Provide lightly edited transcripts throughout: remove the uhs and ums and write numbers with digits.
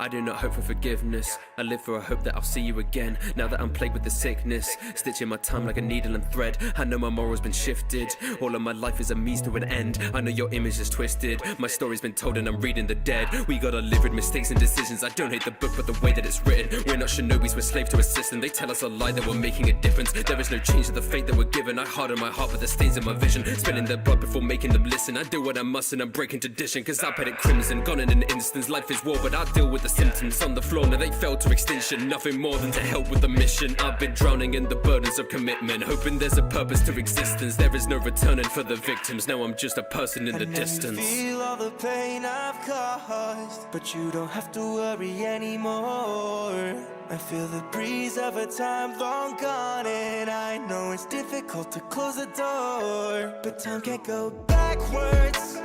I do not hope for forgiveness. I live for a hope that I'll see you again. Now that I'm plagued with the sickness, stitching my time like a needle and thread. I know my moral's been shifted. All of my life is a means to an end. I know your image is twisted. My story's been told and I'm reading the dead. We gotta live with mistakes and decisions. I don't hate the book but the way that it's written. We're not shinobis, we're slaves to a system. They tell us a lie that we're making a difference. There is no change to the fate that we're given. I harden my heart but the stains in my vision. Spilling their blood before making them listen. I do what I must and I'm breaking tradition. Cause I paid it crimson, gone in an instant. Life is war but I deal with the symptoms on the floor. Now they fell to extinction. Nothing more than to help with the mission. I've been drowning in the burdens of commitment, hoping there's a purpose to existence. There is no returning for the victims. Now I'm just a person in the distance. Feel all the pain I've caused, but you don't have to worry anymore. I feel the breeze of a time long gone, and I know it's difficult to close the door, but time can't go backwards.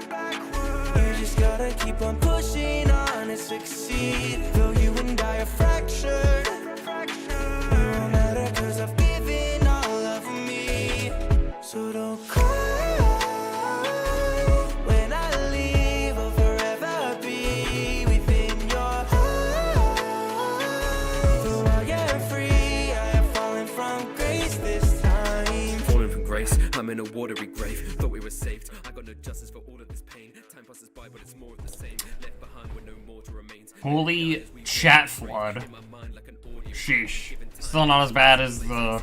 You just gotta keep on pushing on and succeed. Though you and I are fractured, it won't matter cause I've given all of me. So don't cry when I leave, I'll forever be within your heart. Though I am free, I am falling from grace this time. Falling from grace, I'm in a watery grave. Thought we were saved, I got no justice for all of this pain. Time passes by but it's more of the same. Left behind with no more to remain. Holy chat flood. Sheesh. Still not as bad as the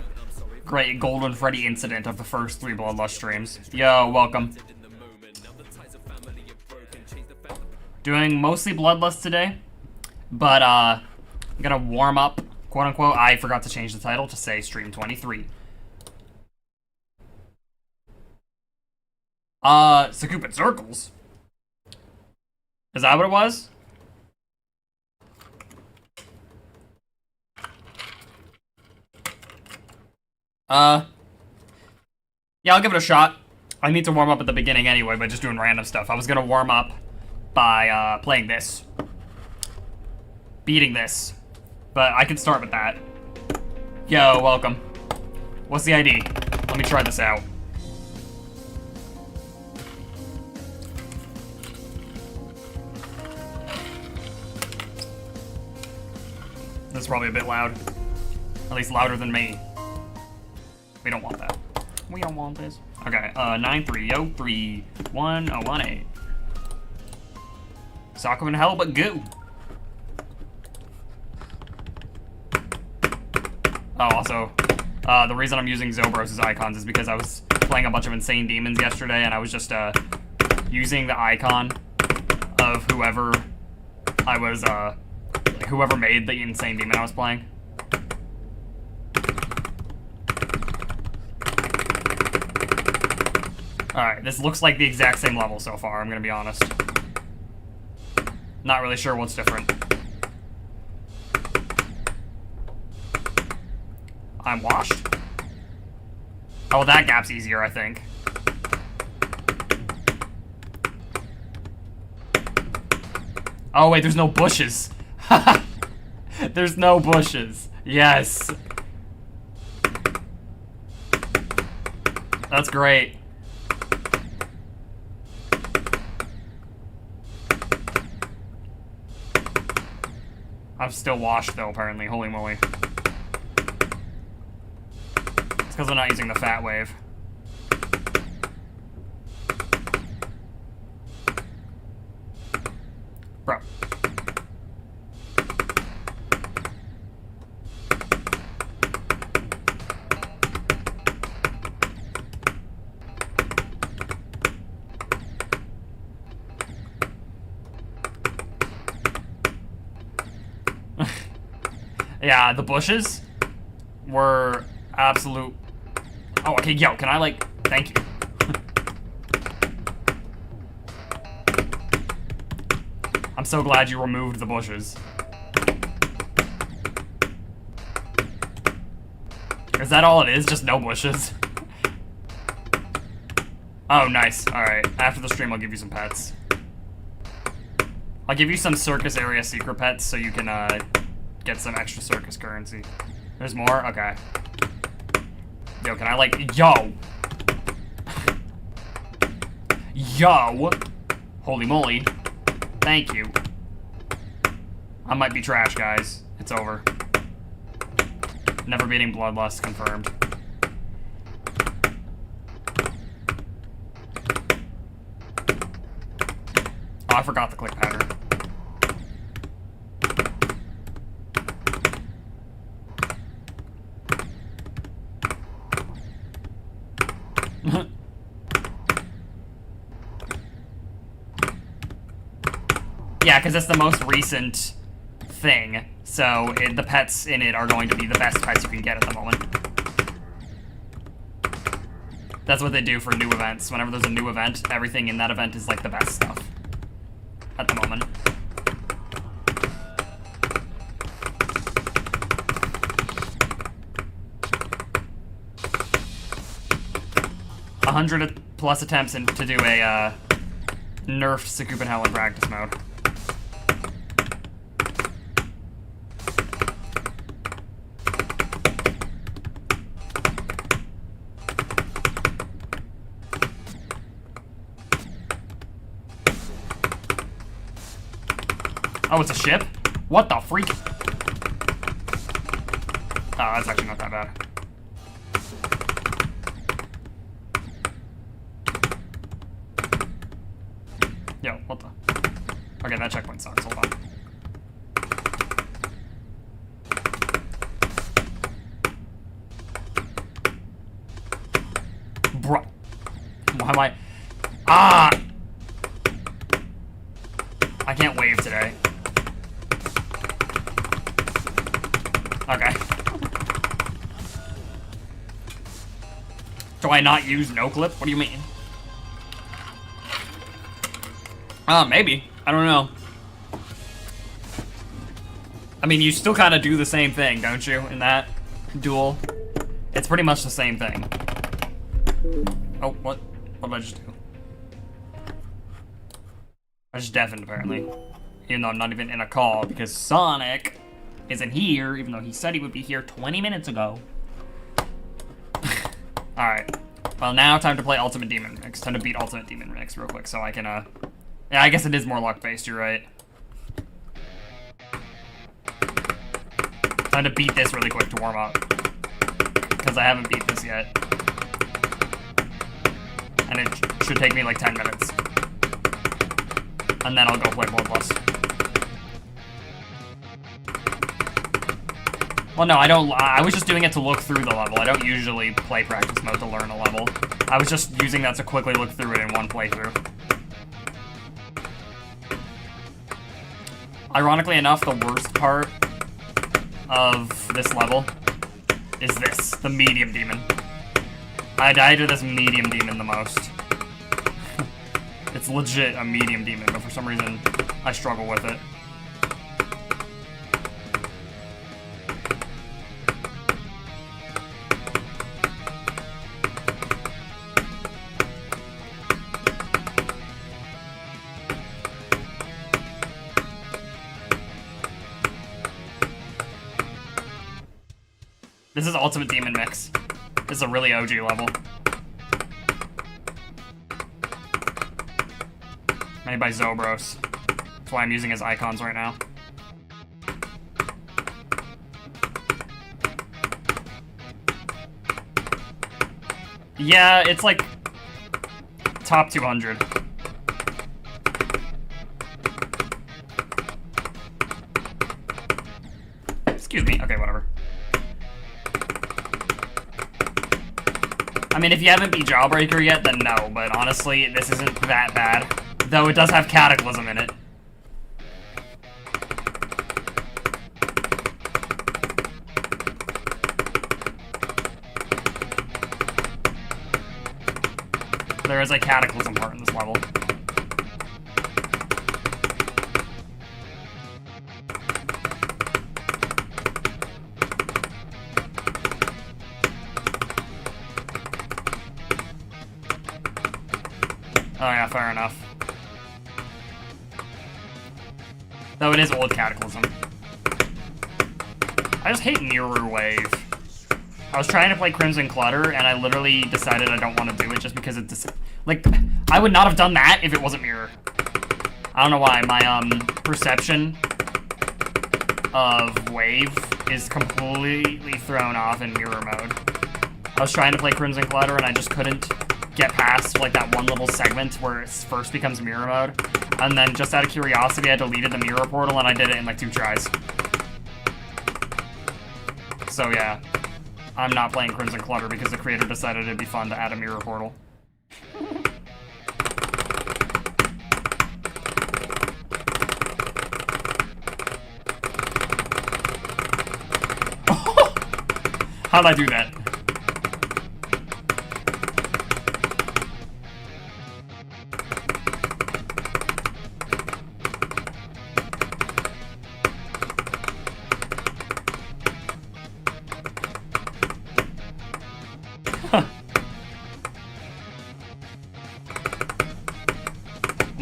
great Golden Freddy incident of the first 3 Bloodlust streams. Yo, welcome. Doing mostly Bloodlust today, but I'm gonna warm up, quote unquote. I forgot to change the title to say Stream 23. Scoop in circles? Is that what it was? Yeah, I'll give it a shot. I need to warm up at the beginning anyway by just doing random stuff. I was gonna warm up by, playing this. Beating this. But I can start with that. Yo, welcome. What's the ID? Let me try this out. This is probably a bit loud. At least louder than me. We don't want that. We don't want this. Okay, 9303118. Sock 'em in hell, but goo. Oh, also, the reason I'm using Zobros' icons is because I was playing a bunch of Insane Demons yesterday, and I was just, using the icon of whoever I was, whoever made the Insane Demon I was playing. Alright, this looks like the exact same level so far, I'm gonna be honest. Not really sure what's different. I'm washed. Oh, that gap's easier, I think. Oh, wait, there's no bushes. There's no bushes. Yes. That's great. I'm still washed, though, apparently. Holy moly. It's because I'm not using the fat wave. Bro. Yeah, the bushes were absolute... Oh, okay, yo, can I, like... Thank you. I'm so glad you removed the bushes. Is that all it is? Just no bushes? Oh, nice. Alright, after the stream I'll give you some pets. I'll give you some circus area secret pets so you can, get some extra circus currency. There's more? Okay. Yo, can I, like... Yo! Yo! Holy moly. Thank you. I might be trash, guys. It's over. Never beating Bloodlust confirmed. Oh, I forgot the click pattern. Yeah, because it's the most recent thing, so the pets in it are going to be the best pets you can get at the moment. That's what they do for new events. Whenever there's a new event, everything in that event is like the best stuff at the moment. +100 attempts to do a nerfed Sakupenhell in practice mode. Oh, it's a ship? What the freak? Oh, that's actually not that bad. Yo, what the? Okay, that checkpoint sucks. Hold on. Bruh. Why am I... Ah! I can't wave today. Okay. Do I not use no clip? What do you mean? Maybe. I don't know. I mean, you still kind of do the same thing, don't you, in that duel? It's pretty much the same thing. Oh, what? What did I just do? I just deafened, apparently. Even though I'm not even in a call, because Sonic isn't here, even though he said he would be here 20 minutes ago. Alright. Well, now time to play Ultimate Demon Mix. Time to beat Ultimate Demon Mix real quick, so I can, yeah, I guess it is more luck-based, you're right. Time to beat this really quick to warm up. Because I haven't beat this yet. And it should take me like 10 minutes. And then I'll go play Bloodlust. Well, no, I don't. I was just doing it to look through the level. I don't usually play practice mode to learn a level. I was just using that to quickly look through it in one playthrough. Ironically enough, the worst part of this level is this, the medium demon. I died to this medium demon the most. It's legit a medium demon, but for some reason, I struggle with it. This is Ultimate Demon Mix. This is a really OG level. Made by Zobros. That's why I'm using his icons right now. Yeah, it's like top 200. Excuse me. Okay, whatever. I mean, if you haven't beat Jawbreaker yet, then no, but honestly, this isn't that bad. Though it does have Cataclysm in it. There is a Cataclysm part in this level. Oh yeah, fair enough. Though it is old Cataclysm. I just hate Mirror Wave. I was trying to play Crimson Clutter, and I literally decided I don't want to do it just because it's... Like, I would not have done that if it wasn't Mirror. I don't know why. My, perception of Wave is completely thrown off in mirror mode. I was trying to play Crimson Clutter and I just couldn't get past like that one little segment where it first becomes mirror mode. And then just out of curiosity, I deleted the mirror portal and I did it in like 2 tries. So yeah, I'm not playing Crimson Clutter because the creator decided it'd be fun to add a mirror portal. How'd I do that?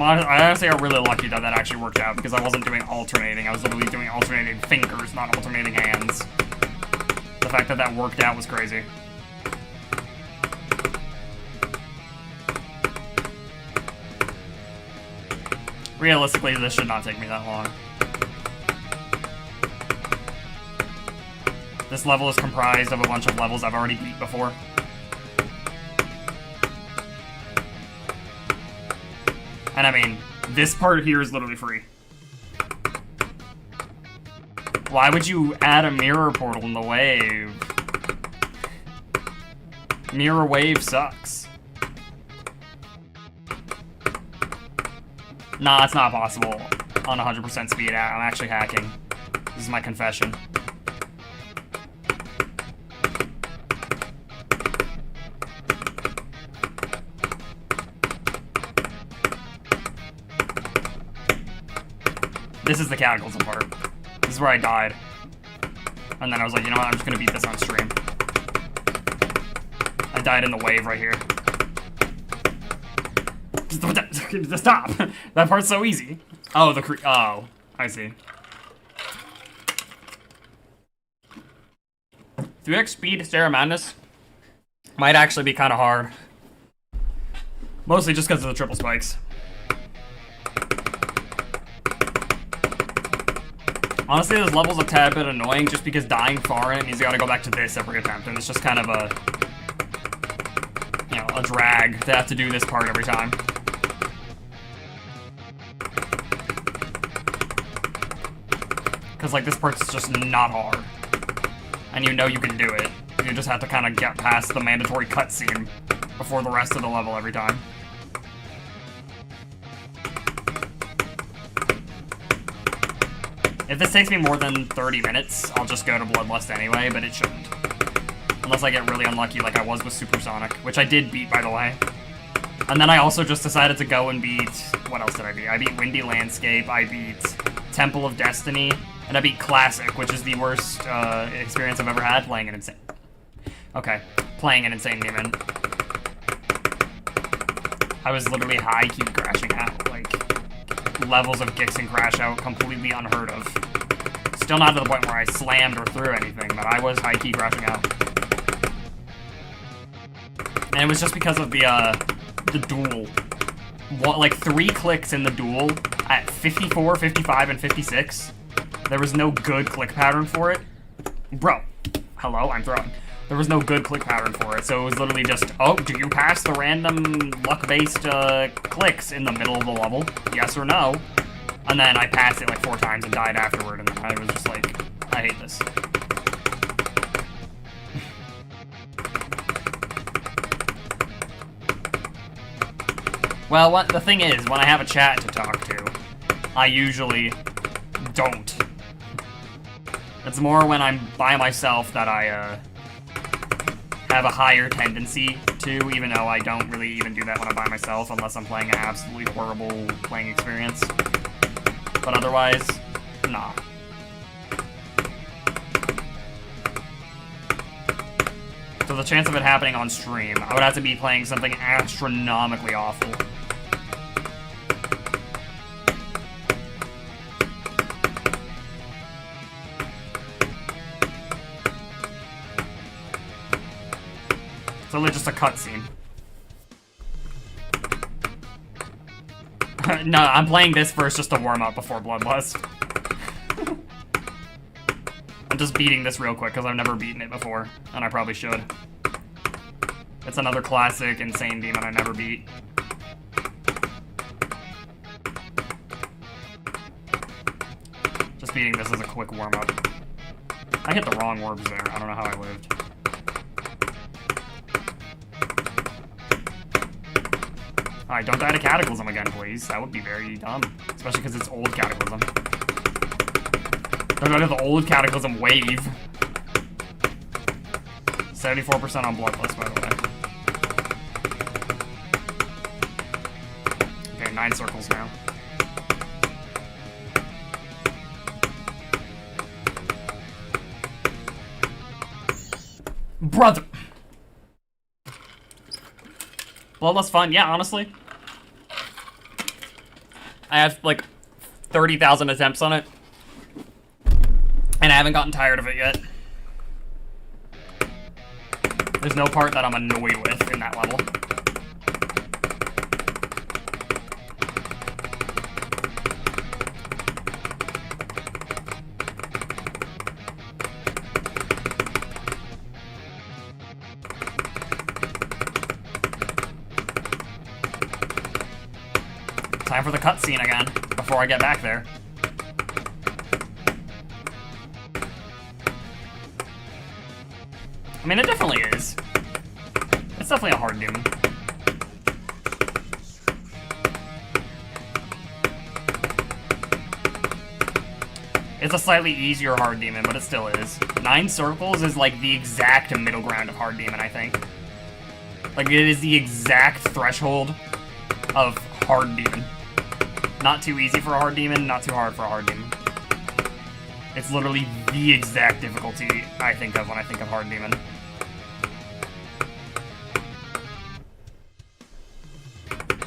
I honestly got really lucky that that actually worked out because I wasn't doing alternating. I was literally doing alternating fingers, not alternating hands. The fact that that worked out was crazy. Realistically, this should not take me that long. This level is comprised of a bunch of levels I've already beat before. And I mean, this part here is literally free. Why would you add a mirror portal in the Wave? Mirror Wave sucks. Nah, it's not possible on 100% speed. I'm actually hacking. This is my confession. This is the Cataclysm part. This is where I died. And then I was like, you know what, I'm just gonna beat this on stream. I died in the Wave right here. Stop! That part's so easy. Oh, oh, I see. 3x speed Stair Madness might actually be kind of hard. Mostly just because of the triple spikes. Honestly, this level's a tad bit annoying just because dying far in it means you gotta go back to this every attempt, and it's just kind of a, you know, a drag to have to do this part every time. Because, like, this part's just not hard. And you know you can do it. You just have to kind of get past the mandatory cutscene before the rest of the level every time. If this takes me more than 30 minutes, I'll just go to Bloodlust anyway, but it shouldn't. Unless I get really unlucky like I was with Supersonic, which I did beat, by the way. And then I also just decided to go and beat... What else did I beat? I beat Windy Landscape, I beat Temple of Destiny, and I beat Classic, which is the worst experience I've ever had playing an Insane... Okay, playing an Insane Demon. I was literally high-key crashing out, like... levels of Gix and crash out completely unheard of. Still not to the point where I slammed or threw anything, but I was high-key crashing out. And it was just because of the duel. Like 3 clicks in the duel at 54, 55, and 56. There was no good click pattern for it. Bro, hello, I'm throwing. There was no good click pattern for it, so it was literally just, oh, do you pass the random luck-based clicks in the middle of the level? Yes or no? And then I passed it like 4 times and died afterward, and then I was just like, I hate this. Well, the thing is, when I have a chat to talk to, I usually don't. It's more when I'm by myself that I, have a higher tendency to, even though I don't really even do that when I'm by myself, unless I'm playing an absolutely horrible playing experience. But otherwise, nah. So the chance of it happening on stream, I would have to be playing something astronomically awful. It's only just a cutscene. No, I'm playing this first just to warm up before Bloodlust. I'm just beating this real quick because I've never beaten it before, and I probably should. It's another classic insane demon I never beat. Just beating this as a quick warm-up. I hit the wrong orbs there. I don't know how I lived. Alright, don't die to Cataclysm again, please. That would be very dumb. Especially because it's old Cataclysm. Don't go to the old Cataclysm wave. 74% on Bloodlust, by the way. Okay, 9 circles now. Brother! Bloodlust fun? Yeah, honestly. I have, like, 30,000 attempts on it. And I haven't gotten tired of it yet. There's no part that I'm annoyed with in that level. Time for the cutscene again, before I get back there. I mean, it definitely is. It's definitely a hard demon. It's a slightly easier hard demon, but it still is. 9 circles is like the exact middle ground of hard demon, I think. Like, it is the exact threshold of hard demon. Not too easy for a hard demon, not too hard for a hard demon. It's literally the exact difficulty I think of when I think of hard demon.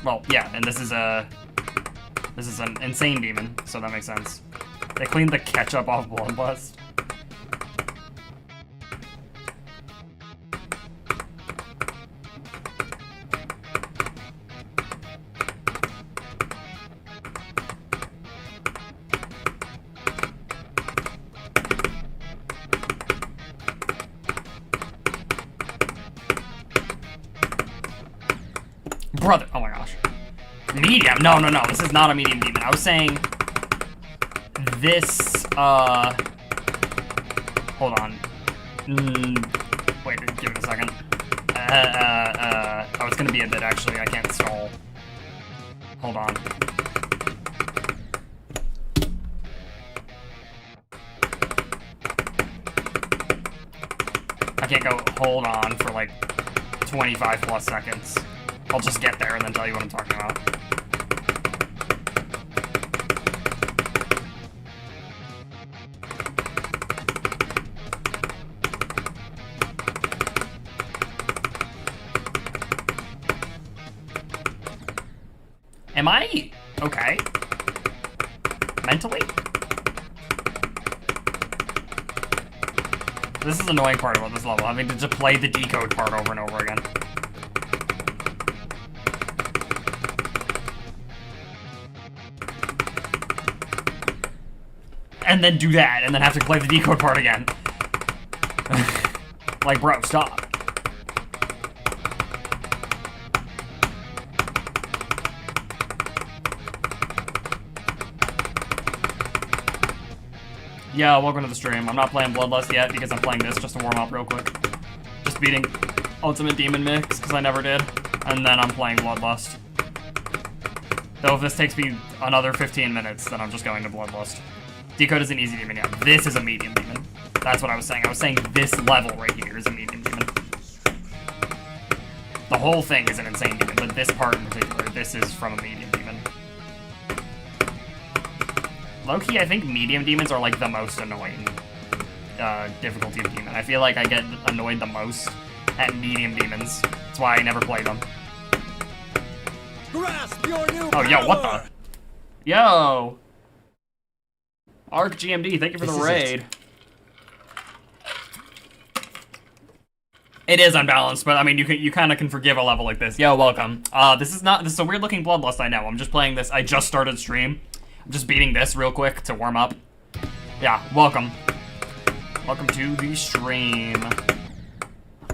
Well, yeah, and this is an insane demon, so that makes sense. They cleaned the ketchup off Bloodlust. Brother, oh my gosh. Medium? No, this is not a medium demon. I was saying this, hold on. Wait, give it a second. Oh, it's gonna be a bit, actually. I can't stall. Hold on. I can't go hold on for like 25 plus seconds. I'll just get there and then tell you what I'm talking about. Am I okay? Mentally? This is the annoying part about this level, having to just play the decode part over and over again. And then do that, and then have to play the decode part again. Like, bro, stop. Yeah, welcome to the stream. I'm not playing Bloodlust yet because I'm playing this just to warm up real quick. Just beating Ultimate Demon Mix, because I never did. And then I'm playing Bloodlust. Though if this takes me another 15 minutes, then I'm just going to Bloodlust. Decode is an easy demon, yeah. This is a medium demon. That's what I was saying. I was saying this level right here is a medium demon. The whole thing is an insane demon, but this part in particular, this is from a medium demon. Low-key, I think medium demons are like the most annoying difficulty of demon. I feel like I get annoyed the most at medium demons. That's why I never play them. Grasp your new Oh, yo, what the? Yo! Arc GMD, thank you for the raid. It is unbalanced, but I mean, you kind of can forgive a level like this. Yo, welcome. This is a weird looking Bloodlust, I know. I'm just playing this. I just started stream. I'm just beating this real quick to warm up. Yeah, welcome. Welcome to the stream.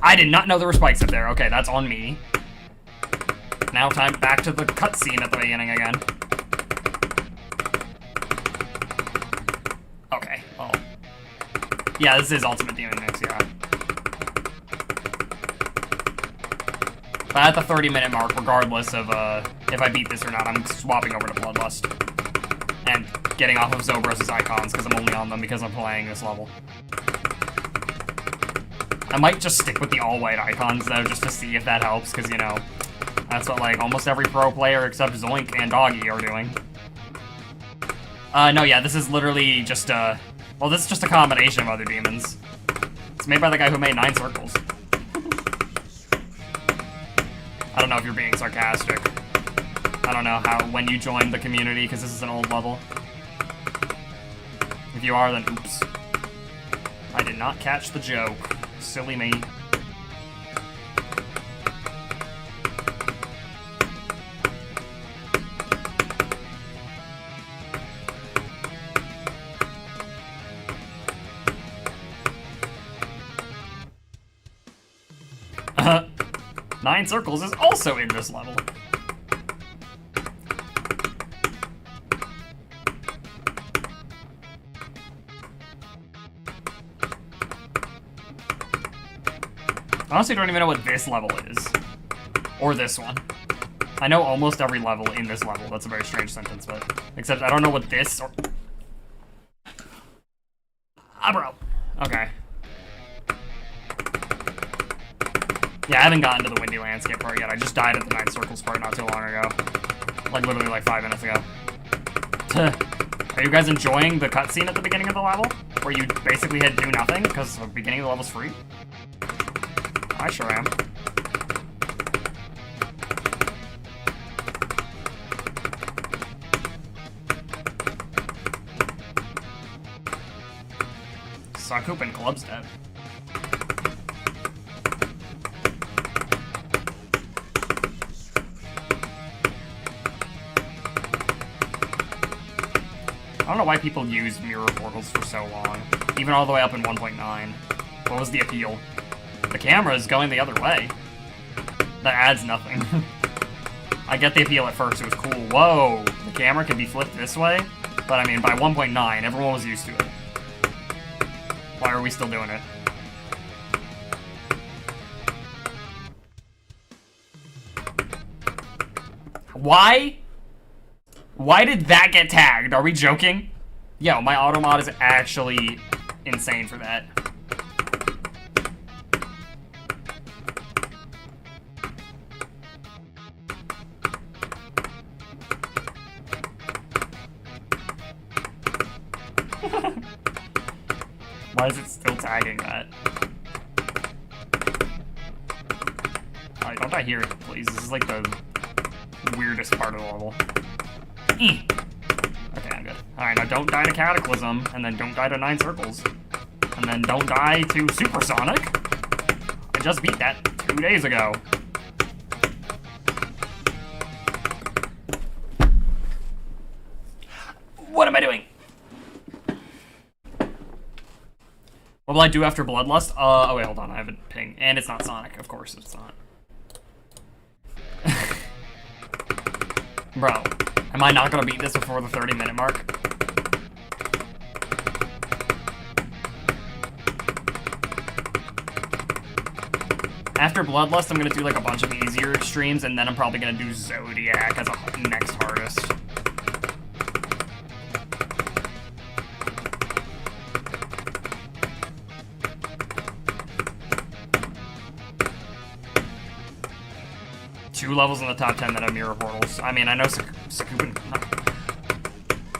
I did not know there were spikes up there. Okay, that's on me. Now time back to the cutscene at the beginning again. Okay, well. Yeah, this is Ultimate Demon Mix, yeah. But at the 30-minute mark, regardless of if I beat this or not, I'm swapping over to Bloodlust. And getting off of Zobros' icons, because I'm only on them because I'm playing this level. I might just stick with the all-white icons, though, just to see if that helps, because, you know, that's what, like, almost every pro player except Zoink and Doggy are doing. No, yeah, this is literally just, well, this is just a combination of other demons. It's made by the guy who made 9 Circles. I don't know if you're being sarcastic. I don't know when you joined the community, because this is an old level. If you are, then oops. I did not catch the joke. Silly me. Nine Circles is also in this level. I honestly don't even know what this level is. Or this one. I know almost every level in this level. That's a very strange sentence, but... Except I don't know what this or... Ah, bro. Okay. Yeah, I haven't gotten to the Windy Landscape part yet. I just died at the 9 Circles part not too long ago. Like, literally like 5 minutes ago. Are you guys enjoying the cutscene at the beginning of the level? Where you basically had to do nothing, because the beginning of the level's free? I sure am. Sakup and Club's dead. I don't know why people use mirror portals for so long, even all the way up in 1.9. What was the appeal? The camera is going the other way. That adds nothing. I get the appeal at first, it was cool. Whoa, the camera can be flipped this way? But I mean, by 1.9, everyone was used to it. Why are we still doing it? Why? Why did that get tagged? Are we joking? Yo, my auto mod is actually insane for that. Why is it still tagging that? Alright, don't die here, please. This is like the weirdest part of the level. Okay, I'm good. Alright, now don't die to Cataclysm, and then don't die to 9 Circles. And then don't die to Supersonic. I just beat that 2 days ago. What am I doing? What will I do after Bloodlust? Oh wait, hold on, I have a ping. And it's not Sonic, of course it's not. Bro, am I not gonna beat this before the 30-minute mark? After Bloodlust, I'm gonna do like a bunch of easier streams, and then I'm probably gonna do Zodiac as a next hardest. Two levels in the top 10 that have mirror portals. I mean, I know Sakupin...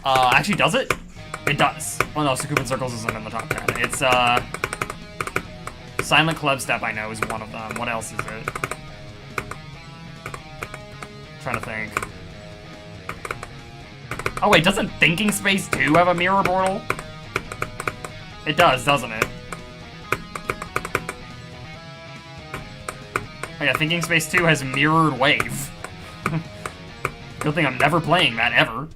actually, does it? It does. Oh no, Sakupin Circles isn't in the top 10. It's, Silent Club Step, I know, is one of them. What else is it? Trying to think. Oh wait, doesn't Thinking Space 2 have a mirror portal? It does, doesn't it? Oh yeah, Thinking Space 2 has Mirrored Wave. Good thing I'm never playing that, ever.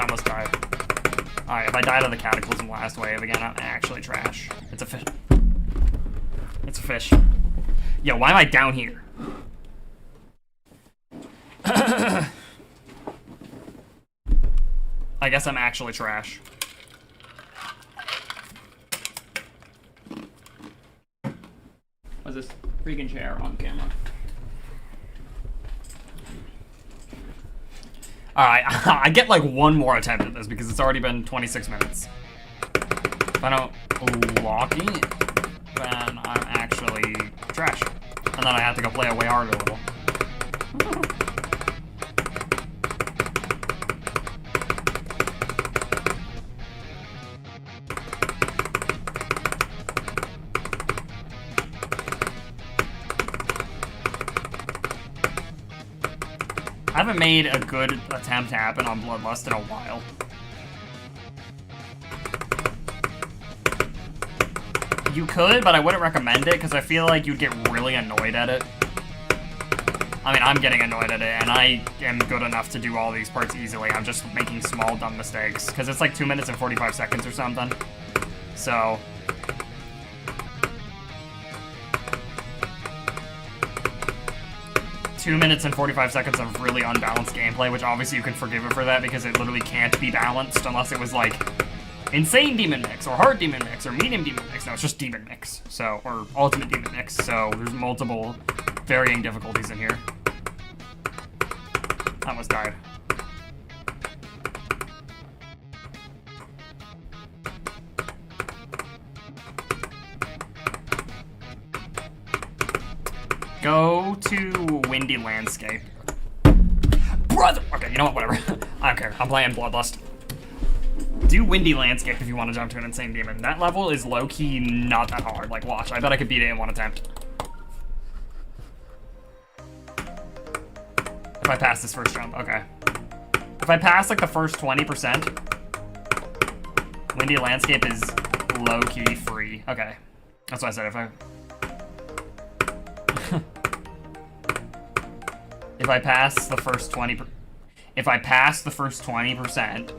almost died. Alright, if I died of the Cataclysm last wave again, I'm actually trash. It's a fish. It's a fish. Yo, why am I down here? I guess I'm actually trash. What's this freaking chair on camera? Alright, I get like one more attempt at this because it's already been 26 minutes. If I don't lock it, then I'm actually trash. And then I have to go play a way harder level. I haven't made a good attempt happen on Bloodlust in a while. You could, but I wouldn't recommend it because I feel like you'd get really annoyed at it. I mean, I'm getting annoyed at it, and I am good enough to do all these parts easily. I'm just making small, dumb mistakes because it's like 2 minutes and 45 seconds or something. So... 2 minutes and 45 seconds of really unbalanced gameplay, which obviously you can forgive it for that because it literally can't be balanced unless it was like insane demon mix or hard demon mix or medium demon mix. No, it's just demon mix. So, or ultimate demon mix. So there's multiple varying difficulties in here. I almost died. Go to Windy Landscape. Brother! Okay, you know what, whatever. I don't care. I'm playing Bloodlust. Do Windy Landscape if you want to jump to an insane demon. That level is low-key not that hard. Like, watch. I bet I could beat it in one attempt. If I pass this first jump, okay. If I pass, like, the first 20%, Windy Landscape is low-key free. Okay. That's what I said. If I... If I pass the first 20%,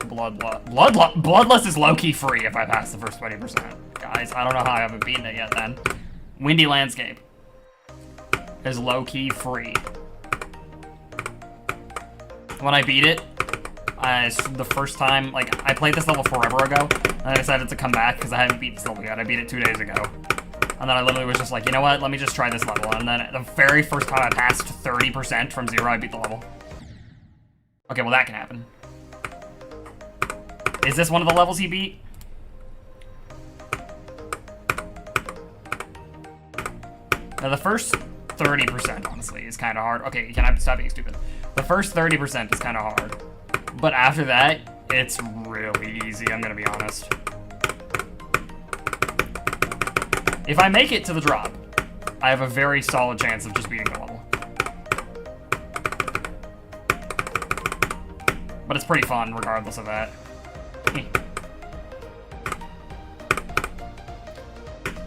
Bloodlust is low-key free if I pass the first 20%. Guys, I don't know how I haven't beaten it yet then. Windy Landscape is low-key free. When I beat it, the first time, like, I played this level forever ago, and I decided to come back because I hadn't beat this level yet. I beat it 2 days ago. And then I literally was just like, you know what, let me just try this level. And then the very first time I passed 30% from 0, I beat the level. Okay, well that can happen. Is this one of the levels he beat? Now the first 30%, honestly, is kind of hard. Okay, can I stop being stupid? The first 30% is kind of hard. But after that, it's really easy, I'm gonna be honest. If I make it to the drop, I have a very solid chance of just beating the level. But it's pretty fun regardless of that.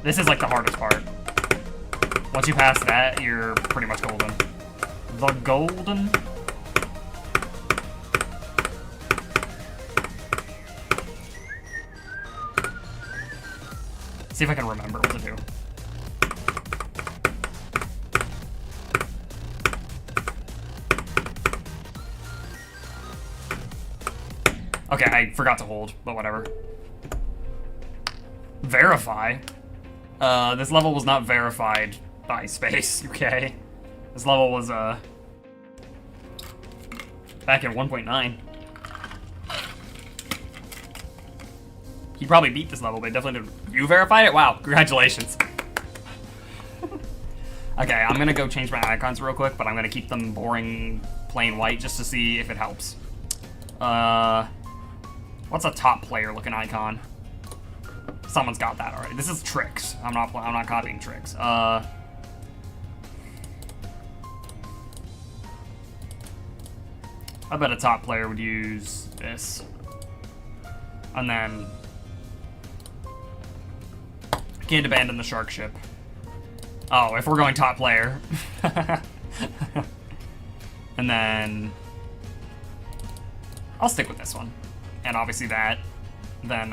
This is like the hardest part. Once you pass that, you're pretty much golden. The golden? See if I can remember what to do. Okay, I forgot to hold, but whatever. Verify? This level was not verified by space, okay? This level was, back at 1.9. He probably beat this level, but definitely didn't. You verified it? Wow, congratulations. Okay, I'm gonna go change my icons real quick, but I'm gonna keep them boring, plain white, just to see if it helps. What's a top player looking icon? Someone's got that already. This is tricks. I'm not copying tricks. I bet a top player would use this. And then can't abandon the shark ship. Oh, if we're going top player. And then I'll stick with this one. and obviously that, then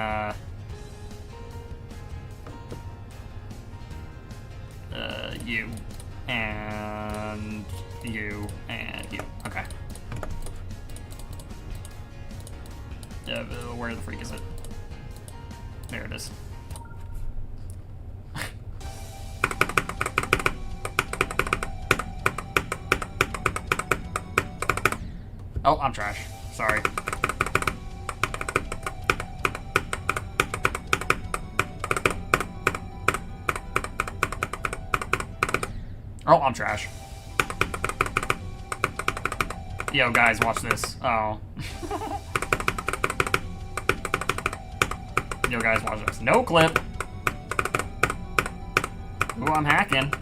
you, and you, and you. Okay. Where the freak is it? There it is. Oh, I'm trash. Sorry. Oh, I'm trash. Yo, guys, watch this. Oh. Yo, guys, watch this. No clip. Ooh, I'm hacking.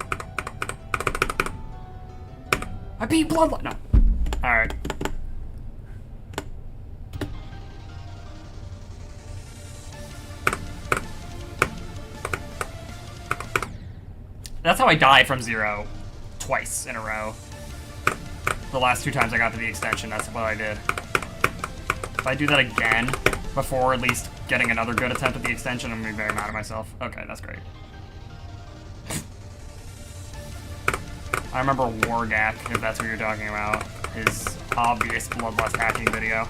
I beat Bloodlust. No. Alright. That's how I died from 0 twice in a row. The last 2 times I got to the extension, that's what I did. If I do that again, before at least getting another good attempt at the extension, I'm gonna be very mad at myself. Okay, that's great. I remember Wargak, if that's what you're talking about. His obvious Bloodlust hacking video.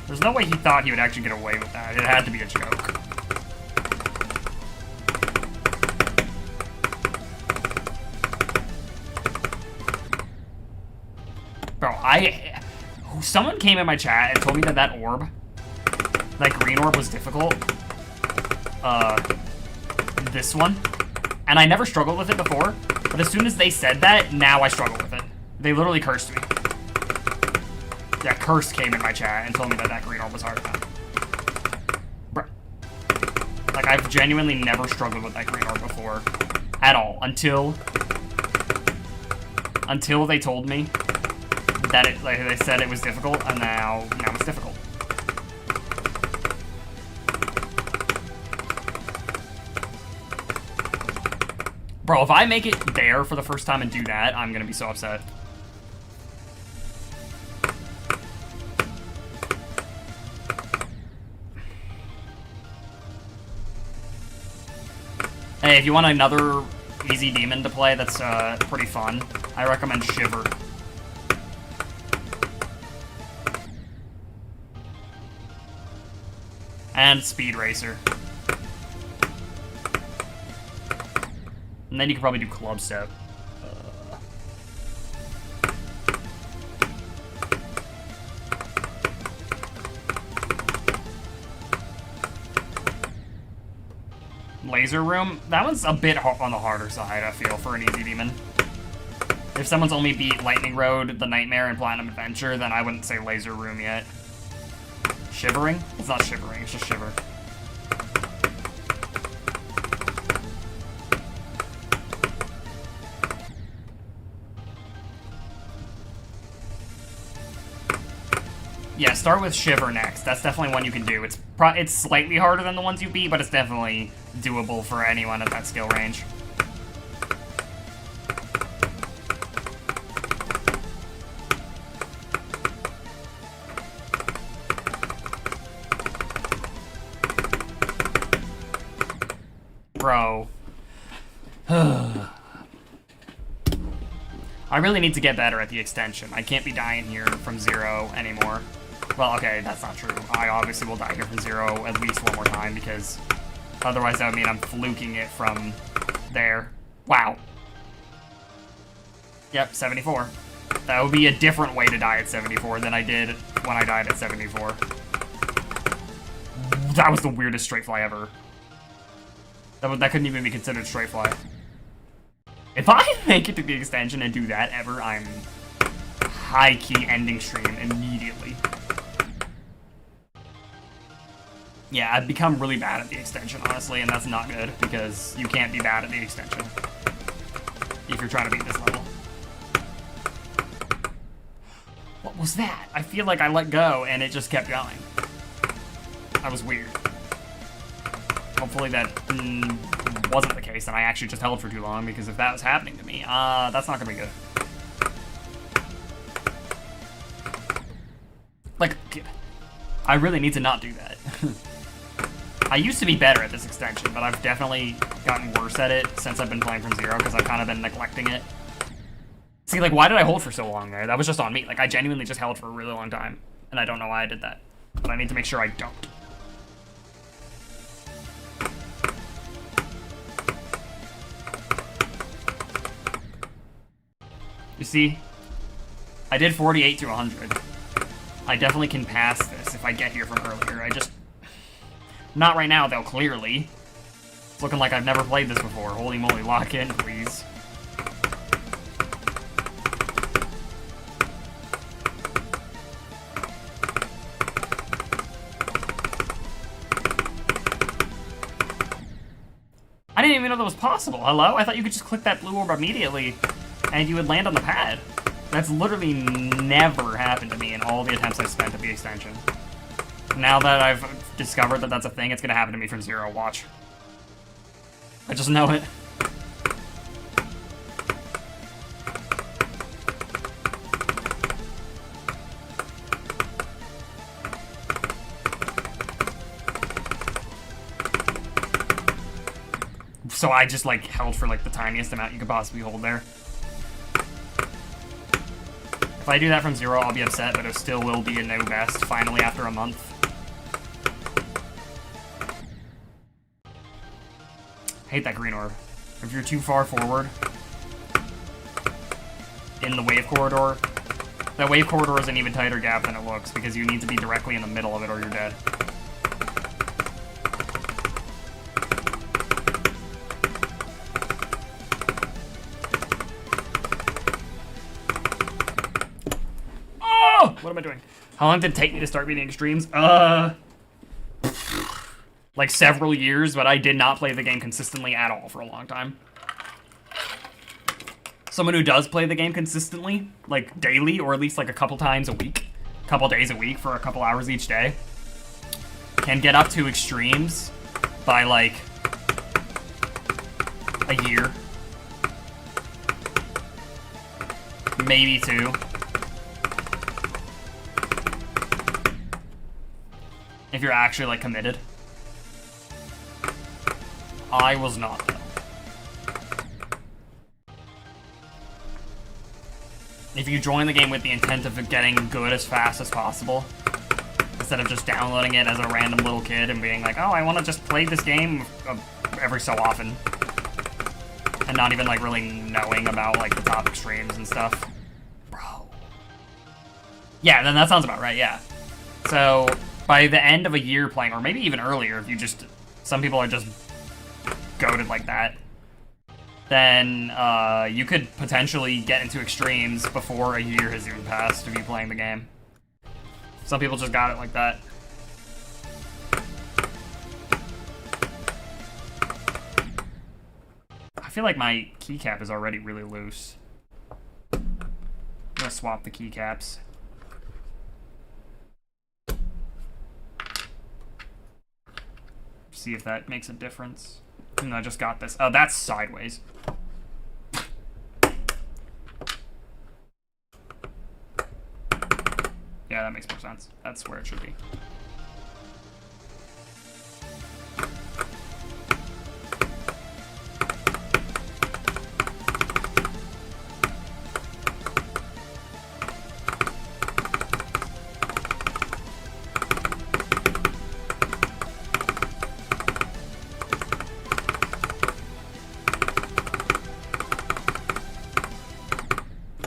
There's no way he thought he would actually get away with that. It had to be a joke. Bro, someone came in my chat and told me that that orb, that green orb, was difficult. This one. And I never struggled with it before, but as soon as they said that, now I struggle with it. They literally cursed me. Yeah, Curse came in my chat and told me that that green orb was hard now. Bro. Like, I've genuinely never struggled with that green orb before. At all. Until they told me that it, like, they said it was difficult, and now it's difficult. Bro, if I make it there for the first time and do that, I'm gonna be so upset. Hey, if you want another easy demon to play that's pretty fun, I recommend Shiver. And Speed Racer. And then you can probably do Club Step. Laser Room? That one's a bit on the harder side, I feel, for an easy demon. If someone's only beat Lightning Road, The Nightmare, and Platinum Adventure, then I wouldn't say Laser Room yet. Shivering? It's not Shivering, it's just Shiver. Yeah, start with Shiver next. That's definitely one you can do. It's slightly harder than the ones you beat, but it's definitely doable for anyone at that skill range. Bro. I really need to get better at the extension. I can't be dying here from 0 anymore. Well, okay, that's not true. I obviously will die here from 0 at least one more time, because otherwise that would mean I'm fluking it from there. Wow. Yep, 74. That would be a different way to die at 74 than I did when I died at 74. That was the weirdest straight fly ever. That couldn't even be considered straight fly. If I make it to the extension and do that ever, I'm high-key ending stream immediately. Yeah, I've become really bad at the extension, honestly, and that's not good, because you can't be bad at the extension if you're trying to beat this level. What was that? I feel like I let go, and it just kept going. That was weird. Hopefully that wasn't the case, and I actually just held for too long, because if that was happening to me, that's not gonna be good. Like, I really need to not do that. I used to be better at this extension, but I've definitely gotten worse at it since I've been playing from zero, because I've kind of been neglecting it. See, like, why did I hold for so long there? That was just on me. Like, I genuinely just held for a really long time, and I don't know why I did that. But I need to make sure I don't. You see, I did 48 to 100. I definitely can pass this if I get here from earlier. I just... Not right now, though, clearly. It's looking like I've never played this before. Holy moly, lock in, please. I didn't even know that was possible. Hello? I thought you could just click that blue orb immediately and you would land on the pad. That's literally never happened to me in all the attempts I've spent at the extension. Now that I've discovered that that's a thing, it's gonna happen to me from zero. Watch. I just know it. So I just, like, held for, like, the tiniest amount you could possibly hold there. If I do that from zero, I'll be upset, but it still will be a no best, finally, after a month. I hate that green orb. If you're too far forward in the wave corridor, that wave corridor is an even tighter gap than it looks, because you need to be directly in the middle of it or you're dead. What am I doing? How long did it take me to start beating extremes? Like several years, but I did not play the game consistently at all for a long time. Someone who does play the game consistently, like daily, or at least like a couple times a week, couple days a week for a couple hours each day, can get up to extremes by like a year. Maybe two. If you're actually, like, committed. I was not, though. If you join the game with the intent of getting good as fast as possible, instead of just downloading it as a random little kid and being like, oh, I want to just play this game every so often, and not even, like, really knowing about, like, the top extremes and stuff. Bro. Yeah, then that sounds about right, yeah. So... by the end of a year playing, or maybe even earlier, if you just, some people are just goated like that, then you could potentially get into extremes before a year has even passed of you playing the game. Some people just got it like that. I feel like my keycap is already really loose. I'm gonna swap the keycaps. See if that makes a difference. And I just got this. Oh, that's sideways. Yeah, that makes more sense. That's where it should be.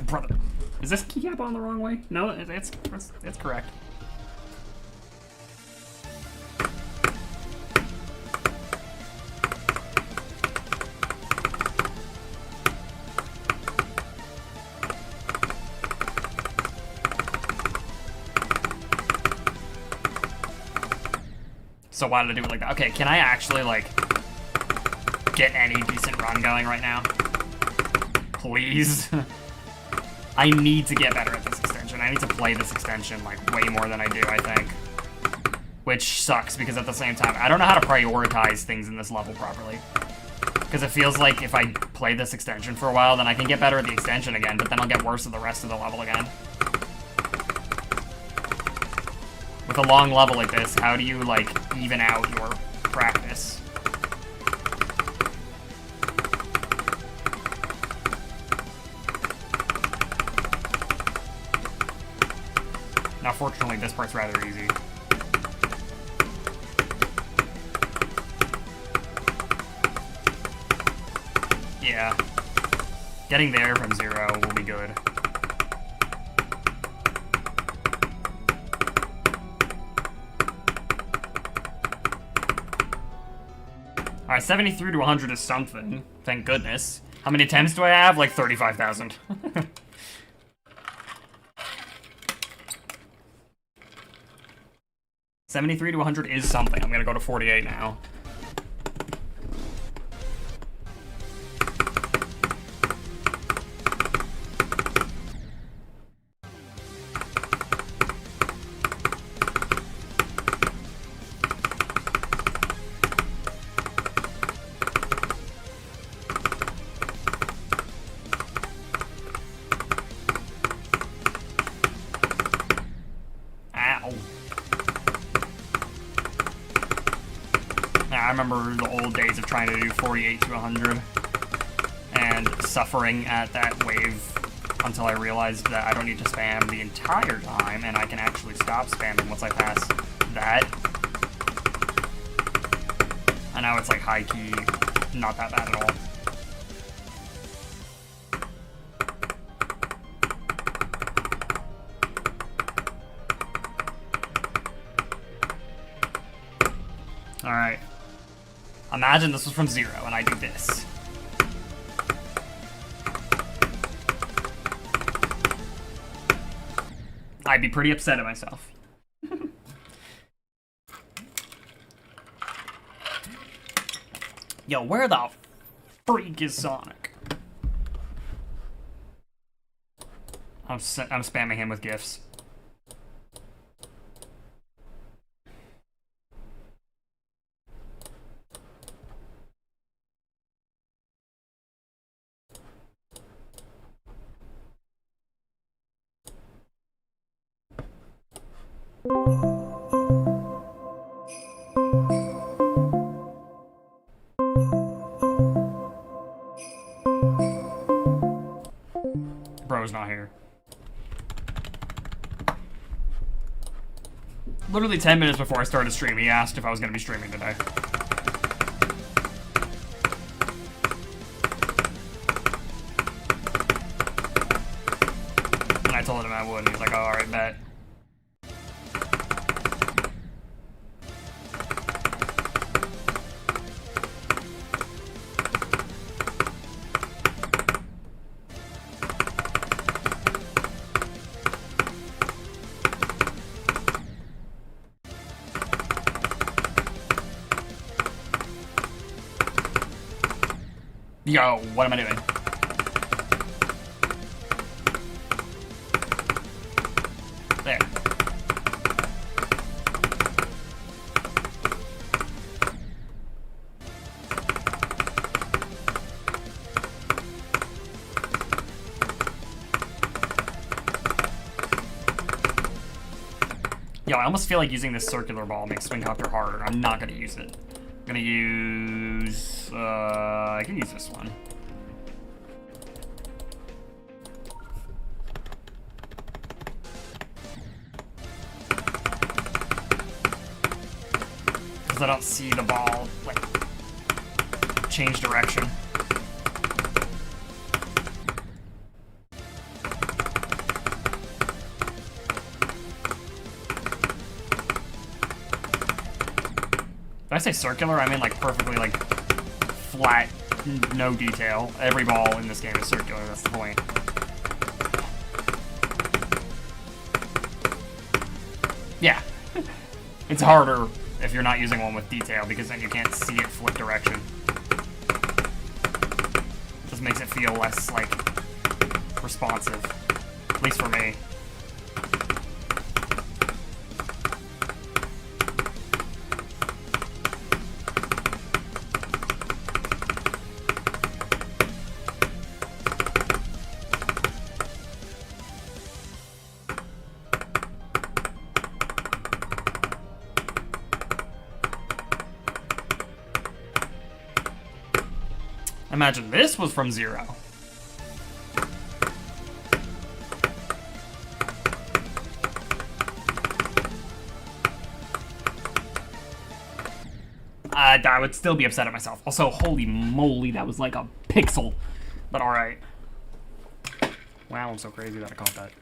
Brother, is this keycap on the wrong way? No, it's correct. So why did I do it like that? Okay, can I actually, like, get any decent run going right now? Please? I need to get better at this extension. I need to play this extension, like, way more than I do, I think. Which sucks, because at the same time, I don't know how to prioritize things in this level properly. Because it feels like if I play this extension for a while, then I can get better at the extension again, but then I'll get worse at the rest of the level again. With a long level like this, how do you, like, even out your practice? Now, fortunately, this part's rather easy. Yeah. Getting there from 0 will be good. Alright, 73 to 100 is something. Thank goodness. How many attempts do I have? Like 35,000. 73 to 100 is something. I'm gonna go to 48 now. I remember the old days of trying to do 48 to 100 and suffering at that wave until I realized that I don't need to spam the entire time and I can actually stop spamming once I pass that. And now it's like high key, not that bad at all. Alright. Imagine this was from 0 and I do this. I'd be pretty upset at myself. Yo, where the freak is Sonic? I'm spamming him with gifts. Bro's not here. Literally 10 minutes before I started streaming, he asked if I was going to be streaming today. And I told him I would, and he's like, oh, alright, bet. Yo, what am I doing? There. Yo, I almost feel like using this circular ball makes Swing Copter harder. I'm not gonna use it. I'm gonna use... I can use this one. Because I don't see the ball, like, change direction. Did I say circular? I mean like perfectly like flat, no detail. Every ball in this game is circular, that's the point. Yeah. It's harder if you're not using one with detail because then you can't see it flip direction. Just makes it feel less like responsive. At least for me. Imagine this was from 0. I would still be upset at myself. Also, holy moly, that was like a pixel. But alright. Wow, I'm so crazy that I caught that.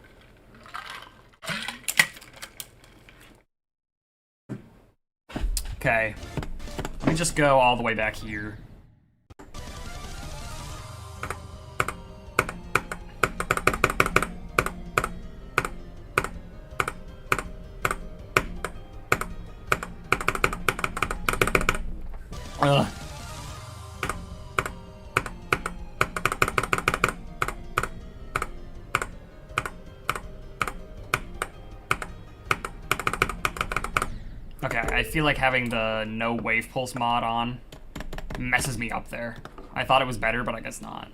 Okay. Let me just go all the way back here. Ugh. Okay, I feel like having the no wave pulse mod on messes me up there. I thought it was better, but I guess not.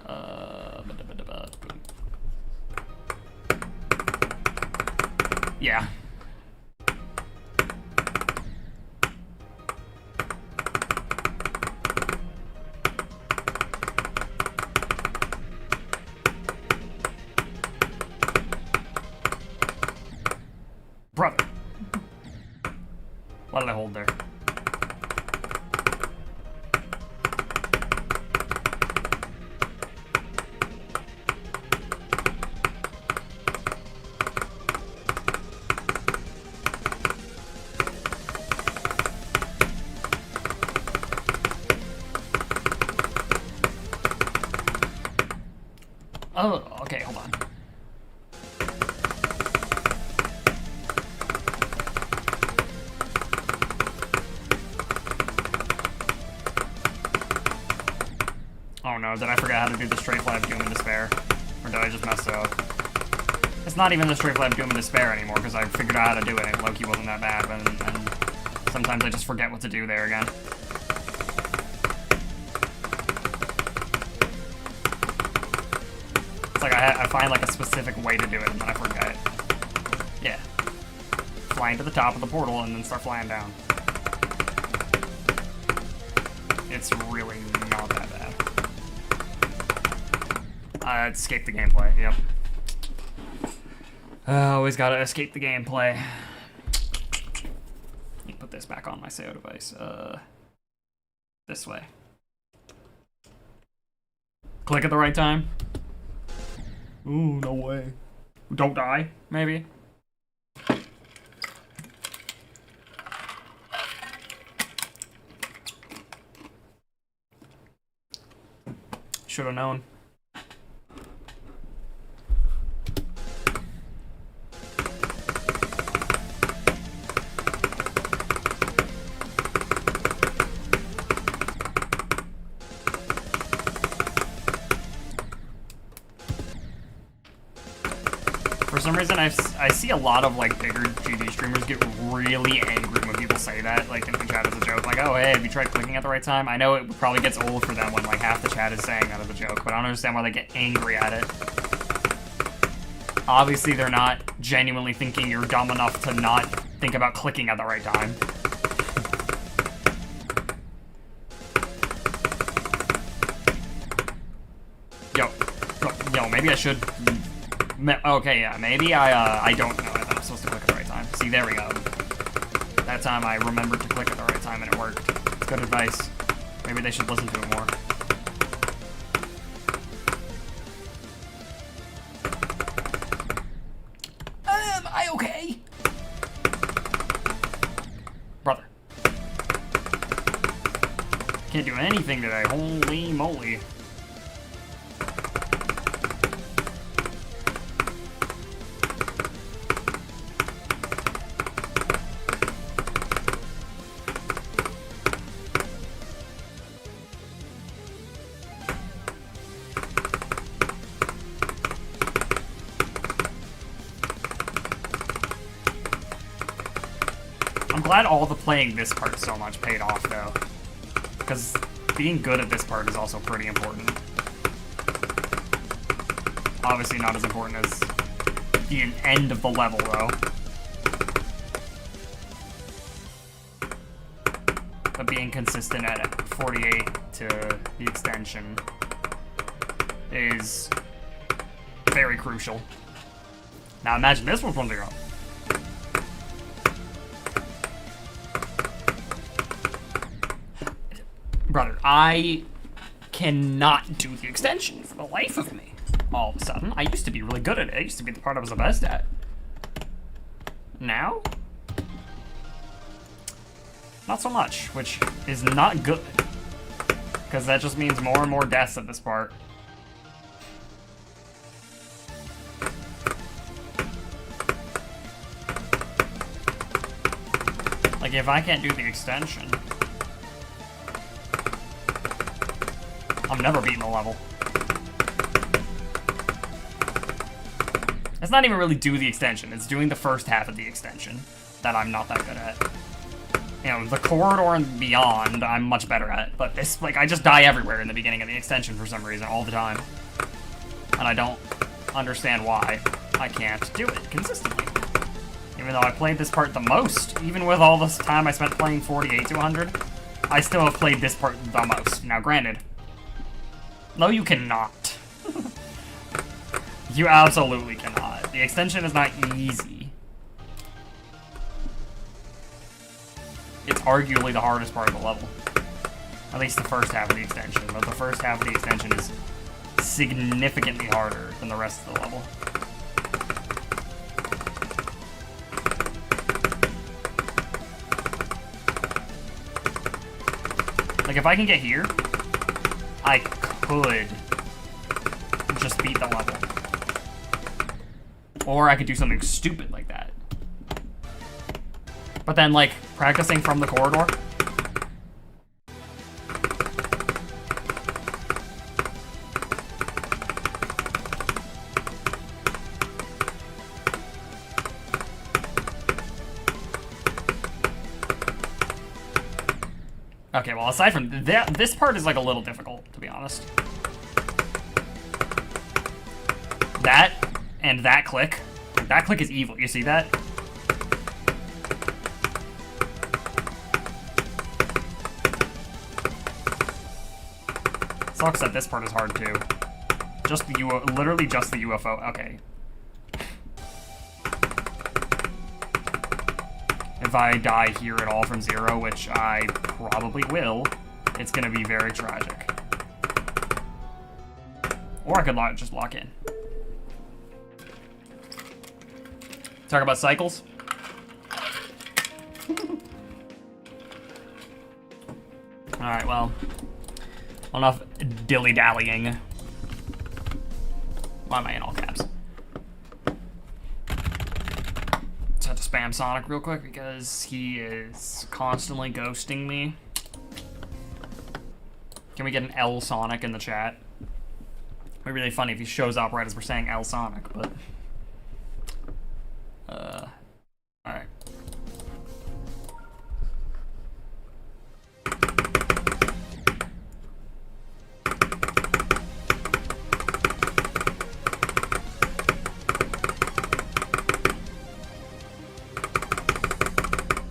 Yeah. Brother. What did I hold there? Oh, okay, hold on. Oh no, did I forget how to do the straight fly of Doom and Despair? Or did I just mess it up? It's not even the straight fly of Doom and Despair anymore, because I figured out how to do it and Loki wasn't that bad, and sometimes I just forget what to do there again. It's like I find like a specific way to do it and then I forget. Yeah. Flying to the top of the portal and then start flying down. It's really not that bad. Escape the gameplay, yep. Always gotta escape the gameplay. Let me put this back on my SEO device. This way. Click at the right time. Ooh, no way. Don't die, maybe. Should have known. For some reason, I see a lot of like bigger GD streamers get really angry when people say that, like in the chat as a joke, like, oh hey, have you tried clicking at the right time? I know it probably gets old for them when like half the chat is saying that as a joke, but I don't understand why they get angry at it. Obviously, they're not genuinely thinking you're dumb enough to not think about clicking at the right time. Yo, maybe I should. Okay, yeah, maybe I don't know that I'm supposed to click at the right time. See, there we go. That time I remembered to click at the right time and it worked. It's good advice. Maybe they should listen to it more. Am I okay? Brother. Can't do anything today. Holy moly. I'm glad all the playing this part so much paid off, though. Because being good at this part is also pretty important. Obviously not as important as the end of the level, though. But being consistent at 48 to the extension is very crucial. Now imagine this one from 0. Brother, I cannot do the extension for the life of me. All of a sudden, I used to be really good at it. It used to be the part I was the best at. Now, not so much, which is not good. Because that just means more and more deaths at this part. Like, if I can't do the extension, I'm never beating the level. It's not even really do the extension, it's doing the first half of the extension that I'm not that good at. You know, the corridor and beyond, I'm much better at, but this, like, I just die everywhere in the beginning of the extension for some reason, all the time. And I don't understand why I can't do it consistently. Even though I played this part the most, even with all this time I spent playing 48 to 100, I still have played this part the most. Now, granted, no, you cannot. You absolutely cannot. The extension is not easy. It's arguably the hardest part of the level. At least the first half of the extension, but the first half of the extension is significantly harder than the rest of the level. Like, if I can get here, I could just beat the level. Or I could do something stupid like that. But then, like, practicing from the corridor. Okay, well, aside from that, this part is, like, a little difficult, to be honest. That and that click. That click is evil. You see that? Sucks that this part is hard, too. Just the literally just the UFO. Okay. If I die here at all from 0, which I probably will, it's gonna be very tragic. Or I could just lock in. Talk about cycles. Alright, well, enough dilly-dallying. Why am I in all caps? Just have to spam Sonic real quick because he is constantly ghosting me. Can we get an L Sonic in the chat? It'd be really funny if he shows up right as we're saying L Sonic, but... alright.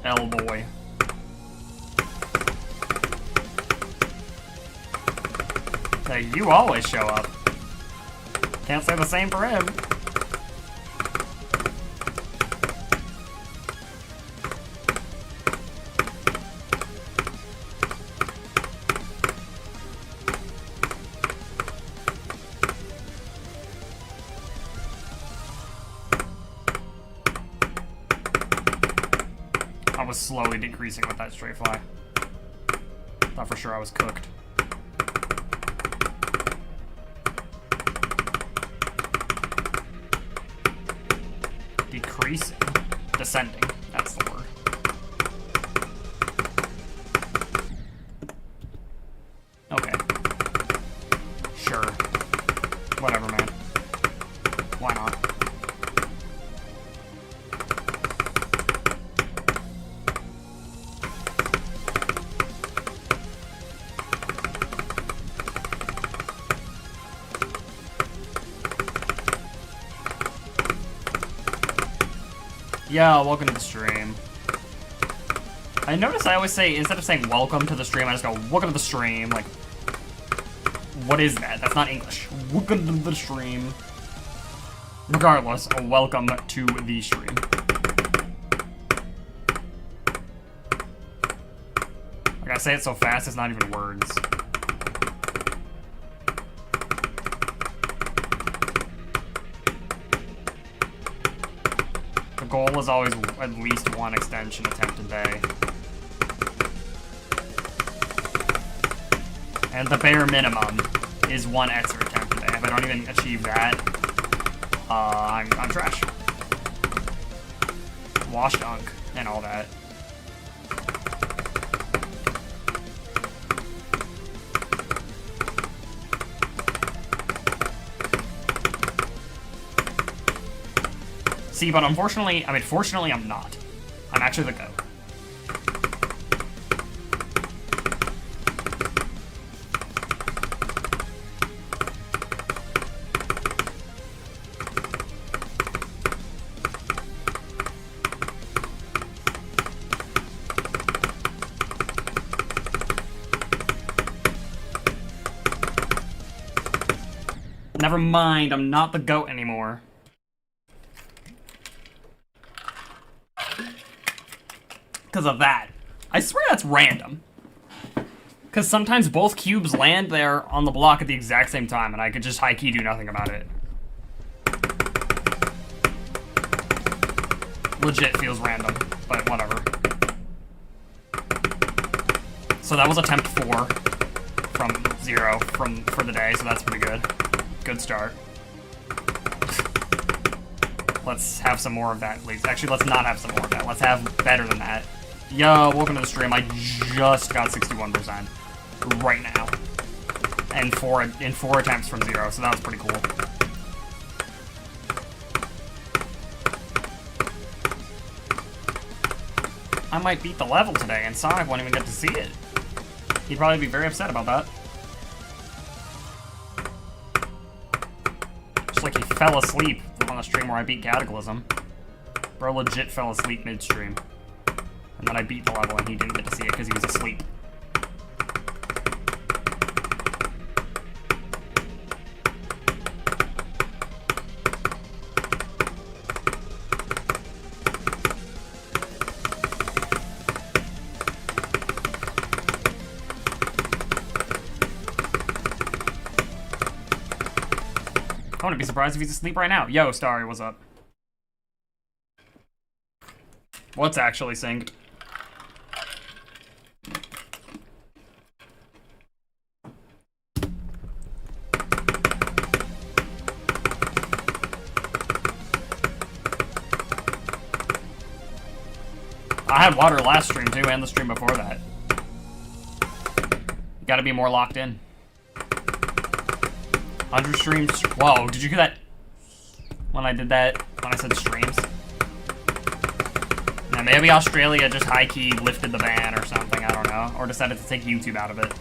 L boy. Hey, you always show up. Can't say the same for him. I was slowly decreasing with that straight fly. Thought for sure I was cooked. Decreasing? Descending. That's the word. Okay. Sure. Whatever, man. Why not? Yeah, welcome to the stream. I notice I always say, instead of saying welcome to the stream, I just go, welcome to the stream, like... What is that? That's not English. Welcome to the stream. Regardless, welcome to the stream. Like, I say it so fast, it's not even words. The goal is always at least one extension attempt a day. And the bare minimum is one Etzer attempt a day. If I don't even achieve that, I'm trash. Wash dunk and all that. See, but unfortunately, fortunately I'm not. I'm actually the GOAT. Never mind, I'm not the GOAT anymore. Because of that. I swear that's random. Because sometimes both cubes land there on the block at the exact same time, and I could just high-key do nothing about it. Legit feels random, but whatever. So that was attempt 4 from 0 for the day, so that's pretty good. Good start. Let's have some more of that, please. Actually, let's not have some more of that. Let's have better than that. Yo, welcome to the stream. I just got 61% right now. And in 4 attempts from 0, so that was pretty cool. I might beat the level today, and Sonic won't even get to see it. He'd probably be very upset about that. Just like he fell asleep on the stream where I beat Cataclysm. Bro legit fell asleep mid-stream. And then I beat the level and he didn't get to see it because he was asleep. I wouldn't be surprised if he's asleep right now. Yo, Starry, what's up? What's actually synced? I had water last stream too, and the stream before that. You gotta be more locked in. 100 streams. Whoa, did you hear that? When I did that, when I said streams. Now, maybe Australia just high-key lifted the ban or something, I don't know. Or decided to take YouTube out of it.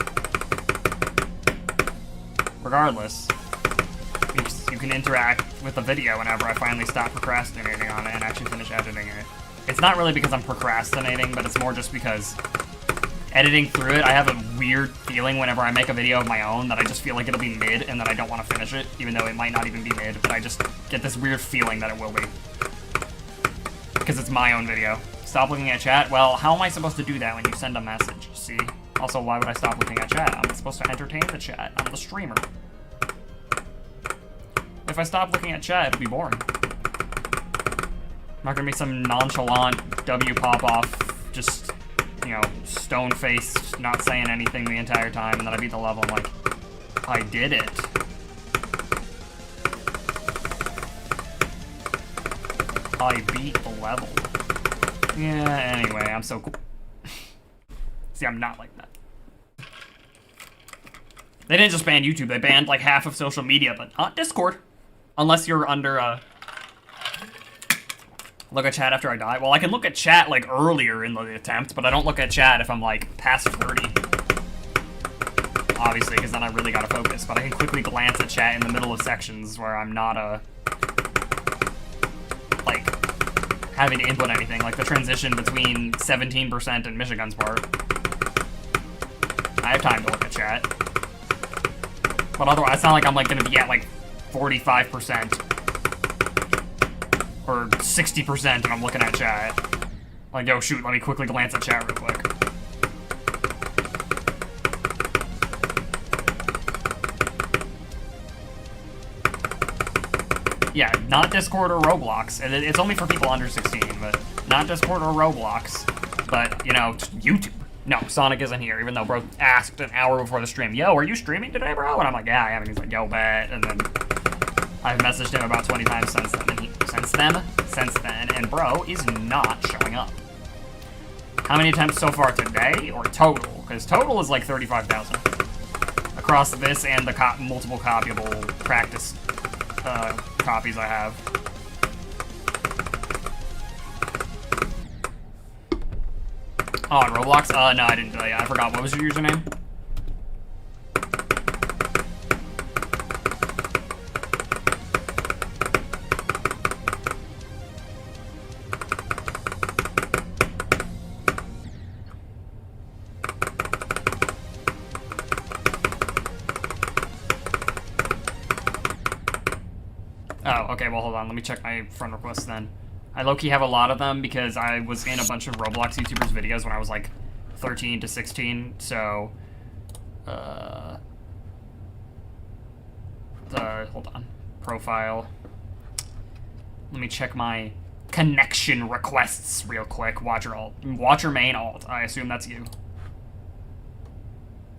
Regardless, you can interact with the video whenever I finally stop procrastinating on it and actually finish editing it. It's not really because I'm procrastinating, but it's more just because editing through it, I have a weird feeling whenever I make a video of my own that I just feel like it'll be mid and that I don't want to finish it, even though it might not even be mid, but I just get this weird feeling that it will be. Because it's my own video. Stop looking at chat? Well, how am I supposed to do that when you send a message, see? Also, why would I stop looking at chat? I'm supposed to entertain the chat. I'm the streamer. If I stop looking at chat, it'll be boring. I'm not gonna be some nonchalant W pop-off, just, you know, stone-faced, not saying anything the entire time, and then I beat the level, I'm like, I did it. I beat the level. Yeah, anyway, I'm so cool. See, I'm not like that. They didn't just ban YouTube, they banned like half of social media, but not Discord. Unless you're under, look at chat after I die. Well, I can look at chat, like, earlier in the attempt, but I don't look at chat if I'm, like, past 30. Obviously, because then I really gotta focus. But I can quickly glance at chat in the middle of sections where I'm not, like, having to input anything. Like the transition between 17% and Michigan's part. I have time to look at chat. But otherwise, it's not like I'm like gonna be at like 45% or 60% and I'm looking at chat. Like, yo, shoot, let me quickly glance at chat real quick. Yeah, not Discord or Roblox. And it's only for people under 16, but not Discord or Roblox. But, you know, YouTube. No, Sonic isn't here, even though bro asked an hour before the stream, yo, are you streaming today, bro? And I'm like, yeah, I am. And he's like, yo, bet. And then I've messaged him about 20 times since then, and bro is not showing up. How many attempts so far today, or total? Because total is like 35,000. Across this and the multiple copyable practice copies I have. Oh, on Roblox? No, I didn't tell you. I forgot. What was your username? Oh, okay, well, hold on. Let me check my friend requests then. I low-key have a lot of them because I was in a bunch of Roblox YouTubers' videos when I was, like, 13 to 16, so... hold on. Profile. Let me check my connection requests real quick. Watcher main alt. I assume that's you.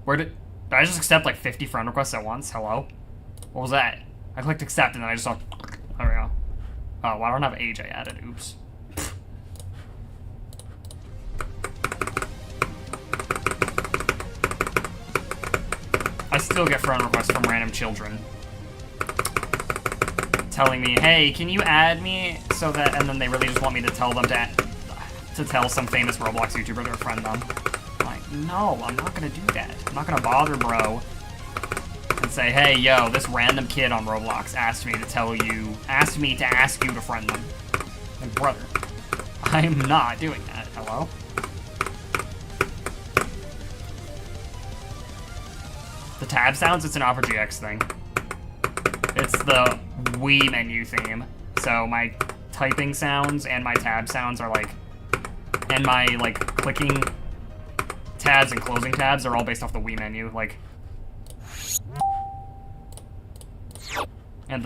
Did I just accept, like, 50 friend requests at once? Hello? What was that? I clicked accept and then I just saw... There we go. Oh, well, I don't have AJ added. Oops. I still get friend requests from random children telling me, hey, can you add me so that... And then they really just want me to tell them to tell some famous Roblox YouTuber to friend them. I'm like, no, I'm not going to do that. I'm not going to bother, bro. And say, hey, yo, this random kid on Roblox asked me to ask you to friend them. Like, brother, I am not doing that. Hello? The tab sounds, it's an Opera GX thing. It's the Wii menu theme. So my typing sounds and my tab sounds are like, and my like clicking tabs and closing tabs are all based off the Wii menu. Like, and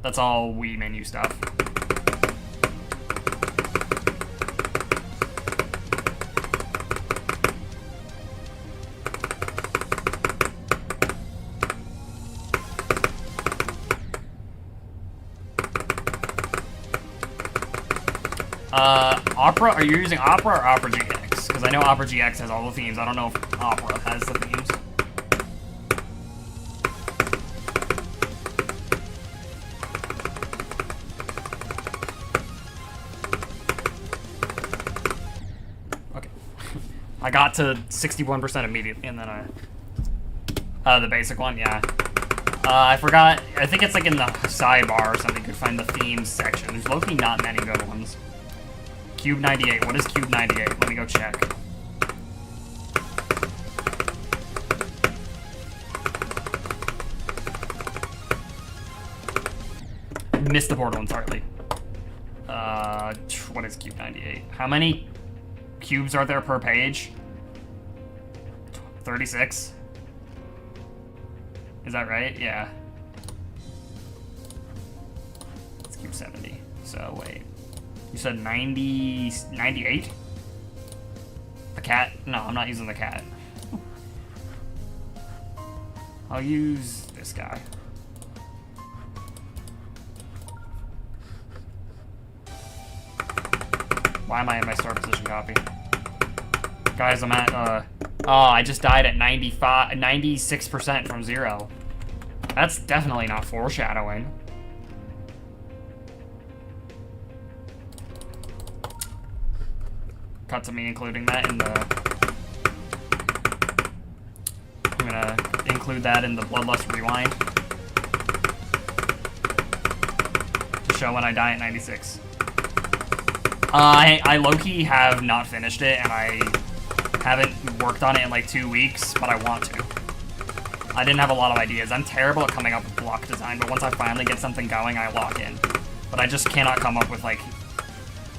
that's all Wii menu stuff. Opera, are you using Opera or Opera GX? Because I know Opera GX has all the themes. I don't know if Opera has the themes. I got to 61% immediately, and then the basic one, yeah. I forgot, I think it's like in the sidebar or something, you could find the themes section. There's low-key not many good ones. Cube 98, what is Cube 98? Let me go check. Missed the portal entirely. What is Cube 98? How many cubes are there per page? 36? Is that right? Yeah. It's cube 70. So wait. You said 90... 98? The cat? No, I'm not using the cat. I'll use this guy. Why am I in my start position copy? Guys, I'm at, oh, I just died at 96% from 0. That's definitely not foreshadowing. Cut to me including that in the... I'm gonna include that in the Bloodlust Rewind. To show when I die at 96. I low-key have not finished it, and I haven't worked on it in like 2 weeks, but I want to. I didn't have a lot of ideas. I'm terrible at coming up with block design, but once I finally get something going, I lock in. But I just cannot come up with, like,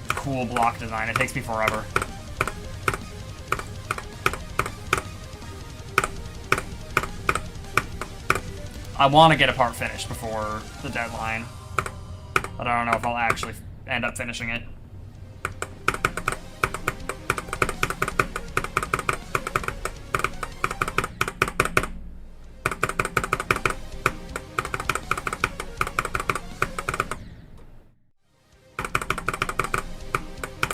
cool block design. It takes me forever. I want to get a part finished before the deadline, but I don't know if I'll actually end up finishing it.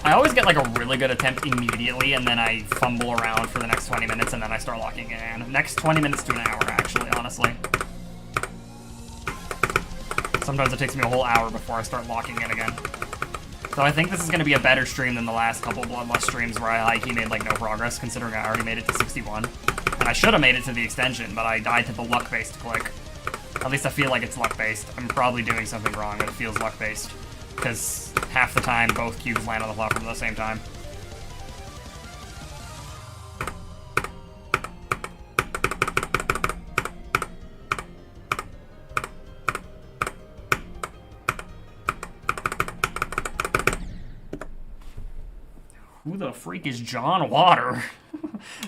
I always get like a really good attempt immediately, and then I fumble around for the next 20 minutes, and then I start locking it in. Next 20 minutes to an hour, actually, honestly. Sometimes it takes me a whole hour before I start locking in again. So I think this is going to be a better stream than the last couple Bloodlust streams where I high-key made like no progress, considering I already made it to 61. And I should have made it to the extension, but I died to the luck-based click. At least I feel like it's luck-based. I'm probably doing something wrong, but it feels luck-based. Because half the time, both cubes land on the platform at the same time. Who the freak is John Water?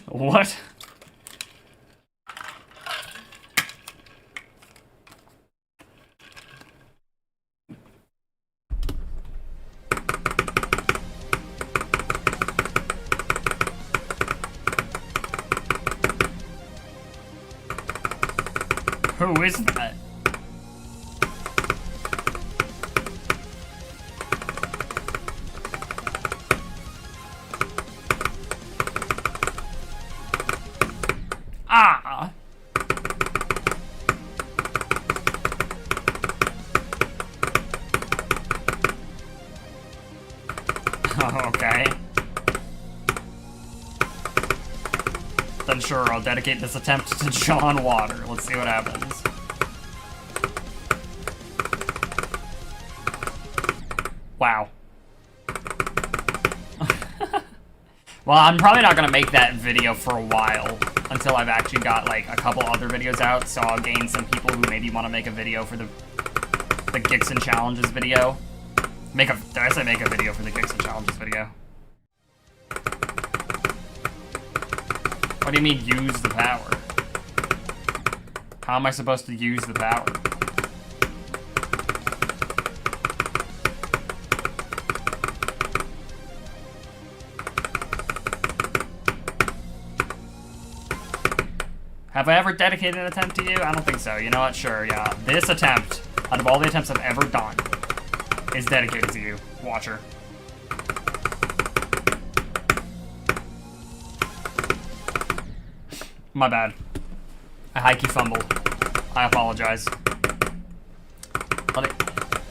What? Who is that? Ah! Okay. Then sure, I'll dedicate this attempt to John Water. Let's see what happens. Wow. Well, I'm probably not gonna make that video for a while until I've actually got like a couple other videos out, so I'll gain some people who maybe want to make a video for the Gixon Challenges video. Did I say make a video for the Gixon Challenges video? What do you mean, use the power? How am I supposed to use the power? Have I ever dedicated an attempt to you? I don't think so. You know what? Sure, yeah. This attempt, out of all the attempts I've ever done, is dedicated to you, Watcher. My bad. I high-key fumbled. I apologize. Let it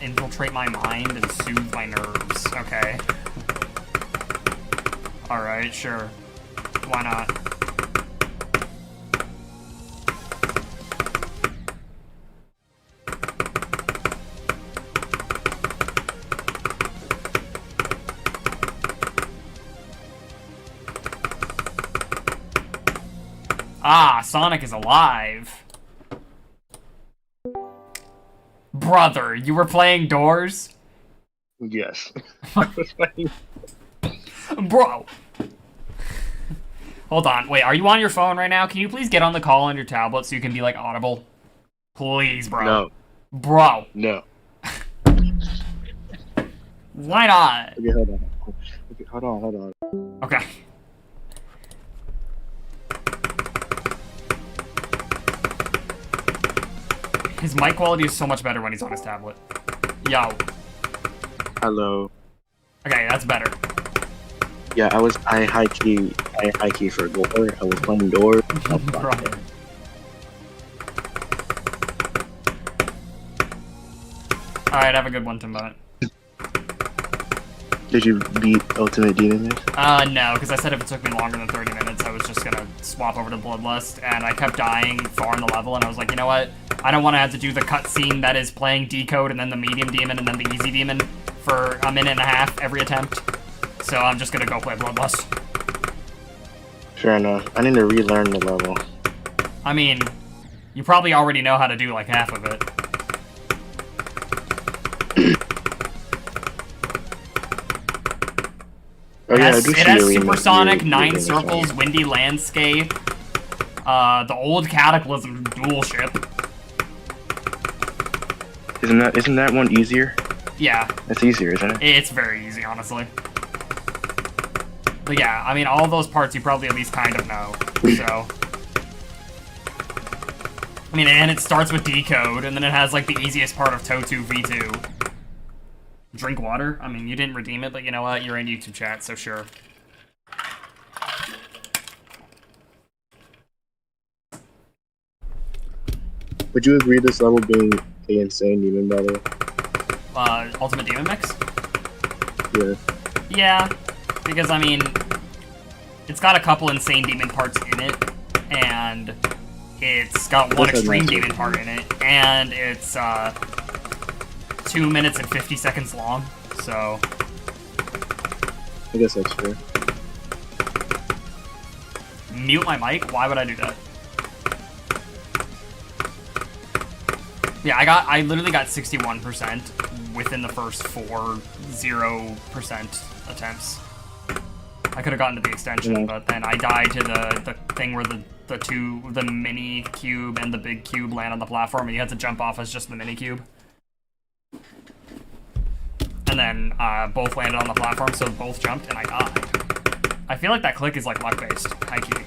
infiltrate my mind and soothe my nerves. Okay. Alright, sure. Why not? Ah, Sonic is alive. Brother, you were playing Doors? Yes. I was playing. Bro. Hold on. Wait, are you on your phone right now? Can you please get on the call on your tablet so you can be, like, audible? Please, bro. No. Bro. No. Why not? Okay, hold on. Okay, hold on. Okay. His mic quality is so much better when he's on his tablet. Yo. Hello. Okay, that's better. Yeah, I high key for Door. I was playing Door. Right. Alright, have a good one, Timbot. Did you beat Ultimate Demon Mix? No, because I said if it took me longer than 30 minutes, I was just gonna swap over to Bloodlust, and I kept dying far in the level, and I was like, you know what? I don't want to have to do the cutscene that is playing Decode, and then the Medium Demon, and then the Easy Demon for a minute and a half every attempt. So I'm just gonna go play Bloodlust. Fair enough. I need to relearn the level. I mean, You probably already know how to do like half of it. Oh, yeah, I do It see has your supersonic, your 9 image circles, on windy landscape, the old Cataclysm dual ship. it. Isn't that one easier? Yeah, That's easier, isn't it? it's very easy, honestly. But yeah, I mean, all those parts you probably at least kind of know, so... I mean, and it starts with decode, and then it has, like, the easiest part of TOE2 V2. Drink water? I mean, you didn't redeem it, but you know what? You're in YouTube chat, so sure. Would you agree this level being a insane demon battle? Ultimate Demon Mix? Yeah. Yeah, because, I mean, it's got a couple insane demon parts in it, and it's got one extreme demon part in it, and it's, 2 minutes and 50 seconds long, so... I guess that's fair. Mute my mic? Why would I do that? Yeah, I literally got 61% within the first 0% attempts. I could have gotten to the extension, but then I died to the thing where the mini cube and the big cube land on the platform, and you had to jump off as just the mini cube. And then both landed on the platform, so both jumped, and I died. I feel like that click is like luck-based, high key.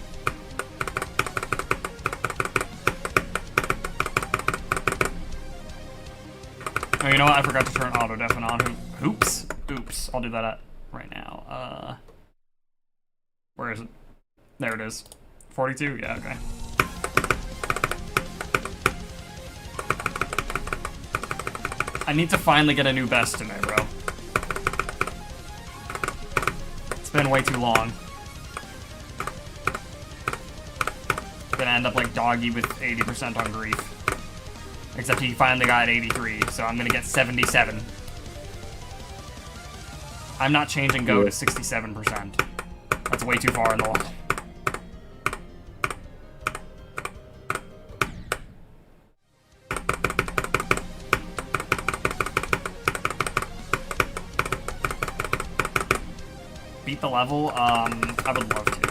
Oh, you know what? I forgot to turn auto deafen on. Oops. Oops. I'll do that right now. Where is it? There it is. 42? Yeah, okay. I need to finally get a new best today, bro. It's been way too long. Gonna end up like Doggy with 80% on grief. Except he finally got 83, so I'm gonna get 77. I'm not changing Go to 67%. That's way too far in the long. Beat the level? I would love to.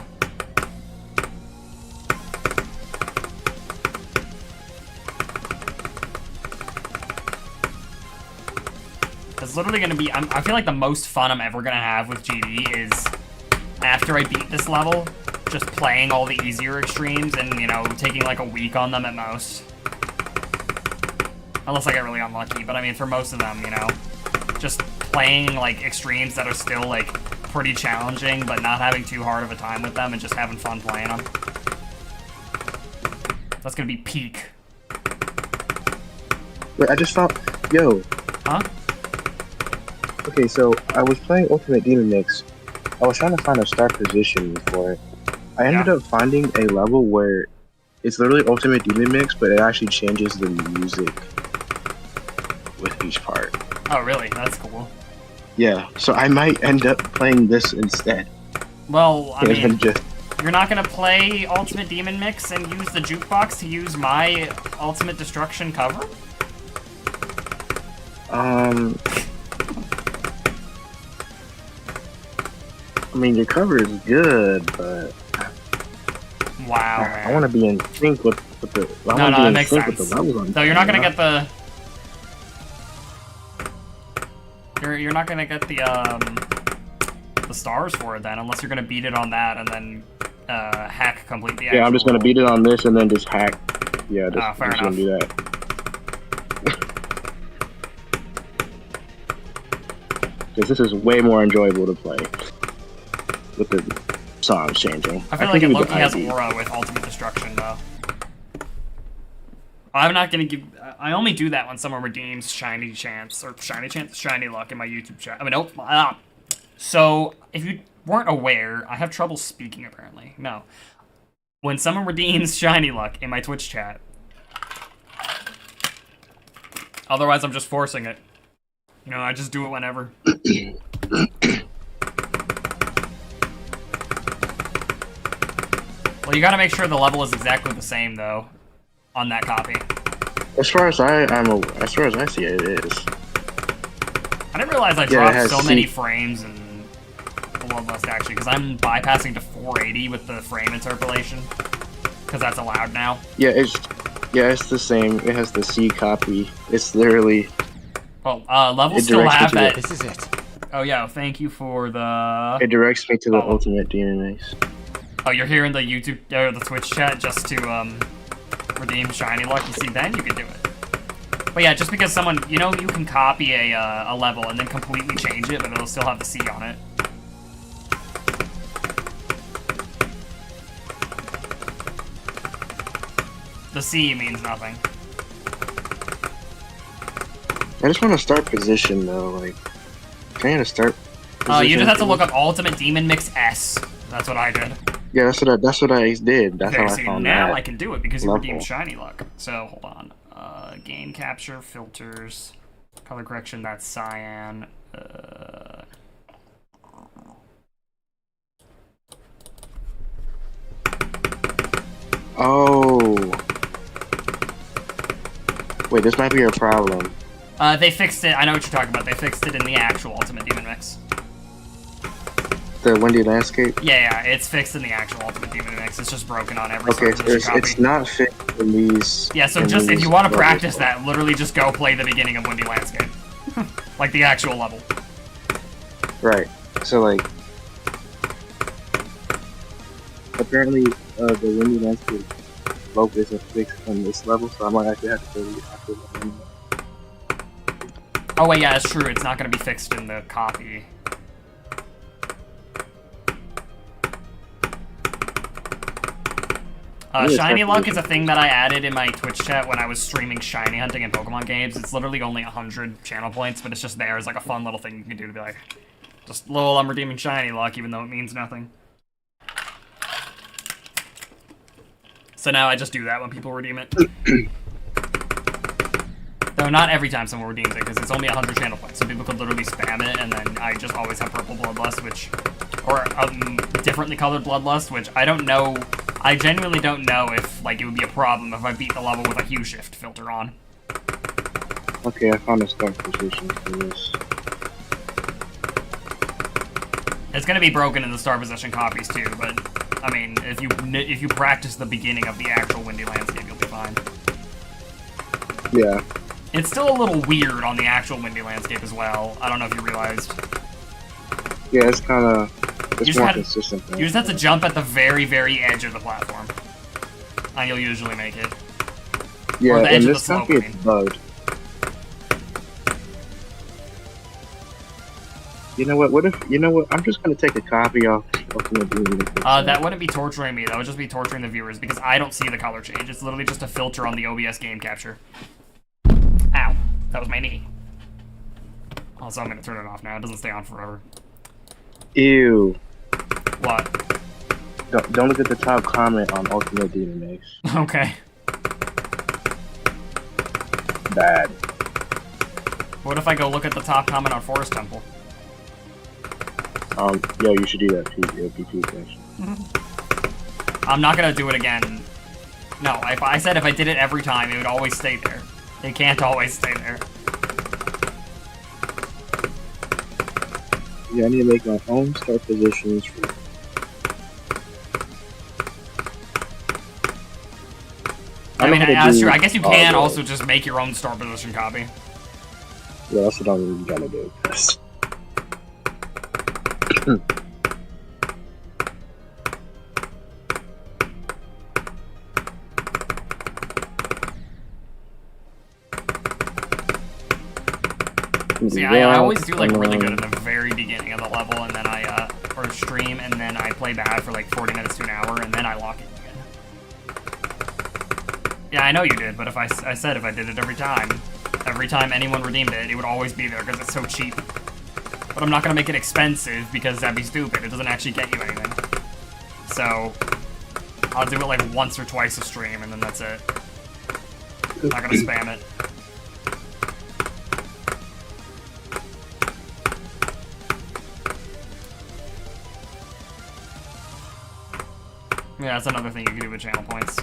It's literally gonna be, I feel like the most fun I'm ever gonna have with GD is after I beat this level, just playing all the easier extremes and, you know, taking like a week on them at most. Unless I get really unlucky, but I mean, for most of them, you know, just playing like extremes that are still like pretty challenging, but not having too hard of a time with them and just having fun playing them. That's gonna be peak. Wait, I just found... Yo. Huh? Okay, so I was playing Ultimate Demon Mix. I was trying to find a start position for it. I ended up finding a level where it's literally Ultimate Demon Mix, but it actually changes the music with each part. Oh, really? That's cool. Yeah, so I might end up playing this instead. Well, I mean, just... you're not gonna play Ultimate Demon Mix and use the jukebox to use my Ultimate Destruction cover? I mean, your cover is good, but... Wow, man. I want to be in sync with the... No, that makes sense. With the levels on So you're not gonna get the... You're not gonna get the stars for it then, unless you're gonna beat it on that and then hack completely. Yeah, I'm just gonna beat it on this and then just hack. Yeah, fair enough. Gonna do that. Because this is way more enjoyable to play with the songs changing. I feel like it Loki has aura with Ultimate Destruction though. I'm not gonna give. I only do that when someone redeems Shiny Chance or Shiny Luck in my YouTube chat. I mean, nope. So if you weren't aware, I have trouble speaking apparently. No, when someone redeems Shiny Luck in my Twitch chat, otherwise I'm just forcing it. You know, I just do it whenever. Well, you gotta make sure the level is exactly the same though. on that copy. As far as as far as I see it, it is. I didn't realize I Yeah, it dropped has so C. many frames in Bloodlust actually, because I'm bypassing to 480 with the frame interpolation, because that's allowed now. Yeah, it's the same. It has the C copy. It's literally. Well, levels It still directs me have to that. This is it. Oh yeah, thank you for the. It directs me to the Oh. Ultimate Demon Mace. Oh, you're here in the YouTube or the Twitch chat just to redeem shiny luck. You see, then you can do it. But yeah, just because someone, you know, you can copy a level and then completely change it, but it'll still have the C on it. The C means nothing. I just want to start position though. Like, can I get a start? You position, just have to look please? up Ultimate Demon Mix S. That's what I did. Yeah, that's what I did. That's There, how I see, found now that. I can do it because you level. redeemed shiny luck. So hold on. Game capture, filters, color correction. That's cyan. Oh. Wait, this might be a problem. They fixed it. I know what you're talking about. They fixed it in the actual Ultimate Demon Mix. The windy landscape. Yeah, it's fixed in the actual Ultimate Demon Mix. It's just broken on every Okay, Star Position copy. it's not fit in these. Yeah, so in just if these you want to levels. practice that, literally just go play the beginning of Windy Landscape. Like the actual level. Right. So like, apparently, the windy landscape slope isn't fixed on this level, so I might actually have to go after the Oh wait, yeah, it's true. It's not going to be fixed in the copy. Yeah, Shiny it's Luck is a thing that I added in my Twitch chat when I was streaming shiny hunting and Pokemon games. It's literally only 100 channel points, but it's just there as like a fun little thing you can do to be like, just lol, I'm redeeming Shiny Luck, even though it means nothing. So now I just do that when people redeem it. Though not every time someone redeems it, because it's only 100 channel points, so people could literally spam it, and then I just always have purple Bloodlust, which, or differently colored Bloodlust, which I don't know, I genuinely don't know if, like, it would be a problem if I beat the level with a hue shift filter on. Okay, I found a start position for this. It's gonna be broken in the star position copies too, but, I mean, if you practice the beginning of the actual Windy Landscape, you'll be fine. Yeah. It's still a little weird on the actual Windy Landscape as well. I don't know if you realized. Yeah, it's kind of. It's just more had- consistent. You just have to jump at the very, very edge of the platform. And you'll usually make it. Yeah, or the edge and of this the slope, copy I it's mean. bugged. You know what? I'm just gonna take a copy off Ultimate Demon. That wouldn't be torturing me. That would just be torturing the viewers because I don't see the color change. It's literally just a filter on the OBS game capture. Ow. That was my knee. Also, I'm gonna turn it off now. It doesn't stay on forever. Ew. What? Don't look at the top comment on Ultimate Demon Mace. Okay. Bad. What if I go look at the top comment on Forest Temple? Yo, you should do that too. It would be too fresh. I'm not gonna do it again. No, if I said if I did it every time, it would always stay there. It can't always stay there. Yeah, I need to make my own start positions for. I mean, know how to that's do true. I guess you all can the- also just make your own star position copy. Yeah, that's what I'm gonna do. See, I always do like really good at the very beginning of the level, and then or stream, and then I play bad for like 40 minutes to an hour, and then I lock it again. Yeah, I know you did, but if I said if I did it every time anyone redeemed it, it would always be there because it's so cheap. But I'm not gonna make it expensive because that'd be stupid. It doesn't actually get you anything. So I'll do it like once or twice a stream, and then that's it. I'm not gonna spam it. Yeah, that's another thing you can do with channel points.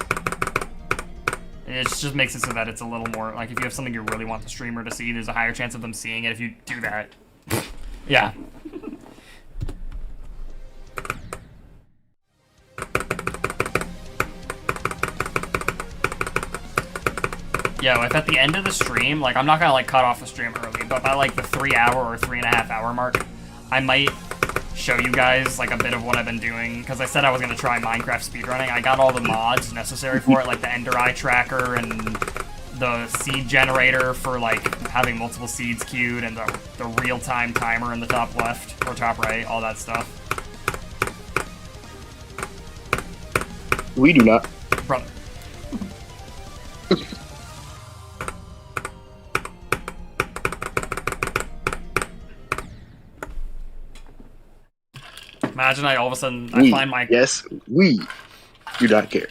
It just makes it so that it's a little more, like, if you have something you really want the streamer to see, there's a higher chance of them seeing it if you do that. Yeah. Yo, if at the end of the stream, like, I'm not gonna, like, cut off the stream early, but by, like, the 3-hour or 3.5-hour mark, I might show you guys, like, a bit of what I've been doing, because I said I was gonna try Minecraft speedrunning. I got all the mods necessary for it, like the Ender Eye tracker and the seed generator for, like, having multiple seeds queued, and the real-time timer in the top left, or top right, all that stuff. We do not. Brother. Imagine I all of a sudden I find my... Yes, we do not care.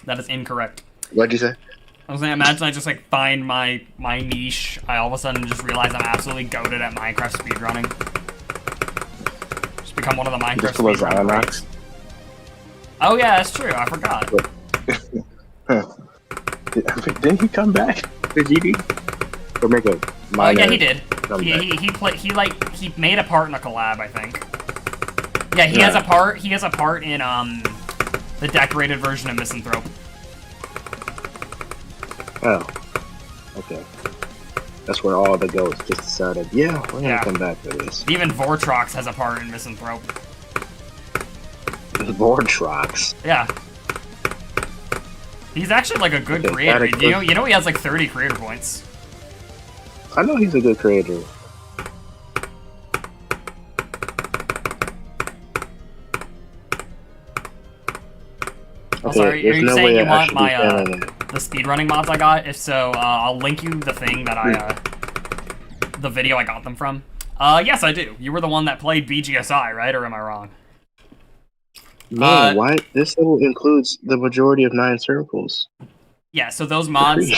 That is incorrect. What'd you say? I was saying, imagine I just, like, find my niche. I all of a sudden just realize I'm absolutely goated at Minecraft speedrunning. Just become one of the Minecraft speedrunners. Oh yeah, that's true. I forgot. Didn't he come back to GD? Or make a minor? Oh yeah, he did. He made a part in a collab, I think. Yeah, he has a part. He has a part in the decorated version of Misanthrope. Oh, okay. That's where all the ghosts just decided, yeah, we're gonna come back for this. Even Vortrox has a part in Misanthrope. Vortrox? Yeah. He's actually, like, a good creator. You know he has, like, 30 creator points. I know he's a good creator. Also, are you saying you want my, the speedrunning mods I got? If so, I'll link you the thing that the video I got them from. Yes, I do. You were the one that played BGSI, right? Or am I wrong? No, why? This level includes the majority of 9 circles. Yeah, so those mods,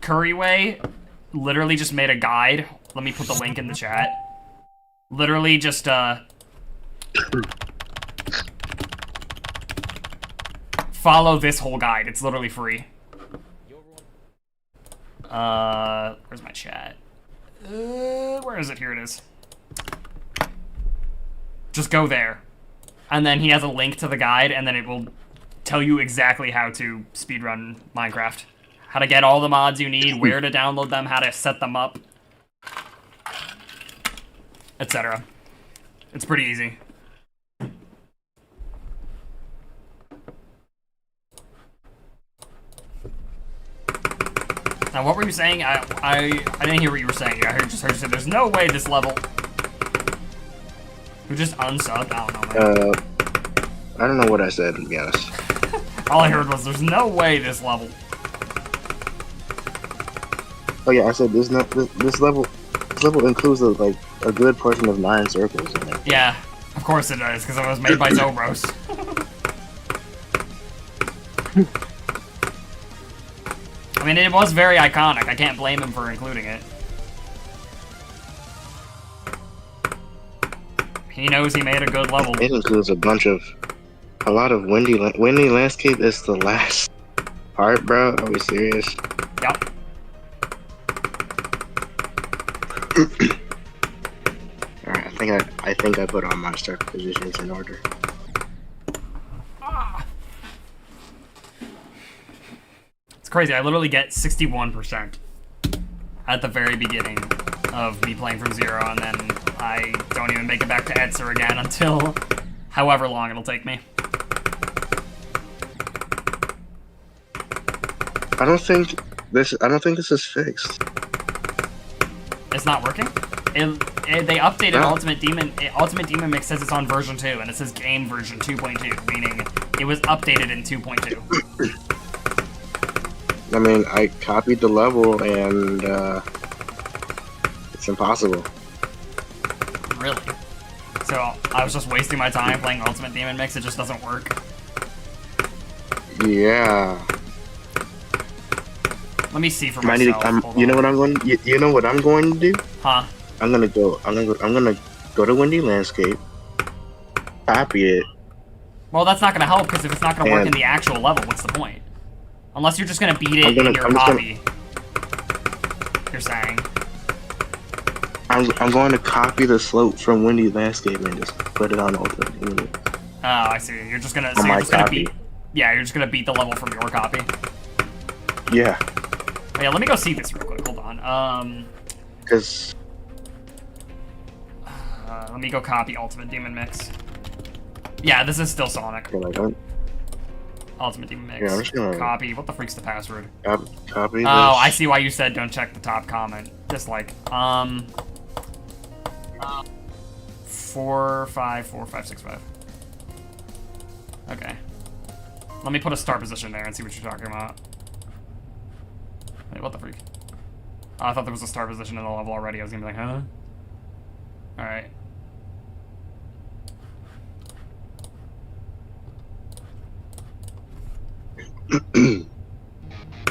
Curryway literally just made a guide. Let me put the link in the chat. Literally just, follow this whole guide. It's literally free. Where's my chat? Where is it? Here it is. Just go there. And then he has a link to the guide, and then it will tell you exactly how to speedrun Minecraft. How to get all the mods you need, where to download them, how to set them up, etc. It's pretty easy. Now, what were you saying? I didn't hear what you were saying. I just heard you say, there's no way this level... Who just unsubbed? I don't know, man. I don't know what I said, to be honest. All I heard was, there's no way this level... Oh yeah, I said this level includes like a good portion of 9 circles in it. Yeah, of course it does, because it was made by Zobros. I mean, it was very iconic. I can't blame him for including it. He knows he made a good level. It includes a lot of windy landscape is the last part, bro. Are we serious? Yep. Alright, I think I put all my start positions in order. It's crazy. I literally get 61% at the very beginning of me playing from 0, and then I don't even make it back to Edser again until however long it'll take me. I don't think this is fixed. It's not working? They updated Ultimate Demon. Ultimate Demon Mix says it's on version 2, and it says game version 2.2, meaning it was updated in 2.2. I mean, I copied the level, and it's impossible. Really? So I was just wasting my time playing Ultimate Demon Mix. It just doesn't work. Yeah. Let me see for myself. You know what I'm going? You know what I'm going to do? Huh? I'm gonna go to Windy Landscape, copy it. Well, that's not gonna help, because if it's not gonna work in the actual level, what's the point? Unless you're just gonna beat it in your copy. You're saying. I'm going to copy the slope from Windy Landscape and just put it on Ultimate. Oh, I see. You're just gonna. So On you're my just gonna copy. beat. Yeah, you're just gonna beat the level from your copy. Yeah. Oh, yeah, let me go see this real quick. Hold on. Because. Let me go copy Ultimate Demon Mix. Yeah, this is still Sonic. Ultimate Demon Mix. Yeah, I'm just gonna copy. What the freak's the password? Copy this. Oh, I see why you said don't check the top comment. Just like 454565. Okay. Let me put a start position there and see what you're talking about. Wait, what the freak? Oh, I thought there was a start position in the level already. I was gonna be like, huh? Alright.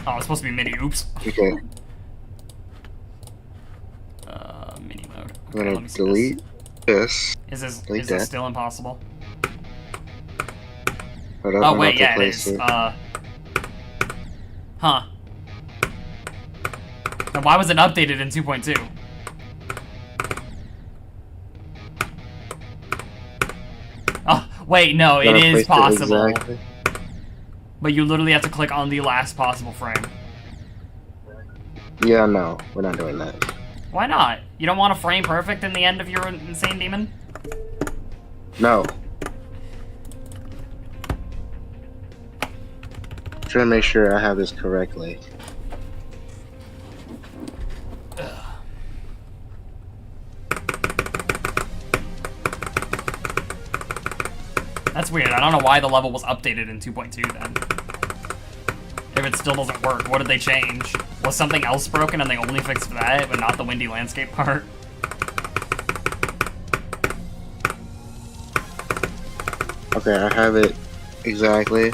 Oh, it's supposed to be mini. Oops. Okay. Mini mode. I'm Okay, gonna delete this. Is this delete is this that. still impossible? Hold up, Oh I'm wait, about to yeah, it place is. Huh. Now, why was it updated in 2.2? Oh, wait, no, it Gotta is place possible. exactly. But you literally have to click on the last possible frame. Yeah, no, we're not doing that. Why not? You don't want a frame perfect in the end of your Insane Demon? No. Trying to make sure I have this correctly. That's weird. I don't know why the level was updated in 2.2 then. If it still doesn't work, what did they change? Was something else broken and they only fixed that, but not the windy landscape part? Okay, I have it exactly.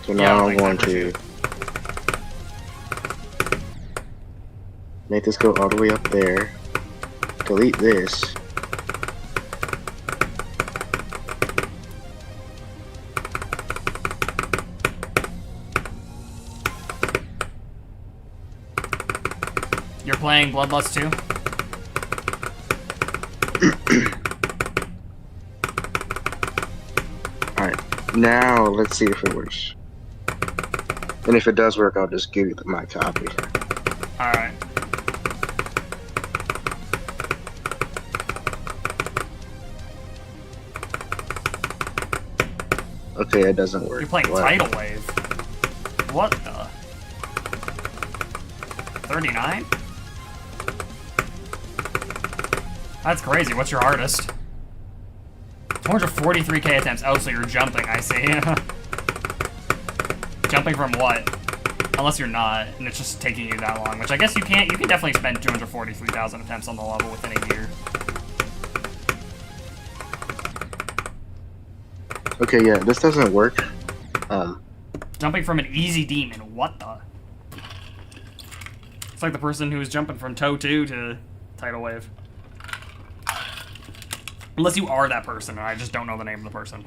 So now I'm going to make this go all the way up there. Delete this. You're playing Bloodlust 2? Alright, now let's see if it works. And if it does work, I'll just give you my copy. Alright. Okay, it doesn't work. You're playing What? Tidal Wave. What the? 39? That's crazy. What's your hardest? 243k attempts. Oh, so you're jumping, I see. Jumping from what? Unless you're not, and it's just taking you that long, which I guess you can't. You can definitely spend 243,000 attempts on the level within a year. Okay, yeah, this doesn't work. Jumping from an easy demon. What the? It's like the person who was jumping from Toe 2 to Tidal Wave. Unless you are that person, and I just don't know the name of the person.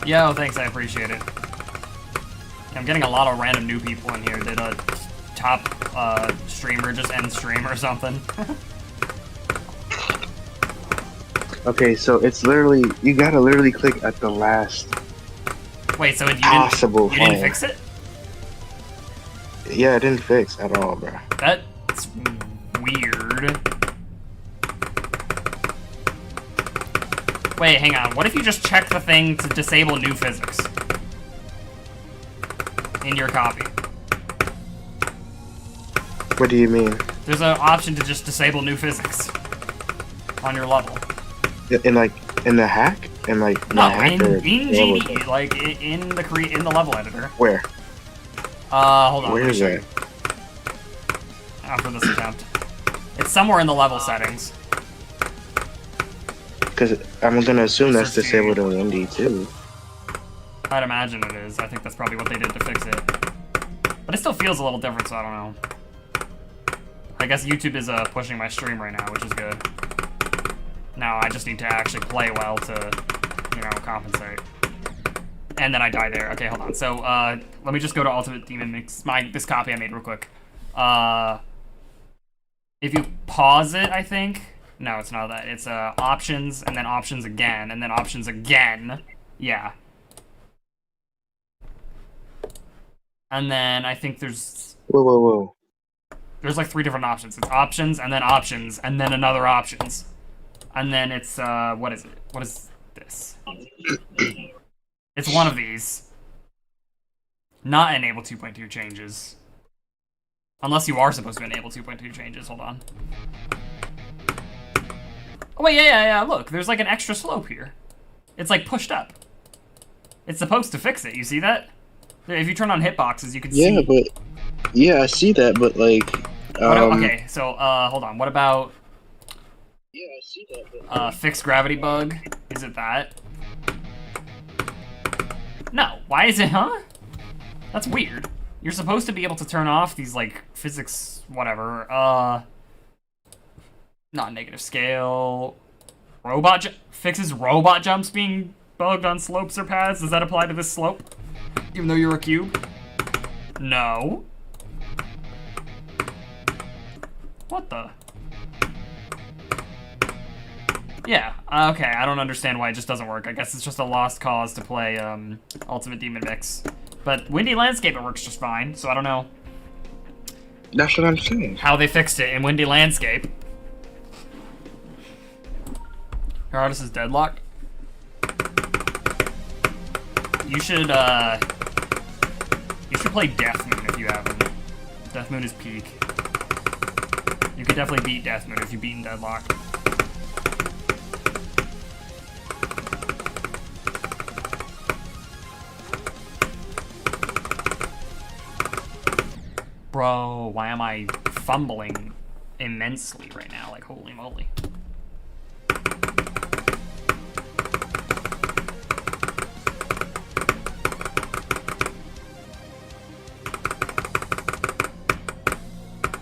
Yo, thanks, I appreciate it. I'm getting a lot of random new people in here. Did a top streamer just end stream or something? Okay, so it's literally, you gotta literally click at the last Wait, so you possible didn't frame. fix it? Yeah, it didn't fix at all, bro. That's weird. Wait, hang on. What if you just check the thing to disable new physics? In your copy. What do you mean? There's an option to just disable new physics on your level. In the hack? In like No, the hack in or GD, like in the level editor. Where? Hold on. Where is that? that? After this attempt, it's somewhere in the level settings. Because I'm gonna assume that's Search disabled in Windy too. I'd imagine it is. I think that's probably what they did to fix it. But it still feels a little different, so I don't know. I guess YouTube is pushing my stream right now, which is good. Now I just need to actually play well to, you know, compensate. And then I die there. Okay, hold on. So, let me just go to Ultimate Demon Mix. This copy I made real quick. If you pause it, I think. No, it's not that. It's options, and then options again, and then options again. Yeah. And then I think there's... Whoa. There's like 3 different options. It's options, and then another options. And then it's, what is it? What is this? It's one of these. Not enable 2.2 changes. Unless you are supposed to enable 2.2 changes. Hold on. Oh, wait, yeah. Look, there's like an extra slope here. It's like pushed up. It's supposed to fix it. You see that? If you turn on hitboxes, you can see. Yeah, but... Yeah, I see that, but like... Okay, so, hold on. What about... Yeah, I see that, but... fixed gravity bug? Is it that? No. Why is it, huh? That's weird. You're supposed to be able to turn off these, like, physics, whatever. Not negative scale. Fixes robot jumps being bugged on slopes or paths. Does that apply to this slope? Even though you're a cube? No. What the? Yeah, okay, I don't understand why it just doesn't work. I guess it's just a lost cause to play, Ultimate Demon Mix. But Windy Landscape, it works just fine, so I don't know That's what I'm saying. how they fixed it in Windy Landscape. Your artist is deadlocked? You should play Death Moon if you haven't. Death Moon is peak. You could definitely beat Death Moon if you've beaten Deadlock. Bro, why am I fumbling immensely right now? Like, holy moly.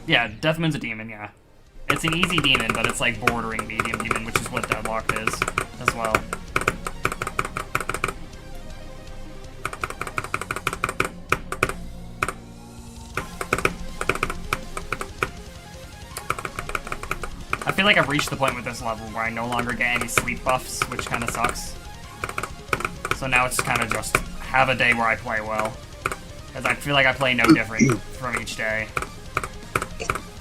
Yeah, Death Moon's a demon, yeah. It's an easy demon, but it's like bordering medium demon, which is what Deadlocked is as well. I feel like I've reached the point with this level where I no longer get any sleep buffs, which kind of sucks. So now it's kind of just have a day where I play well. Because I feel like I play no different from each day.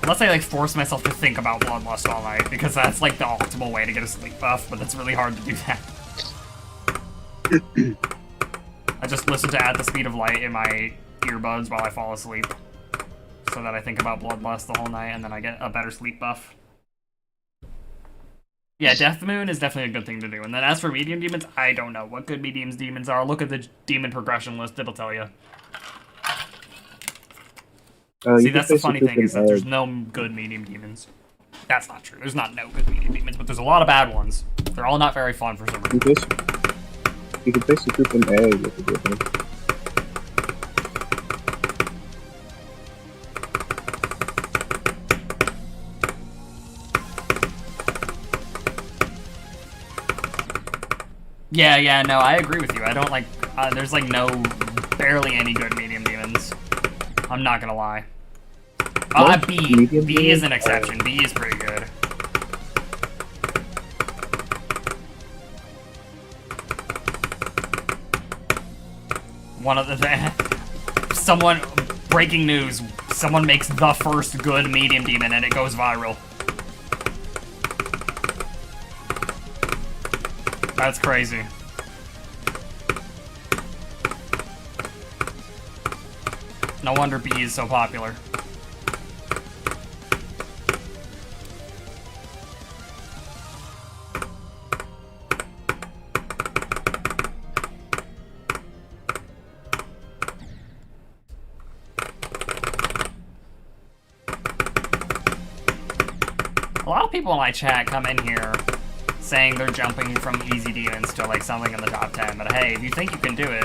Unless I like force myself to think about Bloodlust all night, because that's like the optimal way to get a sleep buff, but it's really hard to do that. I just listen to At the Speed of Light in my earbuds while I fall asleep, so that I think about Bloodlust the whole night, and then I get a better sleep buff. Yeah, Death Moon is definitely a good thing to do. And then as for medium demons, I don't know what good medium demons are. Look at the demon progression list, it'll tell you. See, that's the funny thing, is that there's no good medium demons. That's not true. There's not no good medium demons, but there's a lot of bad ones. They're all not very fun for some reason. You could basically poop an egg with a good one. Yeah, no, I agree with you. I don't like, there's like barely any good medium demons. I'm not gonna lie. B. B is an exception. B is pretty good. One of the... breaking news. Someone makes the first good medium demon and it goes viral. That's crazy. No wonder B is so popular. A lot of people in my chat come in here saying they're jumping from easy demons to like something in the top 10, but hey, if you think you can do it,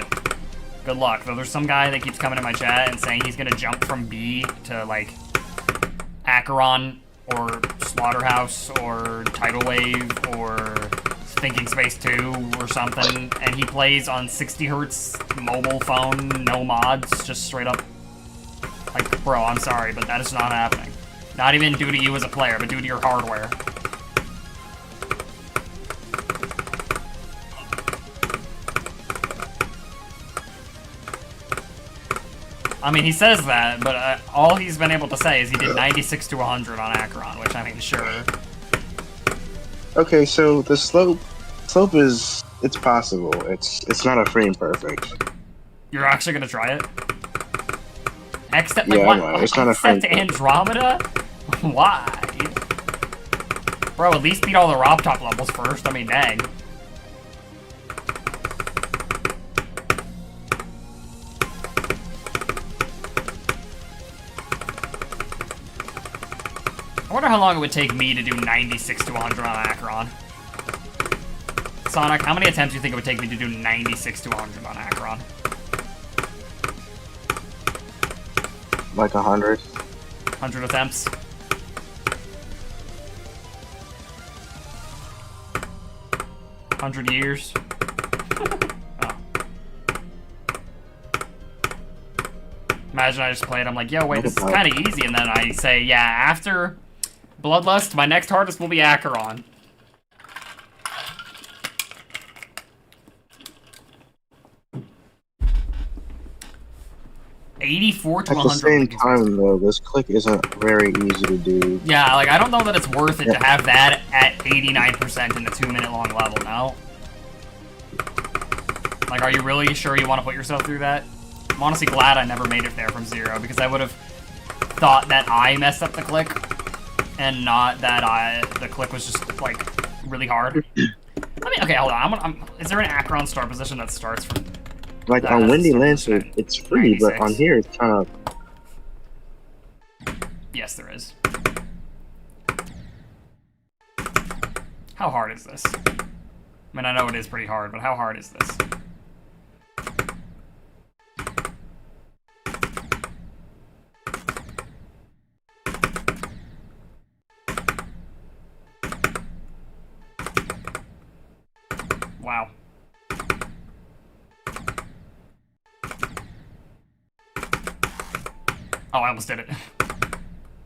Good luck. Though there's some guy that keeps coming in my chat and saying he's gonna jump from B to, like, Acheron or Slaughterhouse or Tidal Wave or Thinking Space 2 or something, and he plays on 60 hertz mobile phone, no mods, just straight up. Like, bro, I'm sorry, but that is not happening. Not even due to you as a player, but due to your hardware. I mean, he says that, but all he's been able to say is he did 96 to 100 on Acheron, which, I mean, sure. Okay, so the slope is, it's possible. It's not a frame perfect. You're actually gonna try it? Except, Yeah, like, I know. what? It's not a Except frame perfect. Andromeda? Why? Bro, at least beat all the Rob Top levels first. I mean, dang. I wonder how long it would take me to do 96 to 100 on Acheron. Sonic, how many attempts do you think it would take me to do 96 to 100 on Acheron? Like 100. 100 attempts? $100 years? Oh. Imagine I just played, I'm like, yo, wait, this is kind of easy, and then I say, yeah, after Bloodlust, my next hardest will be Acheron. $84 to At the 100. same time, though, this click isn't very easy to do. Yeah, like, I don't know that it's worth it to have that at 89% in a 2-minute long level, no? Like, are you really sure you want to put yourself through that? I'm honestly glad I never made it there from 0, because I would have thought that I messed up the click, and not that the click was just, like, really hard. I mean, okay, hold on. Is there an Acheron star position that starts from... Like, on Windy Lancer, it's free, 96. But on here, it's kind of... Yes, there is. How hard is this? I mean, I know it is pretty hard, but how hard is this? Wow. Oh, I almost did it.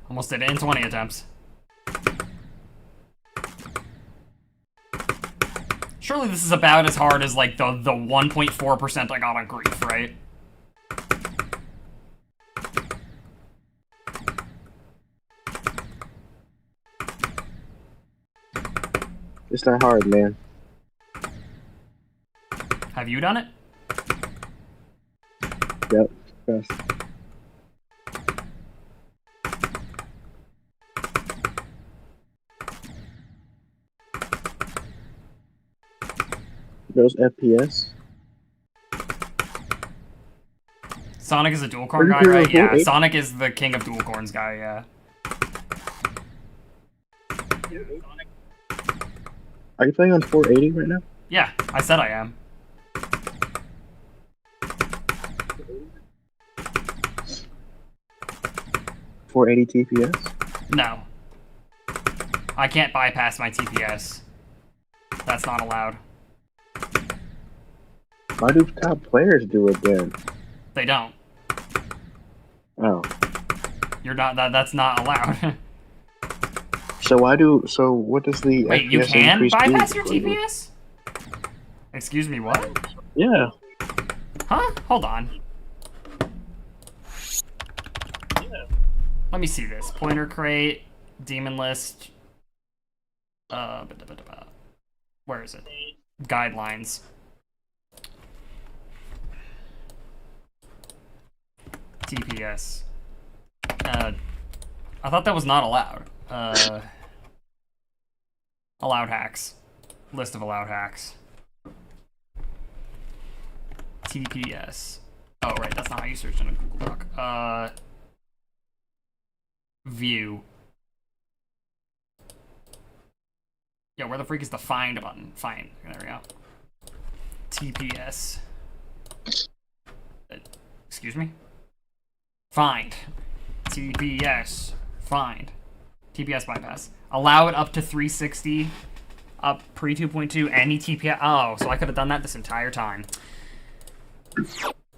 Almost did it in 20 attempts. Surely this is about as hard as, like, the 1.4% I got on Grief, right? It's not hard, man. Have you done it? Yep. Yes. Those FPS. Sonic is a dual corn guy, right? Yeah, Sonic is the king of dual corns guy, yeah. Are you playing on 480 right now? Yeah, I said I am. .480 TPS? No. I can't bypass my TPS. That's not allowed. Why do top players do it then? They don't. Oh. You're not, that's not allowed. So what does the Wait, FPS you can bypass your do? TPS? Excuse me, what? Yeah. Huh? Hold on. Let me see this. Pointer crate, demon list. Where is it? Guidelines. TPS. I thought that was not allowed. Allowed hacks. List of allowed hacks. TPS. Oh, right, that's not how you search in a Google Doc. View. Yeah, where the freak is the find button? Find. There we go. TPS. Excuse me? Find. TPS. Find. TPS bypass. Allow it up to 360. Up pre 2.2. Any TPS. Oh, so I could have done that this entire time.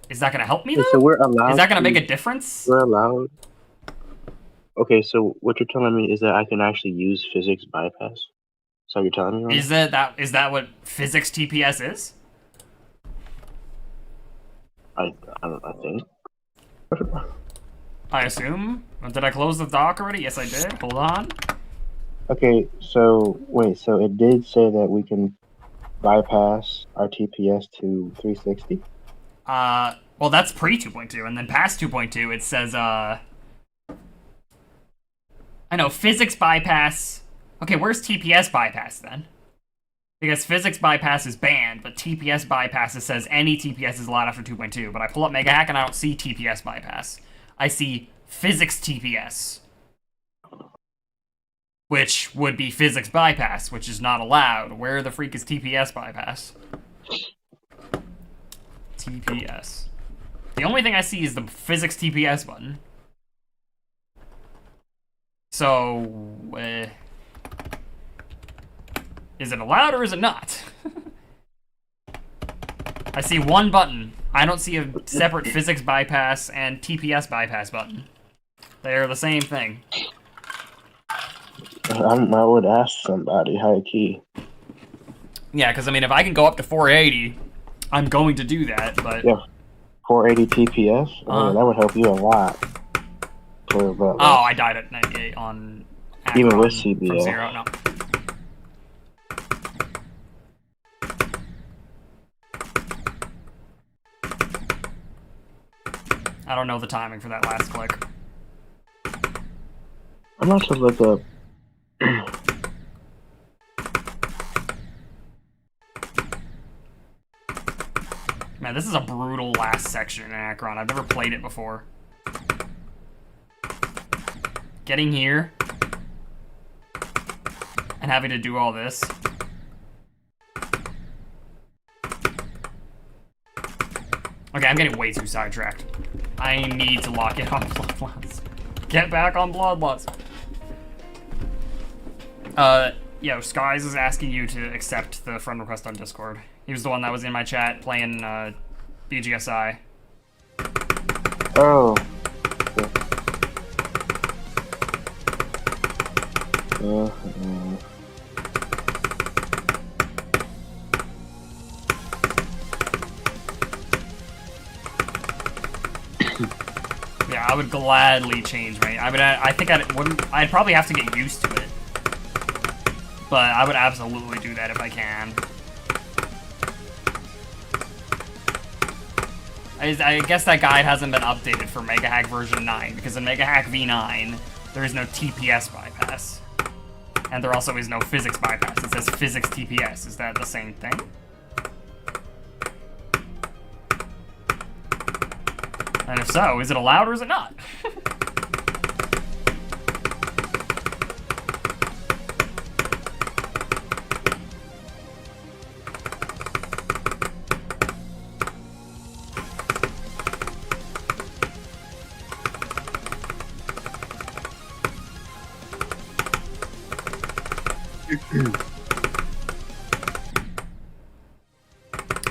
Is that going to help me, though? So we're allowed. Is that going to make a difference? We're allowed. Okay, so what you're telling me is that I can actually use physics bypass. So you're telling me right? Is that what physics TPS is? I think. I assume. Did I close the dock already? Yes, I did. Hold on. Okay, so wait, so it did say that we can bypass our TPS to 360? Well, that's pre 2.2, and then past 2.2, it says, I know, physics bypass. Okay, where's TPS bypass then? Because physics bypass is banned, but TPS bypass, it says any TPS is allowed after 2.2, but I pull up Mega Hack and I don't see TPS bypass. I see physics TPS, which would be physics bypass, which is not allowed. Where the freak is TPS bypass? TPS. The only thing I see is the physics TPS button. So, is it allowed or is it not? I see one button. I don't see a separate physics bypass and TPS bypass button. They are the same thing. I would ask somebody, high key. Yeah, because I mean, if I can go up to 480, I'm going to do that, but... Yeah, 480 TPS? Oh, that would help you a lot. Oh, I died at 98 on... Akron even with CBA. From 0, no. I don't know the timing for that last click. I'm about to look up. Man, this is a brutal last section in Akron. I've never played it before. Getting here and having to do all this. Okay, I'm getting way too sidetracked. I need to lock in on Bloodlust. Get back on Bloodlust. Yo, Skies is asking you to accept the friend request on Discord. He was the one that was in my chat playing BGSI. Oh. Yeah, I would gladly change my. I think I'd probably have to get used to it, but I would absolutely do that if I can. I guess that guide hasn't been updated for Mega Hack version 9 because in Mega Hack V9 there is no TPS bypass, and there also is no physics bypass. It says physics TPS. Is that the same thing? And if so, is it allowed or is it not?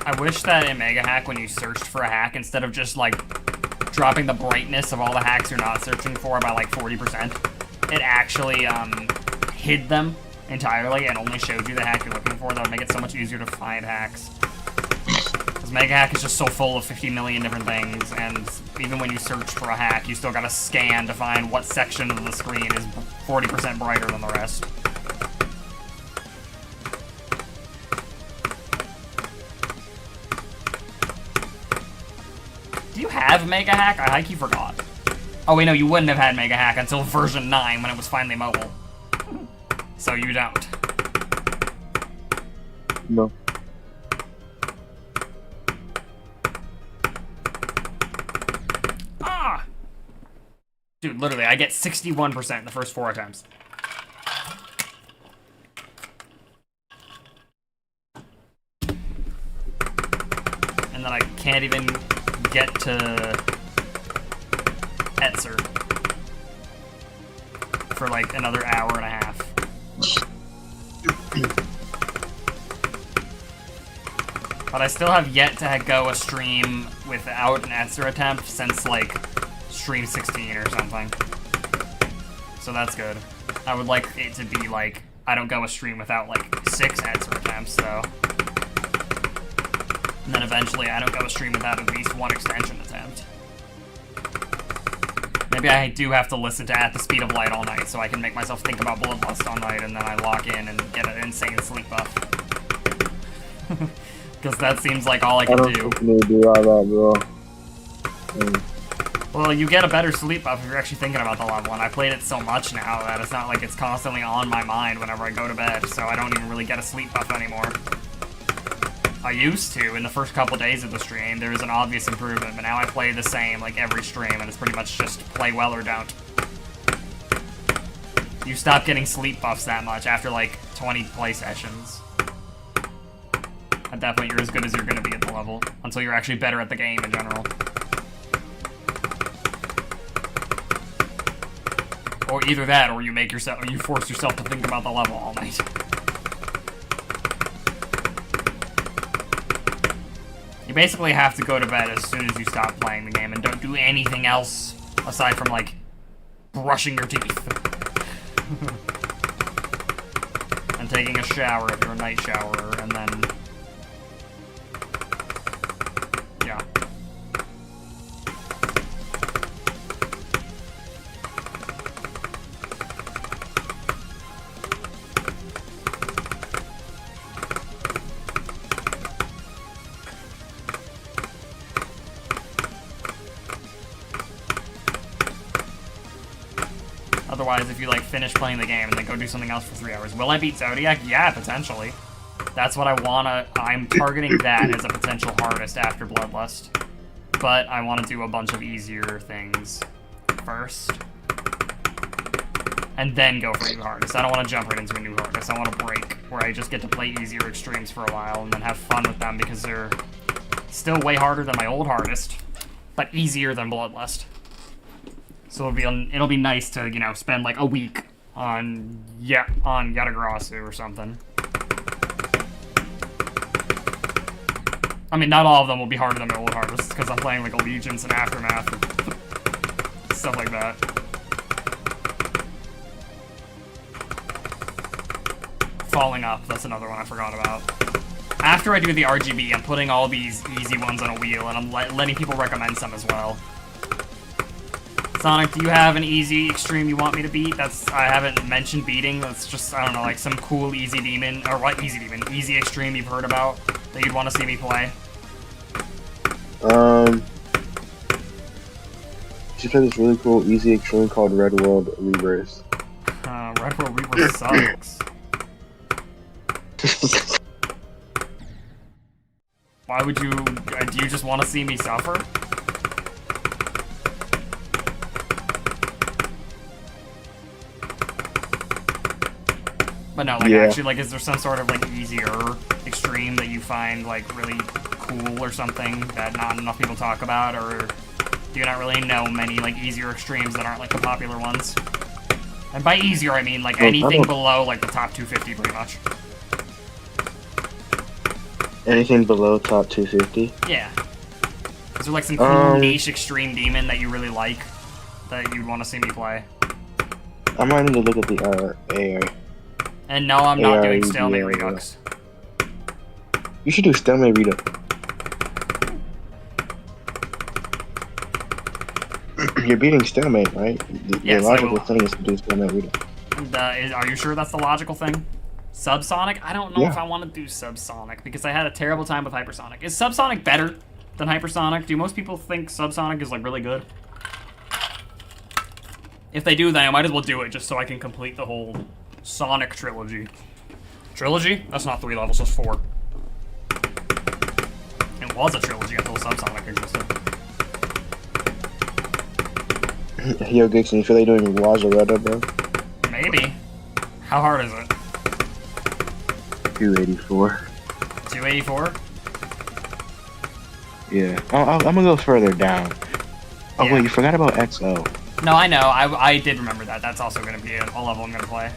I wish that in Mega Hack, when you searched for a hack, instead of just like dropping the brightness of all the hacks you're not searching for by like 40%, it actually hid them entirely and only showed you the hack you're looking for. That would make it so much easier to find hacks. Because Mega Hack is just so full of 50 million different things, and even when you search for a hack, you still gotta scan to find what section of the screen is 40% brighter than the rest. Do you have Mega Hack? I high-key forgot. Oh wait, no, you wouldn't have had Mega Hack until version 9 when it was finally mobile. So you don't. No. Ah! Dude, literally, I get 61% in the first 4 attempts. And then I can't even get to Etzer for like another hour and a half. But I still have yet to go a stream without an Etzer attempt since like stream 16 or something. So that's good. I would like it to be like, I don't go a stream without like 6 Etzer attempts though. And then eventually I don't go a stream without at least 1 extension attempt. Maybe I do have to listen to At the Speed of Light all night so I can make myself think about Bloodlust all night and then I lock in and get an insane sleep buff. Because that seems like all I can do. I don't think you do all that, bro. Well, you get a better sleep buff if you're actually thinking about the level, and I played it so much now that it's not like it's constantly on my mind whenever I go to bed, so I don't even really get a sleep buff anymore. I used to in the first couple days of the stream. There was an obvious improvement, but now I play the same like every stream, and it's pretty much just play well or don't. You stop getting sleep buffs that much after like 20 play sessions. At that point, you're as good as you're going to be at the level, until you're actually better at the game in general. Or either that, or you make yourself, or you force yourself to think about the level all night. You basically have to go to bed as soon as you stop playing the game, and don't do anything else aside from like brushing your teeth and taking a shower if you're a night showerer, and then yeah. Otherwise, if you like finish playing the game and then go do something else for 3 hours, will I beat Zodiac? Yeah, potentially. That's what I wanna. I'm targeting that as a potential hardest after Bloodlust, but I want to do a bunch of easier things first, and then go for new hardest. I don't want to jump right into a new hardest. I want to break where I just get to play easier extremes for a while and then have fun with them because they're still way harder than my old hardest, but easier than Bloodlust. So it'll be nice to, you know, spend like a week on Yatagrasu or something. I mean, not all of them will be harder than my old hardest because I'm playing like Allegiance and Aftermath and stuff like that. Falling Up, that's another one I forgot about. After I do the RGB, I'm putting all these easy ones on a wheel, and I'm letting people recommend some as well. Sonic, do you have an easy extreme you want me to beat? I haven't mentioned beating. That's just, I don't know, like some cool easy demon, or what easy demon? Easy extreme you've heard about that you'd want to see me play? You should play this really cool easy extreme called Red World Rebirth. Red World Rebirth sucks. Why would you, do you just want to see me suffer? But no, like, actually, like, is there some sort of, like, easier extreme that you find, like, really cool or something that not enough people talk about, or do you not really know many, like, easier extremes that aren't, like, the popular ones? And by easier, I mean, like, anything below, like, the top 250, pretty much. Anything below top 250? Yeah. Is there, like, some cool niche extreme demon that you really like that you'd want to see me play? I might need to look at the, AI. And no, I'm not doing Stalemate Redux. You should do Stalemate Redux. You're beating Stalemate, right? The logical thing is to do Stalemate Redux. Are you sure that's the logical thing? Subsonic? I don't know if I want to do Subsonic, because I had a terrible time with Hypersonic. Is Subsonic better than Hypersonic? Do most people think Subsonic is, like, really good? If they do, then I might as well do it, just so I can complete the whole Sonic trilogy. Trilogy? That's not 3 levels, that's 4. It was a trilogy until Subsonic existed. Yo, Gixon, you feel like doing Wazaretta, bro? Maybe. How hard is it? 284. 284? Yeah. I'm gonna go further down. Oh Yeah. wait, you forgot about XO. No, I know. I did remember that. That's also going to be a level I'm going to play.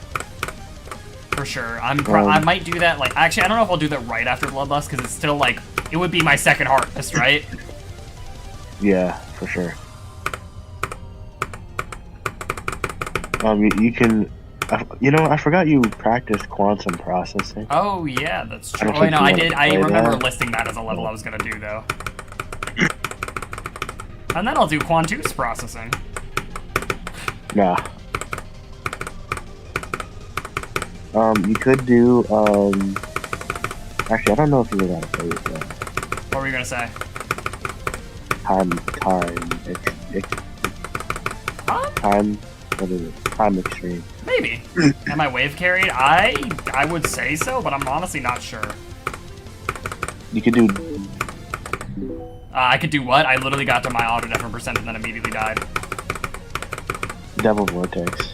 For sure. I might do that, like... Actually, I don't know if I'll do that right after Bloodlust, because it's still, like... It would be my second Harvest, right? Yeah, for sure. You can... you know, I forgot you practiced quantum processing. Oh, yeah, that's true. I don't Oh, think no, you I wanna did. I play remember that. listing that as a level I was going to do, though. And then I'll do Quantus processing. Nah. You could do, actually, I don't know if you were gonna play it yet. What were you going to say? What is it? Time extreme. Maybe. Am I wave carried? I would say so, but I'm honestly not sure. You could do, I could do what? I literally got to my auto different percent and then immediately died. Devil Vortex.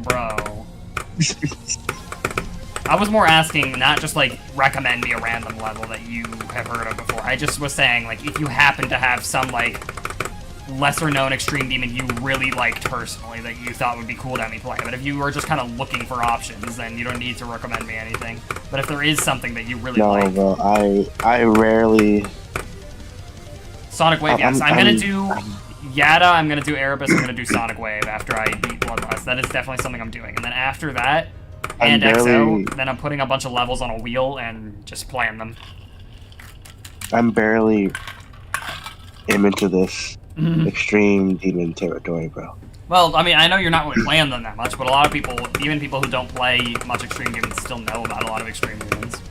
Bro. I was more asking, not just like recommend me a random level that you have heard of before. I just was saying, like, if you happen to have some like lesser known extreme demon you really liked personally that you thought would be cool to have me play. But if you were just kind of looking for options, then you don't need to recommend me anything. But if there is something that you really like, bro, I rarely. Sonic Wave, yes. I'm gonna do Yada, I'm gonna do Erebus, I'm gonna do Sonic Wave after I beat Bloodlust. That is definitely something I'm doing. And then after that, and XO, then I'm putting a bunch of levels on a wheel and just playing them. I'm barely into this extreme demon territory, bro. Well, I mean, I know you're not really playing them that much, but a lot of people, even people who don't play much extreme demons, still know about a lot of extreme demons.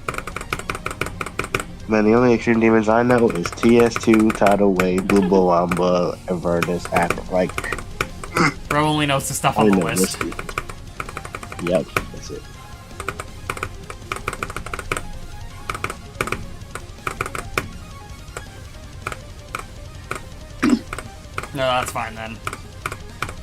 Man, the only extreme demons I know is TS2, Tidal Wave, Blue Boamba, Avernus, like. Bro only knows the stuff on the list. Yep, that's it. No, that's fine then.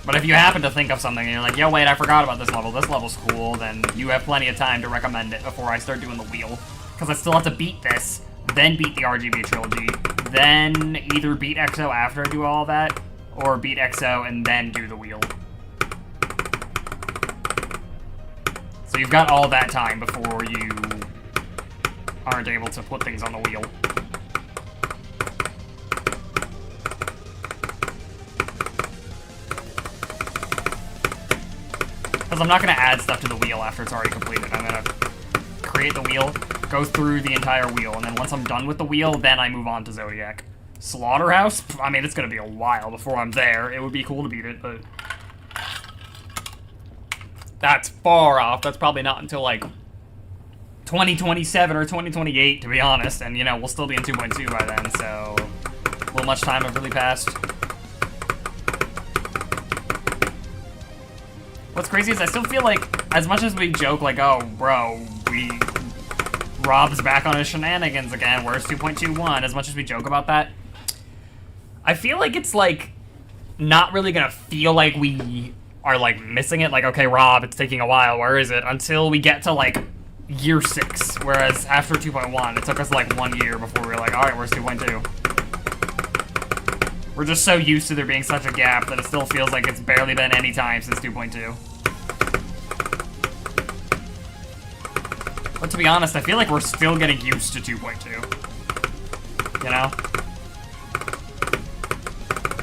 But if you happen to think of something and you're like, yo, wait, I forgot about this level's cool, then you have plenty of time to recommend it before I start doing the wheel. Because I still have to beat this, then beat the RGB trilogy, then either beat XO after I do all that, or beat XO and then do the wheel. So you've got all that time before you aren't able to put things on the wheel. Because I'm not going to add stuff to the wheel after it's already completed. I'm going to create the wheel, go through the entire wheel, and then once I'm done with the wheel, then I move on to Zodiac. Slaughterhouse? I mean, it's going to be a while before I'm there. It would be cool to beat it, but... That's far off. That's probably not until, like, 2027 or 2028, to be honest. And, you know, we'll still be in 2.2 by then, so... A little much time have really passed. What's crazy is I still feel like, as much as we joke, like, oh, bro, Rob's back on his shenanigans again, where's 2.21, as much as we joke about that, I feel like it's, like, not really gonna feel like we are, like, missing it, like, okay, Rob, it's taking a while, where is it, until we get to, like, year 6, whereas after 2.1, it took us, like, 1 year before we were like, alright, where's 2.2? We're just so used to there being such a gap that it still feels like it's barely been any time since 2.2. But to be honest, I feel like we're still getting used to 2.2. You know?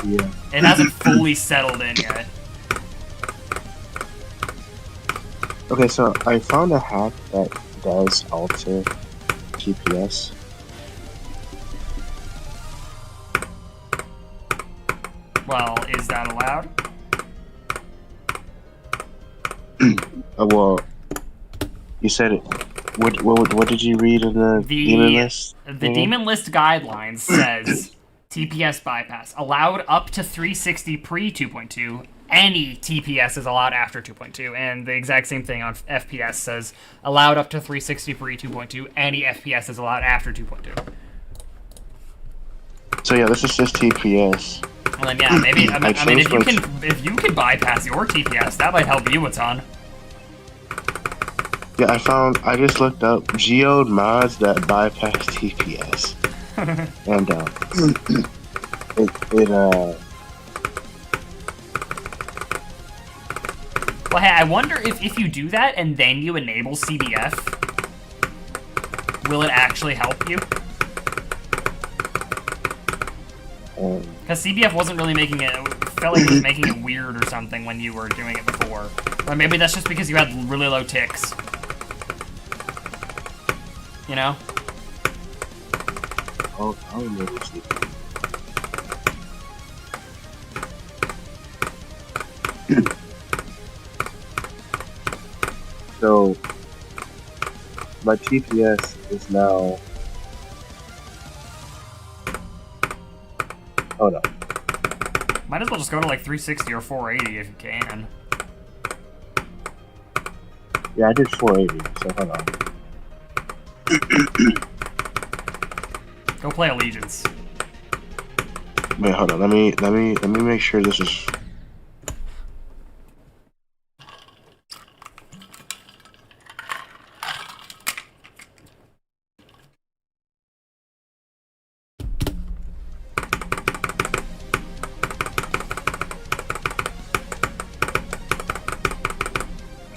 Yeah. It hasn't fully settled in yet. Okay, so I found a hack that does alter TPS. Well, is that allowed? Well, you said it. What did you read in the demon list? The demon list guidelines says TPS bypass allowed up to 360 pre 2.2. Any TPS is allowed after 2.2, and the exact same thing on FPS says allowed up to 360 pre 2.2. Any FPS is allowed after 2.2. So yeah, this is just TPS. Well then, yeah, maybe. I mean, if you can bypass your TPS, that might help you a ton. Yeah, I just looked up geode mods that bypass TPS. and Well, hey, I wonder if you do that and then you enable CBF, will it actually help you? Because CBF wasn't really making it, felt like it was making it weird or something when you were doing it before. Or maybe that's just because you had really low ticks. You know? I'll enable CBF. So my TPS is now. Hold on. Might as well just go to like 360 or 480 if you can. Yeah, I did 480. So hold on. Go play Allegiance. Wait, hold on. Let me make sure this is.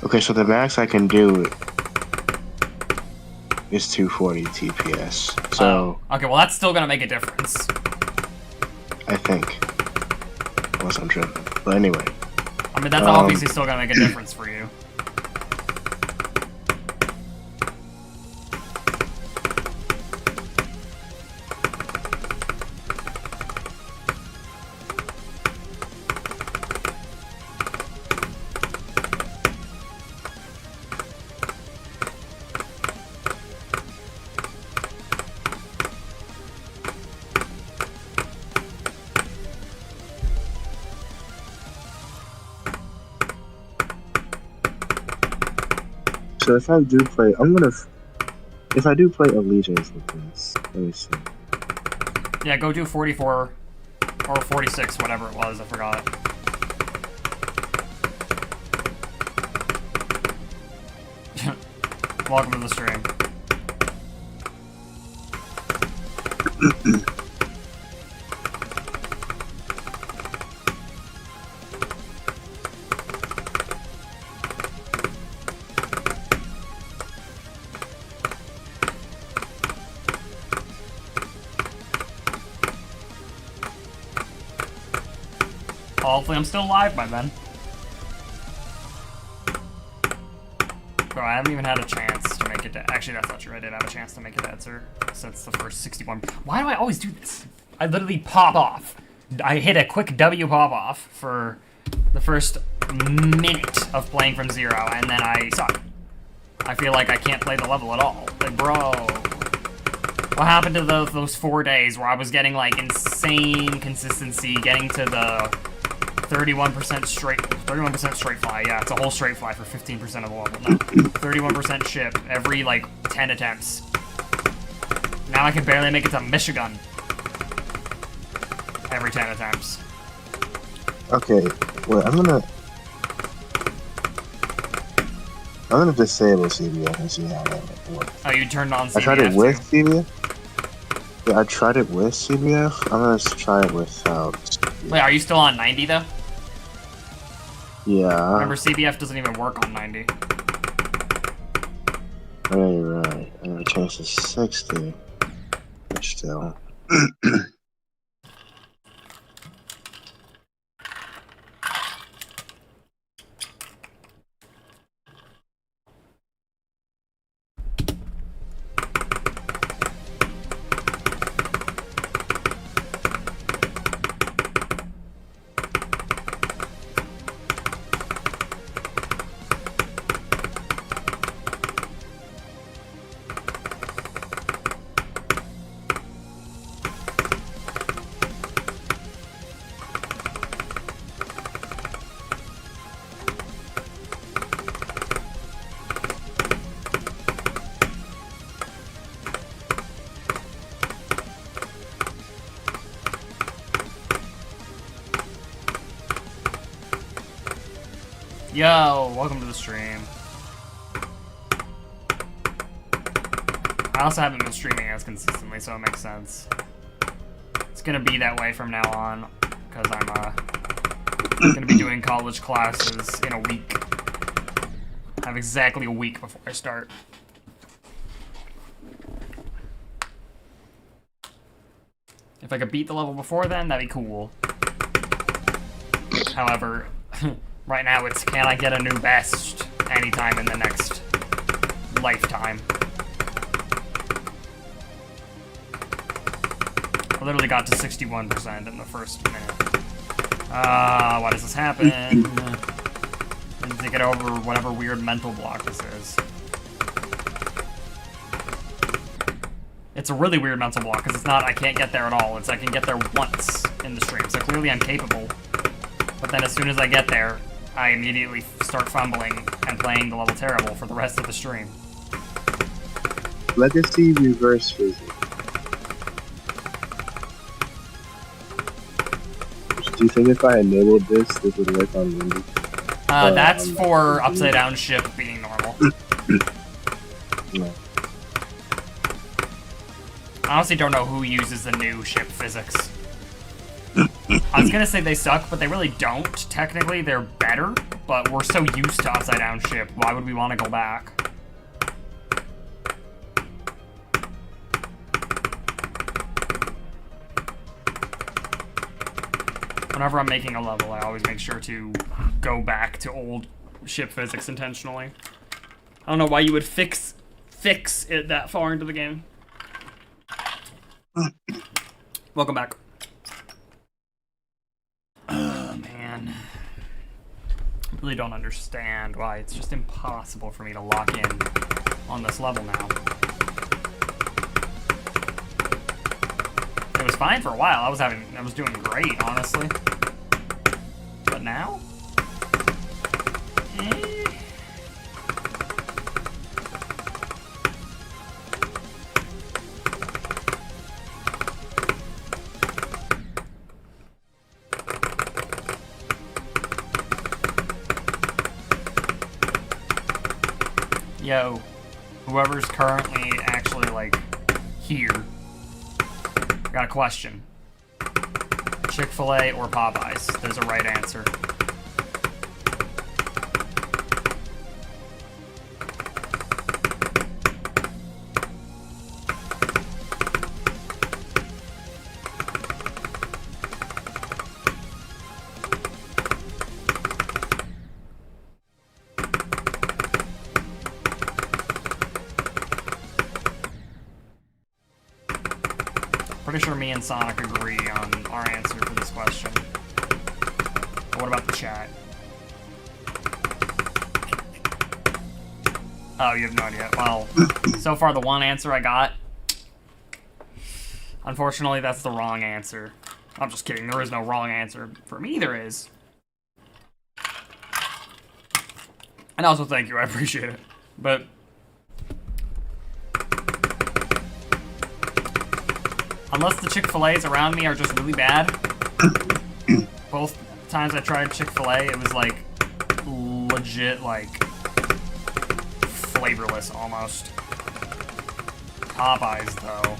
Okay, so the max I can do is 240 TPS. So okay, well that's still gonna make a difference. I think, unless I'm tripping. But anyway. I mean, that's obviously still gonna make a difference for you. So if I do play, if I do play Allegiance with this, let me see. Yeah, go do 44 or 46, whatever it was, I forgot. Welcome to the stream. Hopefully I'm still live by then. Bro, I haven't even had a chance to make it to... Actually, that's not true. I did have a chance to make it to Etzer since the first 61... Why do I always do this? I literally pop off. I hit a quick W pop off for the first minute of playing from 0, and then I suck. I feel like I can't play the level at all. Like, bro... What happened to those 4 days where I was getting, like, insane consistency, getting to the 31% straight fly? Yeah, it's a whole straight fly for 15% of the level. No, 31% ship every, like, 10 attempts. Now I can barely make it to Michigan every 10 attempts. Okay, wait, I'm gonna disable CBF and see how that works. Oh, you turned on CBF I tried it with too? CBF. Yeah, I tried it with CBF. I'm gonna try it without. Wait, are you still on 90 though? Yeah. Remember, CBF doesn't even work on 90. Right. And I changed to 60. But still. Yo, welcome to the stream. I also haven't been streaming as consistently, so it makes sense. It's gonna be that way from now on, because I'm gonna be doing college classes in a week. I have exactly a week before I start. If I could beat the level before then, that'd be cool. However, right now it's can I get a new best anytime in the next lifetime. I literally got to 61% in the first minute. Why does this happen? I need to get over whatever weird mental block this is. It's a really weird mental block, because it's not I can't get there at all. It's I can get there once in the stream, so clearly I'm capable. But then as soon as I get there, I immediately start fumbling and playing the level terrible for the rest of the stream. Legacy reverse physics. Do you think if I enabled this would work on Windows? That's for upside down ship being normal. No. I honestly don't know who uses the new ship physics. I was gonna say they suck, but they really don't. Technically, they're better, but we're so used to upside down ship. Why would we want to go back? Whenever I'm making a level, I always make sure to go back to old ship physics intentionally. I don't know why you would fix it that far into the game. Welcome back. Man. I really don't understand why it's just impossible for me to lock in on this level now. It was fine for a while. I was doing great, honestly. But now? Yo, whoever's currently actually, like, here, I got a question. Chick-fil-A or Popeyes? There's a right answer. Pretty sure me and Sonic agree on our answer for this question. But what about the chat? Oh, you have no idea. Well, so far the one answer I got, unfortunately that's the wrong answer. I'm just kidding, there is no wrong answer. For me there is. And also thank you, I appreciate it. But unless the Chick-fil-A's around me are just really bad. Both times I tried Chick-fil-A, it was like legit, like flavorless almost. Popeyes though.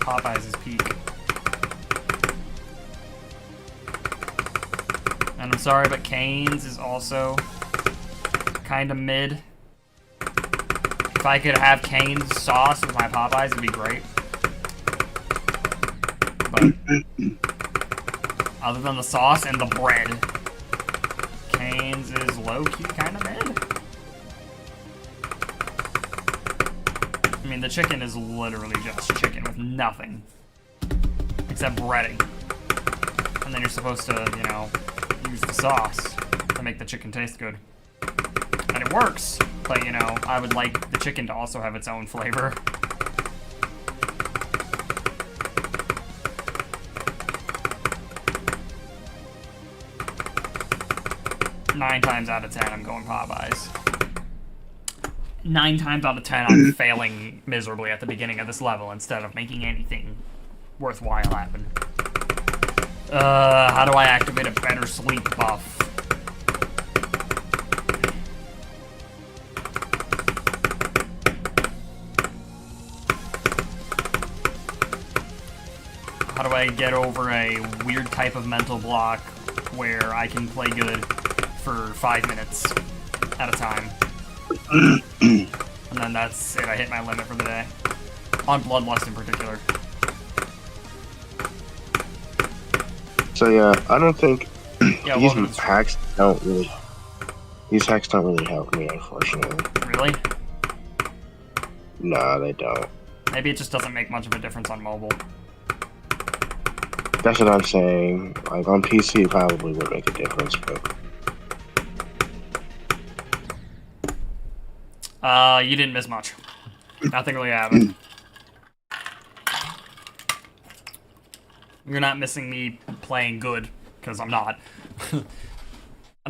Popeyes is peak. And I'm sorry, but Cane's is also kind of mid. If I could have Cane's sauce with my Popeyes, it'd be great. But other than the sauce and the bread, Cane's is low-key kind of mid. I mean, the chicken is literally just chicken with nothing except breading. And then you're supposed to, you know, use the sauce to make the chicken taste good. And it works, but, you know, I would like the chicken to also have its own flavor. Nine times out of 10, I'm going Popeyes. 9 times out of 10, I'm failing miserably at the beginning of this level instead of making anything worthwhile happen. How do I activate a better sleep buff? How do I get over a weird type of mental block where I can play good for 5 minutes at a time? And then that's it, I hit my limit for the day. On Bloodlust in particular. So yeah, I don't think Yeah, these welcome to the stream. hacks don't really. These hacks don't really help me, unfortunately. Really? Nah, they don't. Maybe it just doesn't make much of a difference on mobile. That's what I'm saying. Like on PC, it probably would make a difference, but You didn't miss much. Nothing really happened. You're not missing me playing good, because I'm not. And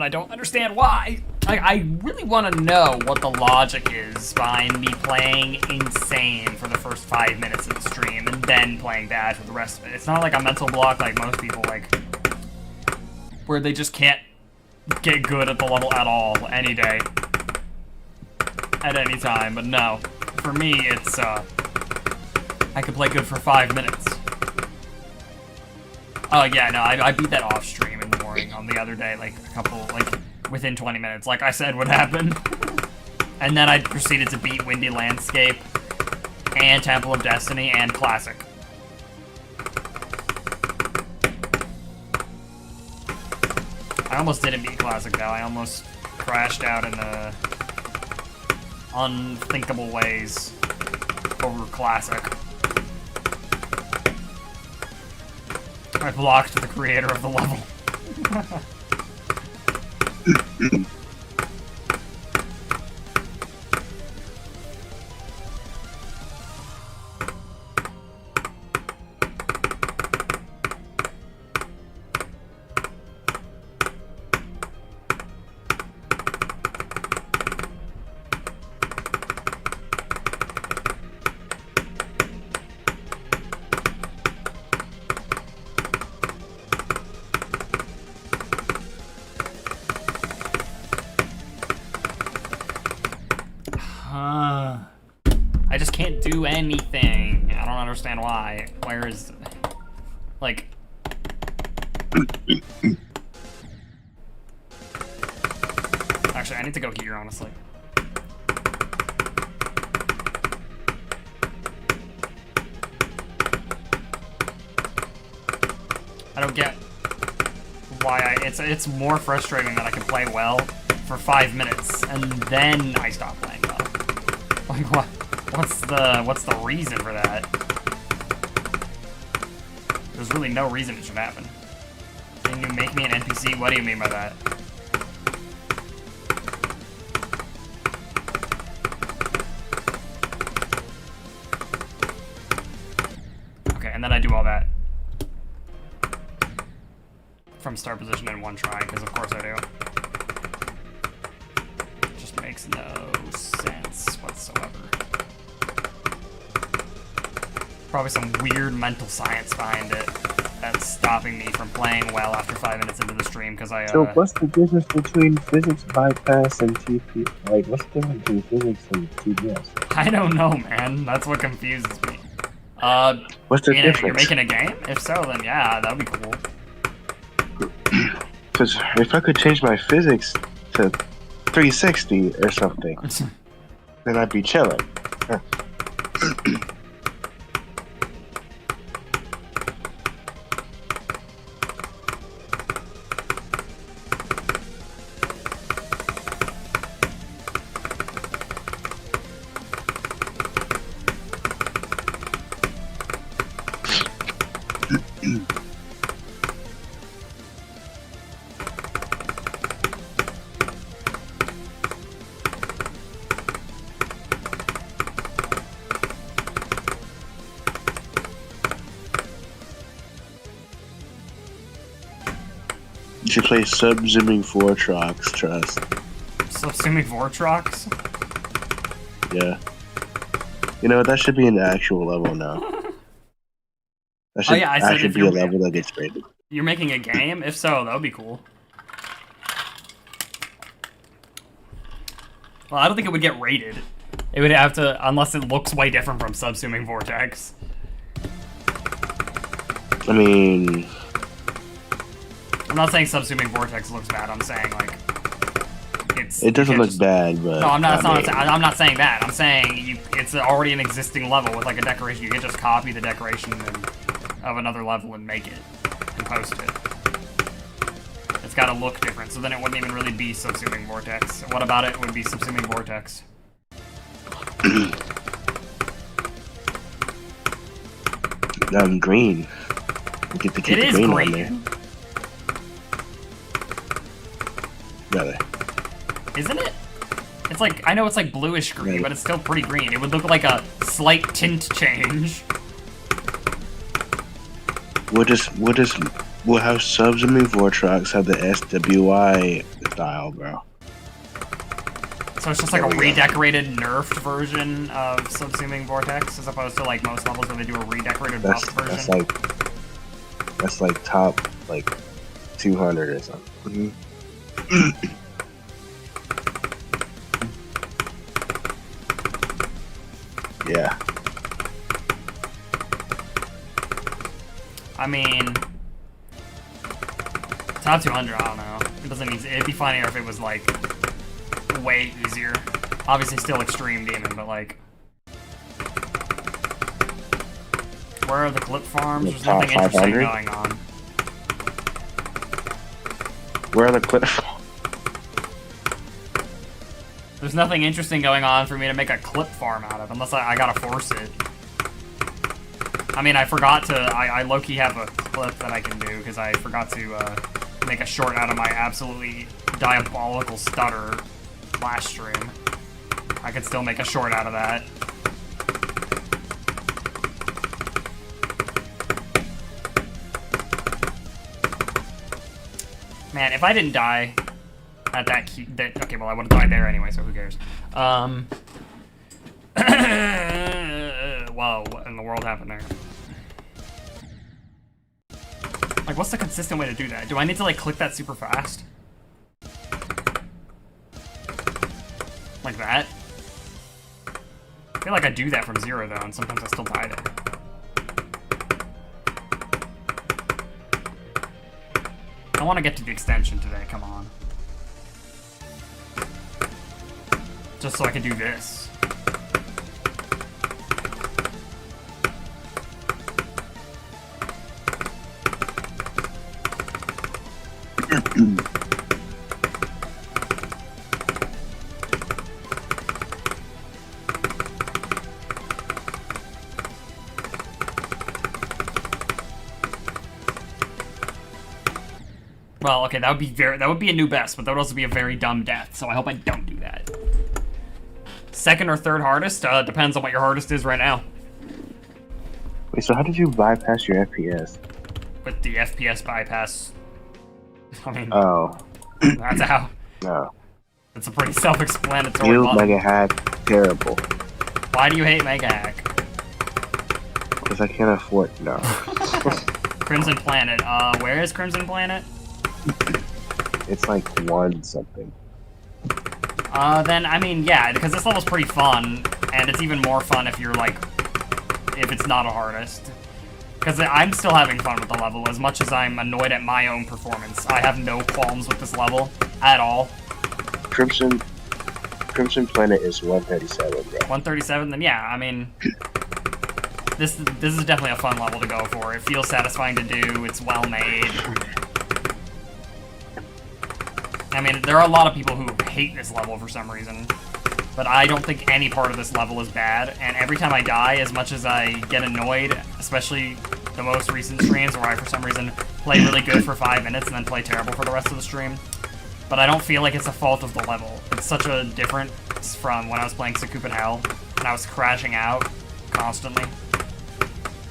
I don't understand why. Like, I really want to know what the logic is behind me playing insane for the first 5 minutes of the stream and then playing bad for the rest of it. It's not like a mental block like most people, like, where they just can't get good at the level at all, any day. At any time, but no. For me, it's, I could play good for 5 minutes. Oh, yeah, no, I beat that off stream in the morning on the other day, like, within 20 minutes, like I said would happen. And then I proceeded to beat Windy Landscape, and Temple of Destiny, and Classic. I almost didn't beat Classic, though. I almost crashed out in unthinkable ways over Classic. I blocked the creator of the level. I just can't do anything. I don't understand why. Where is... Like... Actually, I need to go here, honestly. I don't get why it's more frustrating that I can play well for 5 minutes and then I stop playing well. Like what? What's the reason for that? There's really no reason it should happen. Can you make me an NPC? What do you mean by that? Okay, and then I do all that from start position in one try, because of course I do. It just makes no sense whatsoever. Probably some weird mental science behind it that's stopping me from playing well after 5 minutes into the stream, because I, So what's the difference between physics bypass and TP? Like, what's the difference between physics and TPS? I don't know, man. That's what confuses me. What's the You're difference? making a game? If so, then yeah, that'd be cool. Because if I could change my physics to 360 or something, then I'd be chilling. You should play Sub-Zimming Vortrox, trust. Subsuming Vortrox? Yeah. You know, that should be an actual level now. That should yeah, I said actually if be a you're level that gets rated. you're making a game. If so, that would be cool. Well, I don't think it would get rated. It would have to, unless it looks way different from Subsuming Vortex. I mean, I'm not saying Subsuming Vortex looks bad. I'm saying like it doesn't look bad, but no, I'm not. I'm not saying that. I'm saying it's already an existing level with like a decoration. You can just copy the decoration of another level and make it and post it. It's got to look different, so then it wouldn't even really be Subsuming Vortex. What about it would be Subsuming Vortex? Green. You get to keep It the is green, green. on there. Brother. Isn't it? It's like, I know it's like bluish green, Right. but it's still pretty green. It would look like a slight tint change. We'll have Subsuming Vortex have the SWI style, bro. So it's just like a There we go. redecorated, nerfed version of Subsuming Vortex, as opposed to like most levels where they do a redecorated buffed version. That's like top like 200 or something. Yeah. I mean, top 200. I don't know. It doesn't need. It'd be funnier if it was like way easier. Obviously, still extreme demon, but like, where are the clip farms? The There's top nothing interesting 500? going on. Where are the clips? There's nothing interesting going on for me to make a clip farm out of, unless I gotta force it. I mean, I forgot to. I low-key have a clip that I can do because I forgot to make a short out of my absolutely diabolical stutter last stream. I could still make a short out of that. Man, if I didn't die at that key, okay, well I would have died there anyway, so who cares? Whoa, what in the world happened there? Like, what's the consistent way to do that? Do I need to like click that super fast? Like that? I feel like I do that from zero though, and sometimes I still die there. I want to get to the extension today, come on. Just so I can do this. Well, okay, that would be a new best, but that would also be a very dumb death, so I hope I don't do that. Second or third hardest, depends on what your hardest is right now. Wait, so how did you bypass your FPS? With the FPS bypass, I mean, Oh, that's how. no. It's a pretty self-explanatory You model. Mega Hack, terrible. Why do you hate Mega Hack? Because I can't afford, no. Crimson Planet, where is Crimson Planet? It's like one something. Then, I mean, yeah, because this level's pretty fun, and it's even more fun if you're, like, if it's not a hardest. Because I'm still having fun with the level, as much as I'm annoyed at my own performance. I have no qualms with this level, at all. Crimson Planet is 137, bro. 137, then yeah, I mean, this is definitely a fun level to go for. It feels satisfying to do, it's well made. I mean, there are a lot of people who hate this level for some reason, but I don't think any part of this level is bad, and every time I die, as much as I get annoyed, especially the most recent streams where I, for some reason, play really good for 5 minutes and then play terrible for the rest of the stream, but I don't feel like it's a fault of the level. It's such a difference from when I was playing Sakup in Hell, and I was crashing out constantly,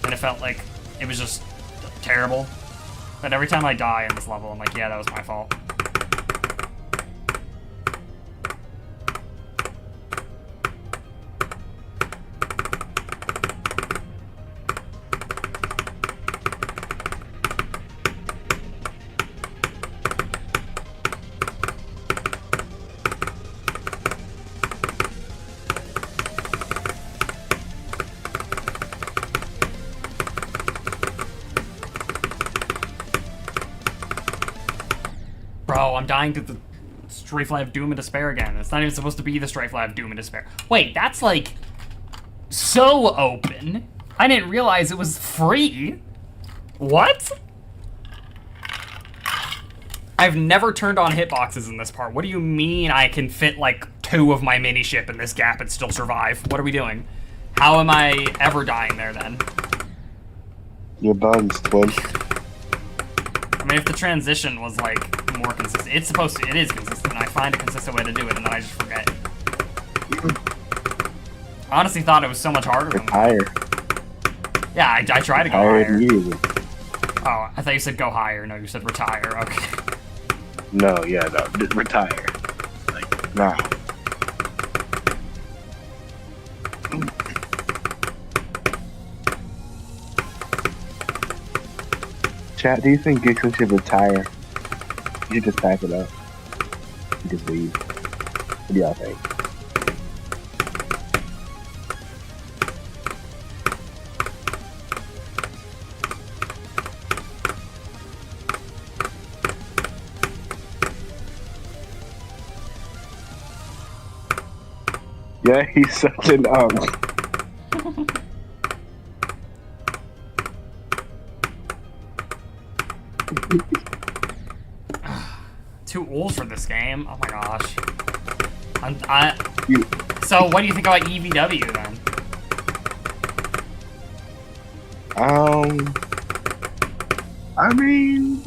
and it felt like it was just terrible. But every time I die in this level, I'm like, yeah, that was my fault. Bro, I'm dying to the straight fly of doom and despair again. It's not even supposed to be the straight fly of doom and despair. Wait, that's like so open. I didn't realize it was free. What? I've never turned on hitboxes in this part. What do you mean I can fit like 2 of my mini ship in this gap and still survive? What are we doing? How am I ever dying there then? Your bugs, twin. I mean, if the transition was like more consistent, it is consistent. I find a consistent way to do it and then I just forget. I honestly thought it was so much harder than Retire. Yeah, I tried to go Retire higher. immediately. Oh, I thought you said go higher. No, you said retire. Okay. No, yeah, no. Retire. Like, now. Chat, do you think Gixxer should retire? You should just pack it up. And just leave. What do y'all think? Yeah, he's such an Too old for this game. Oh my gosh. So what do you think about EVW then? I mean,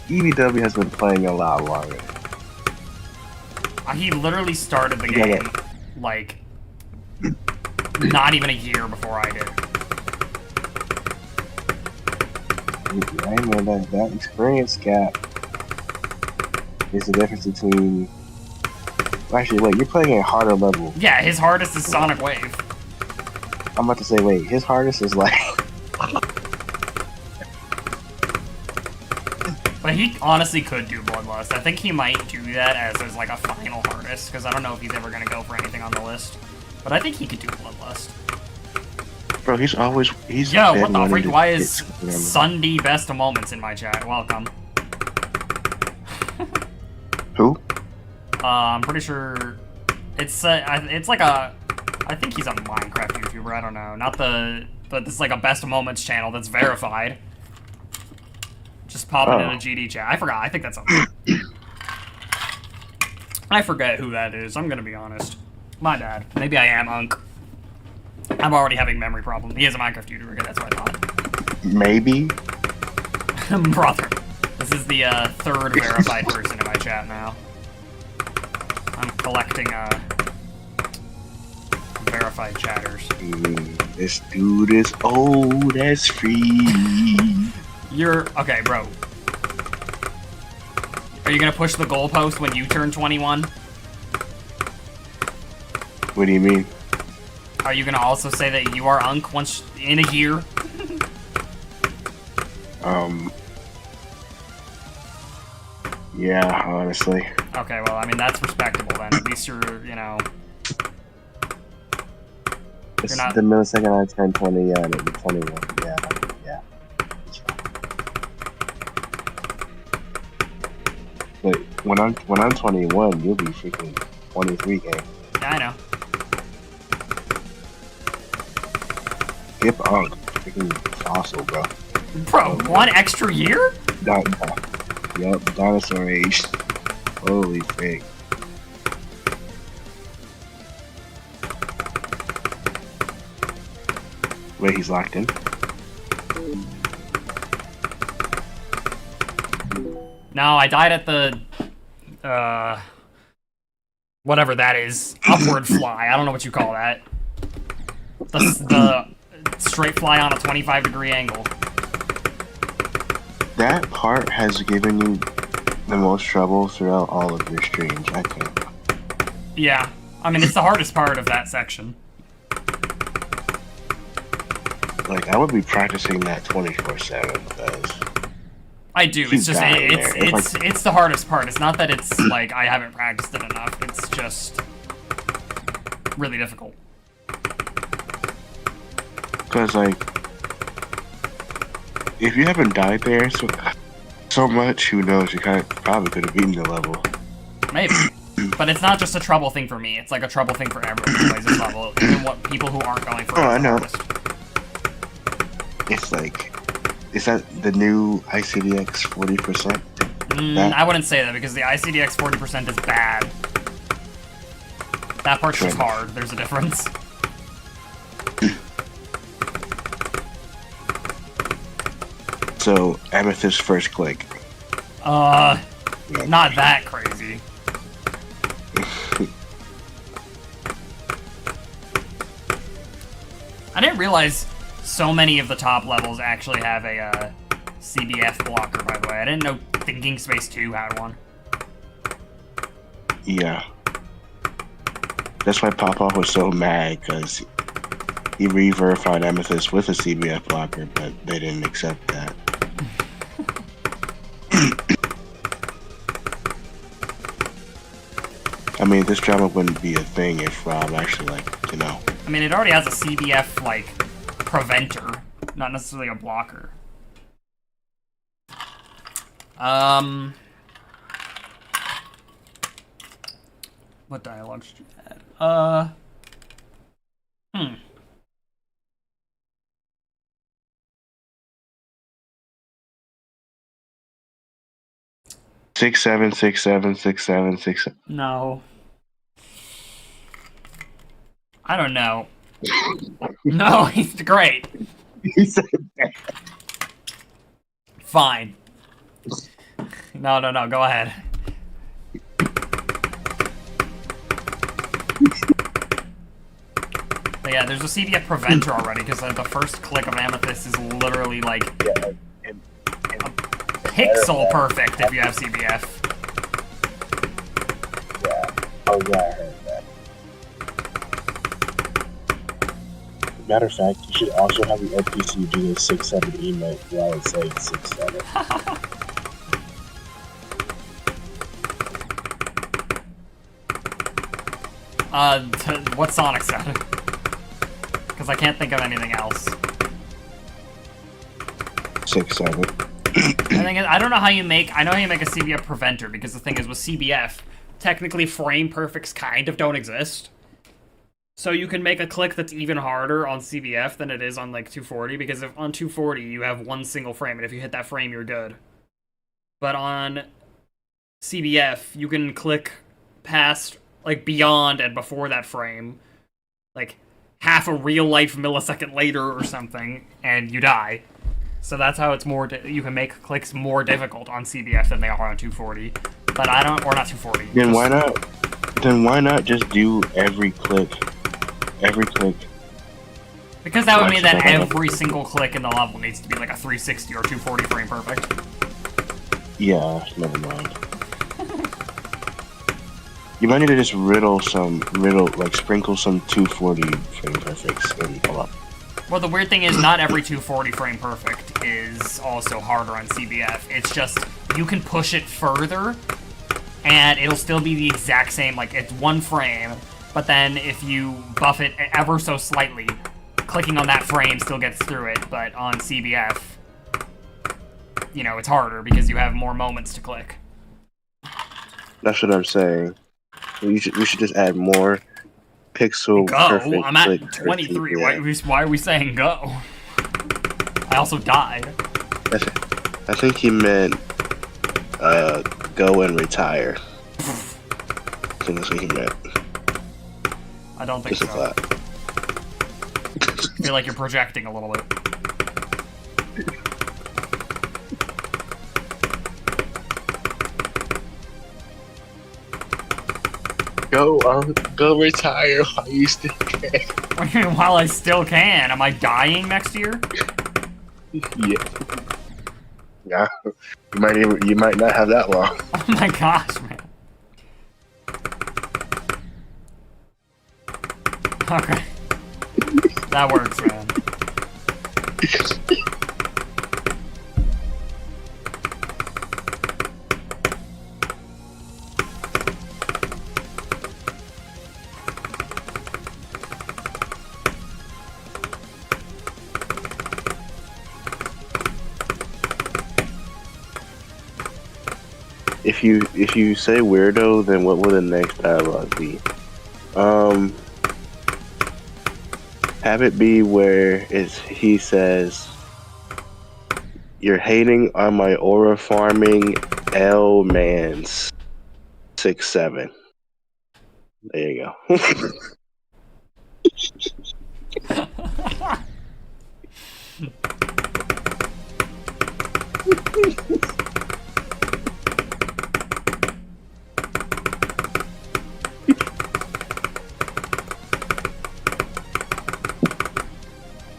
EVW has been playing a lot longer. He literally started the game, like, not even a year before I did. I know that experience gap is the difference between... Actually, wait, you're playing a harder level. Yeah, his hardest is Sonic Wave. I'm about to say, wait, his hardest is like... But he honestly could do Bloodlust. I think he might do that as like a final hardest, because I don't know if he's ever going to go for anything on the list. But I think he could do Bloodlust. Bro, he's always... Yo, what the freak? Why is Sunday Best of Moments in my chat? Welcome. Who? I'm pretty sure it's like a... I think he's a Minecraft YouTuber, I don't know. Not the... But this is like a Best of Moments channel that's verified. Just pop it in a GD chat. I forgot. I think that's something. I forget who that is. I'm gonna be honest. My bad. Maybe I am Unk. I'm already having memory problems. He is a Minecraft YouTuber. That's what I thought. Maybe. Brother. This is the third verified person in my chat now. I'm collecting verified chatters. This dude is old as free. You're... Okay, bro. Are you gonna push the goalpost when you turn 21? What do you mean? Are you gonna also say that you are Unk once in a year? Yeah, honestly. Okay, well, I mean, that's respectable then. At least you're, you know... It's not... the millisecond I turn 20, yeah, and it'll be 21. Yeah, yeah. It's fine. But when I'm 21, you'll be freaking 23 game. Yeah, I know. Skip Unk, freaking fossil, bro. Bro, 1 extra year? Yup, dinosaur age. Holy frick. Wait, he's locked in? No, I died at the... whatever that is. Upward fly. I don't know what you call that. The straight fly on a 25-degree angle. That part has given you the most trouble throughout all of your streams, I think. Yeah. I mean, it's the hardest part of that section. Like, I would be practicing that 24/7, because... I do. It's just it's the hardest part. It's not that it's like I haven't practiced it enough. It's just really difficult. Because, like, if you haven't died there, so So much, who knows? You probably could have beaten the level. Maybe. But it's not just a trouble thing for me. It's like a trouble thing for everyone who plays this level. Even what people who aren't going for it. I know. Hardest. It's like, is that the new ICDX 40%? I wouldn't say that because the ICDX 40% is bad. That part's just hard. There's a difference. So, Amethyst first click. Not that crazy. I didn't realize so many of the top levels actually have a CBF blocker, by the way. I didn't know Thinking Space 2 had one. Yeah. That's why Popoff was so mad, because he re-verified Amethyst with a CBF blocker, but they didn't accept that. I mean, this drama wouldn't be a thing if Rob actually, like, you know. I mean, it already has a CBF, like, preventer, not necessarily a blocker. What dialogue should you add? 6-7, 6-7, 6-7, 6-7. No. I don't know. No, he's great. He said that. Fine. No, go ahead. But yeah, there's a CBF preventer already, because the first click of Amethyst is literally like pixel perfect if you have CBF. Yeah. Oh, yeah, I heard that. Matter of fact, you should also have the OPC do the 6-7 emote while it's saying 6-7. What Sonic said. Because I can't think of anything else. 6-7. I don't know how you make. I know how you make a CBF preventer, because the thing is with CBF, technically frame perfects kind of don't exist. So you can make a click that's even harder on CBF than it is on like 240, because if on 240 you have one single frame, and if you hit that frame you're good. But on CBF you can click past, like, beyond and before that frame, like half a real life millisecond later or something, and you die. So that's how it's more. You can make clicks more difficult on CBF than they are on 240. But I don't, or not 240. Then why not? Then why not just do every click? Every click. Because that would mean that every single click in the level needs to be like a 360 or 240 frame perfect. Yeah, never mind. You might need to just sprinkle some 240 frame perfects and pull up. Well, the weird thing is not every 240 frame perfect is also harder on CBF. It's just, you can push it further, and it'll still be the exact same, like, it's one frame, but then if you buff it ever so slightly, clicking on that frame still gets through it, but on CBF, you know, it's harder because you have more moments to click. That's what I'm saying. We should just add more pixel perfect. Go! I'm at 23. Why are we saying go? I also died. I think he meant go and retire. I think that's what he meant. I don't think Just so. a thought. I feel like you're projecting a little bit. Go retire while you still can. What do you mean, while I still can? Am I dying next year? Yeah. Yeah. You might not have that long. Oh my gosh, man. Okay. That works, man. if you say weirdo, then what will the next dialogue be? Have it be where he says, "You're hating on my aura farming L mans 6'7". There you go.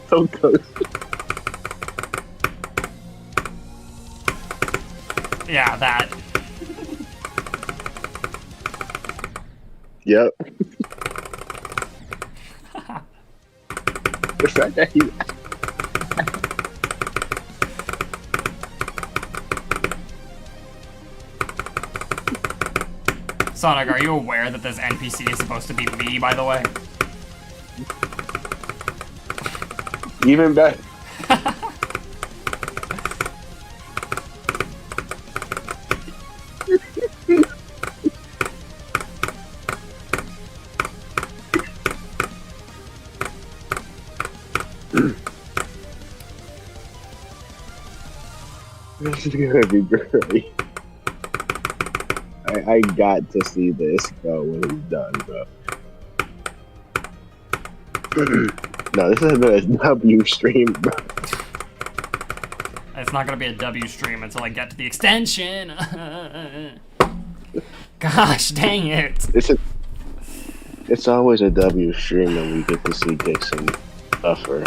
So good. Yeah, that. Yep. The fact that he Sonic, are you aware that this NPC is supposed to be me, by the way? even better. This is gonna be great. I got to see this, bro, when he's done, bro. No, this has been a W stream, bro. It's not gonna be a W stream until I get to the extension. Gosh, dang it. It's always a W stream when we get to see Dixon buffer.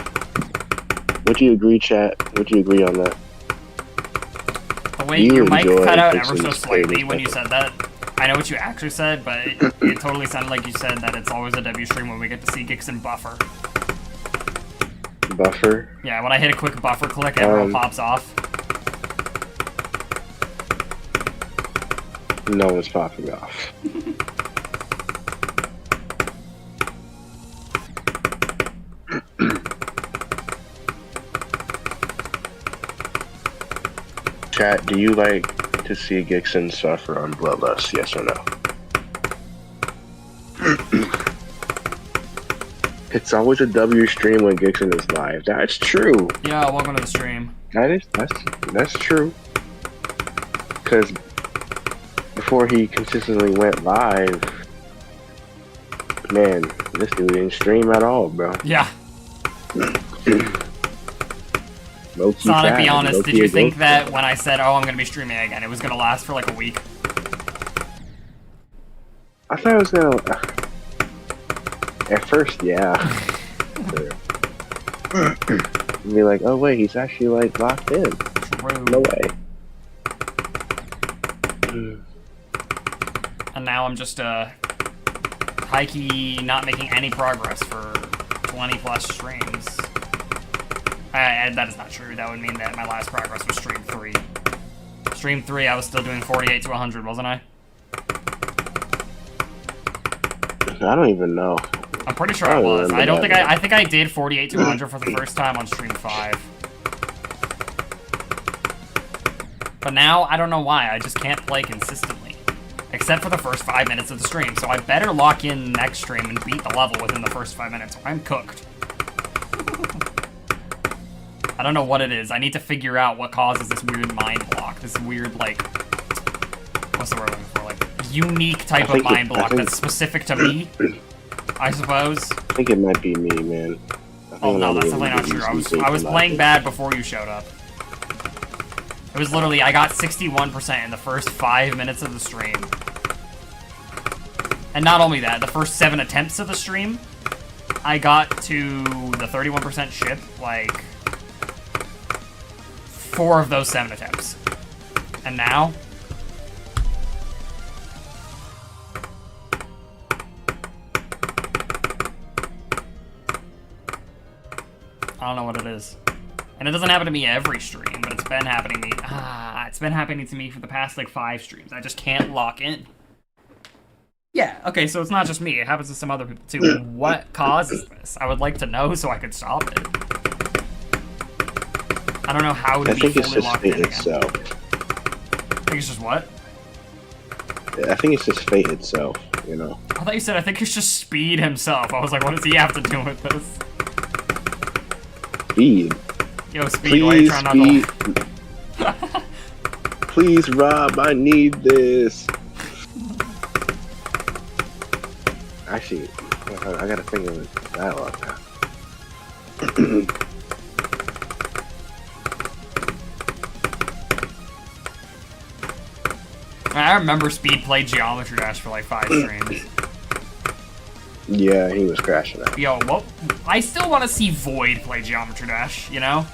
Would you agree, chat? Would you agree on that? Oh, wait, your mic cut out ever so Dixon's slightly when you said that. I know what you actually said, but it totally sounded like you said that it's always a W stream when we get to see Gixon buffer. Buffer? Yeah, when I hit a quick buffer click, everyone pops off. No one's popping off. Chat, do you like to see Gixon suffer on Bloodlust? Yes or no? It's always a W stream when Gixon is live. That's true. Yeah, welcome to the stream. That's true. Because before he consistently went live, man, this dude didn't stream at all, bro. Yeah. Sonic, be honest, did you think that when I said, oh, I'm gonna be streaming again, it was gonna last for like a week? I thought it was gonna... At first, yeah. Be like, oh wait, he's actually like locked in. True. No way. And now I'm just high-key not making any progress for 20 plus streams. That is not true. That would mean that my last progress was stream 3. Stream 3, I was still doing 48 to 100, wasn't I? I don't even know. I'm pretty sure I was. I don't think I think I did 48 to 100 for the first time on stream 5. But now, I don't know why, I just can't play consistently. Except for the first 5 minutes of the stream, so I better lock in next stream and beat the level within the first 5 minutes, or I'm cooked. I don't know what it is. I need to figure out what causes this weird mind block. This weird, like... What's the word I'm looking for? Like, unique type of mind block that's specific to me, I suppose. I think it might be me, man. Oh no, that's definitely not true. I was playing bad before you showed up. It was literally, I got 61% in the first 5 minutes of the stream. And not only that, the first 7 attempts of the stream, I got to the 31% ship, like, 4 of those 7 attempts. And now... I don't know what it is. And it doesn't happen to me every stream, but it's been happening to me. It's been happening to me for the past, like, 5 streams. I just can't lock in. Yeah, okay, so it's not just me. It happens to some other people, too. What causes this? I would like to know so I could stop it. I don't know how to be fully locked in again. Itself. I think it's just what? I think it's just fate itself, you know. I thought you said I think it's just Speed himself. I was like, what does he have to do with this? Speed. Yo, Speed, why are you trying not to... Please, Rob, I need this. Actually, I gotta think of a dialogue now. I remember Speed played Geometry Dash for like 5 streams. Yeah, he was crashing out. Yo, what? I still want to see Void play Geometry Dash, you know?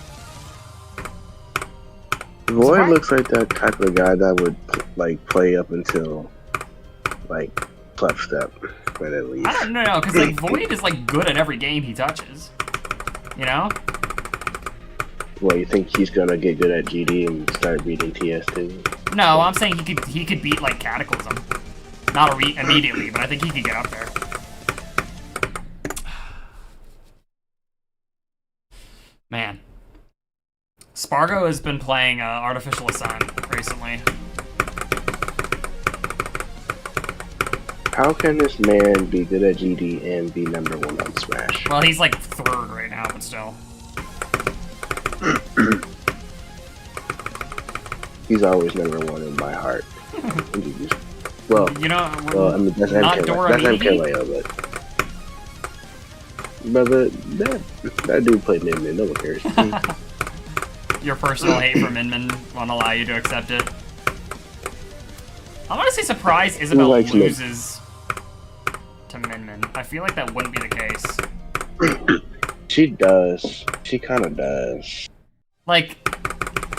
Void looks like that type of guy that would like play up until like Clef Step, but at least. I don't know, because like Void is like good at every game he touches. You know? Well, you think he's gonna get good at GD and start beating TS2? No, I'm saying he could beat like Cataclysm. Not immediately, but I think he could get up there. Man. Spargo has been playing Artificial Ascent recently. How can this man be good at GD and be #1 on Smash? Well, he's like 3rd right now, but still. He's always #1 in my heart. Well, you know, I mean, that's MKLeo, but that dude played Min. No one cares. Your personal hate for Min won't allow you to accept it. I'm honestly surprised Isabel loses to Min. I feel like that wouldn't be the case. She does. She kind of does. Like,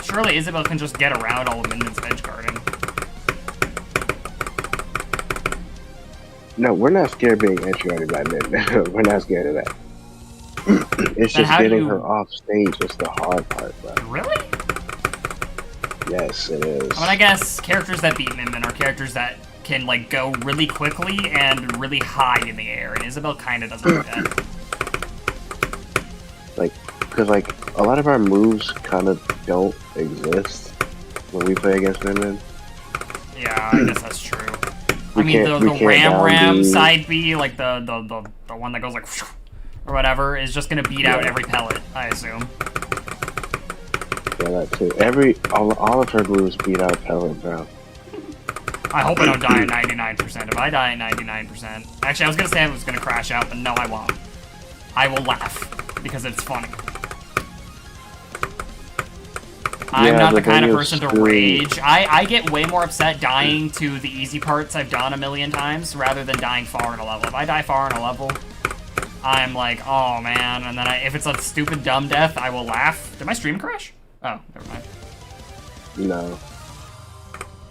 surely Isabel can just get around all of Min's edge guarding. No, we're not scared of being edge guarded by Min. We're not scared of that. It's just getting her off stage. It's the hard part, bro. Really? Yes, it is. I mean, I guess characters that beat Min are characters that can, like, go really quickly and really high in the air, and Isabel kind of doesn't do that. Like, because, like, a lot of our moves kind of don't exist when we play against Min. Yeah, I guess that's true. I mean, the Ram side B, like the one that goes like or whatever, is just gonna beat out every pellet, I assume. Yeah, that too. All of her moves beat out pellet, bro. I hope I don't die at 99%. If I die at 99%, actually, I was gonna say I was gonna crash out, but no, I won't. I will laugh because it's funny. I'm not the kind of person to rage. I get way more upset dying to the easy parts I've done a million times rather than dying far in a level. If I die far in a level, I'm like, oh man, and then if it's a stupid dumb death, I will laugh. Did my stream crash? Oh, never mind. No.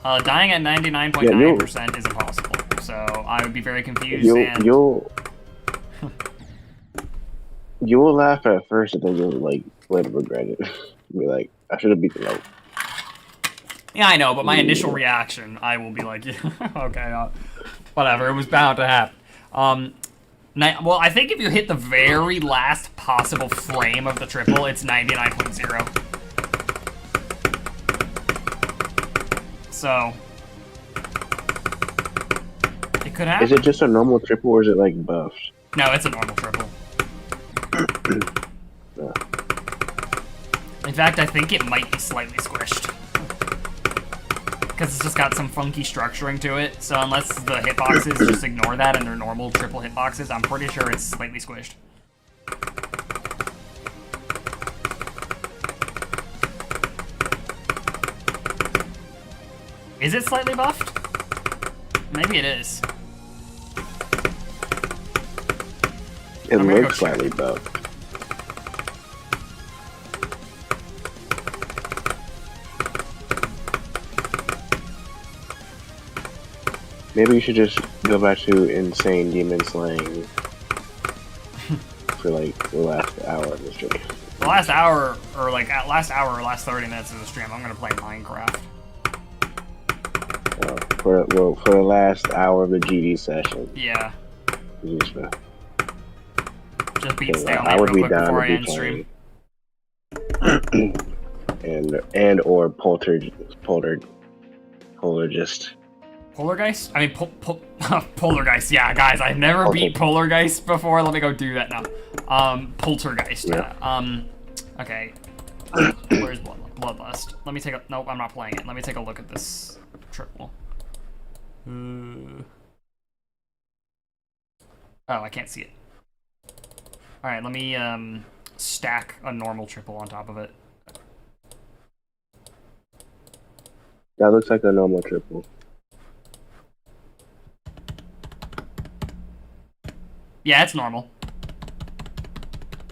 Dying at 99.9% is impossible, so I would be very confused. You will laugh at first, and then you'll like later regret it. Be like, I should have beat the low. Yeah, I know, but my initial reaction, I will be like, yeah, okay, whatever. It was bound to happen. Well, I think if you hit the very last possible frame of the triple, it's 99.0. So, it could happen. Is it just a normal triple, or is it like buffed? No, it's a normal triple. Yeah. In fact, I think it might be slightly squished. Because it's just got some funky structuring to it, so unless the hitboxes just ignore that and they're normal triple hitboxes, I'm pretty sure it's slightly squished. Is it slightly buffed? Maybe it is. It looks slightly buffed. Maybe you should just go back to insane demon slaying for like the last hour of the stream. The last hour, or like last 30 minutes of the stream, I'm gonna play Minecraft. For the last hour of the GD session. Yeah. Just beat Stalemate real quick before I end stream. and or poltergeist. Polargeist? I mean, Polargeist. Yeah, guys, I've never beat Polargeist before. Let me go do that now. Poltergeist. Yeah. Okay. Where's Bloodlust? Let me take a. Nope, I'm not playing it. Let me take a look at this triple. Oh, I can't see it. All right, let me stack a normal triple on top of it. That looks like a normal triple. Yeah, it's normal.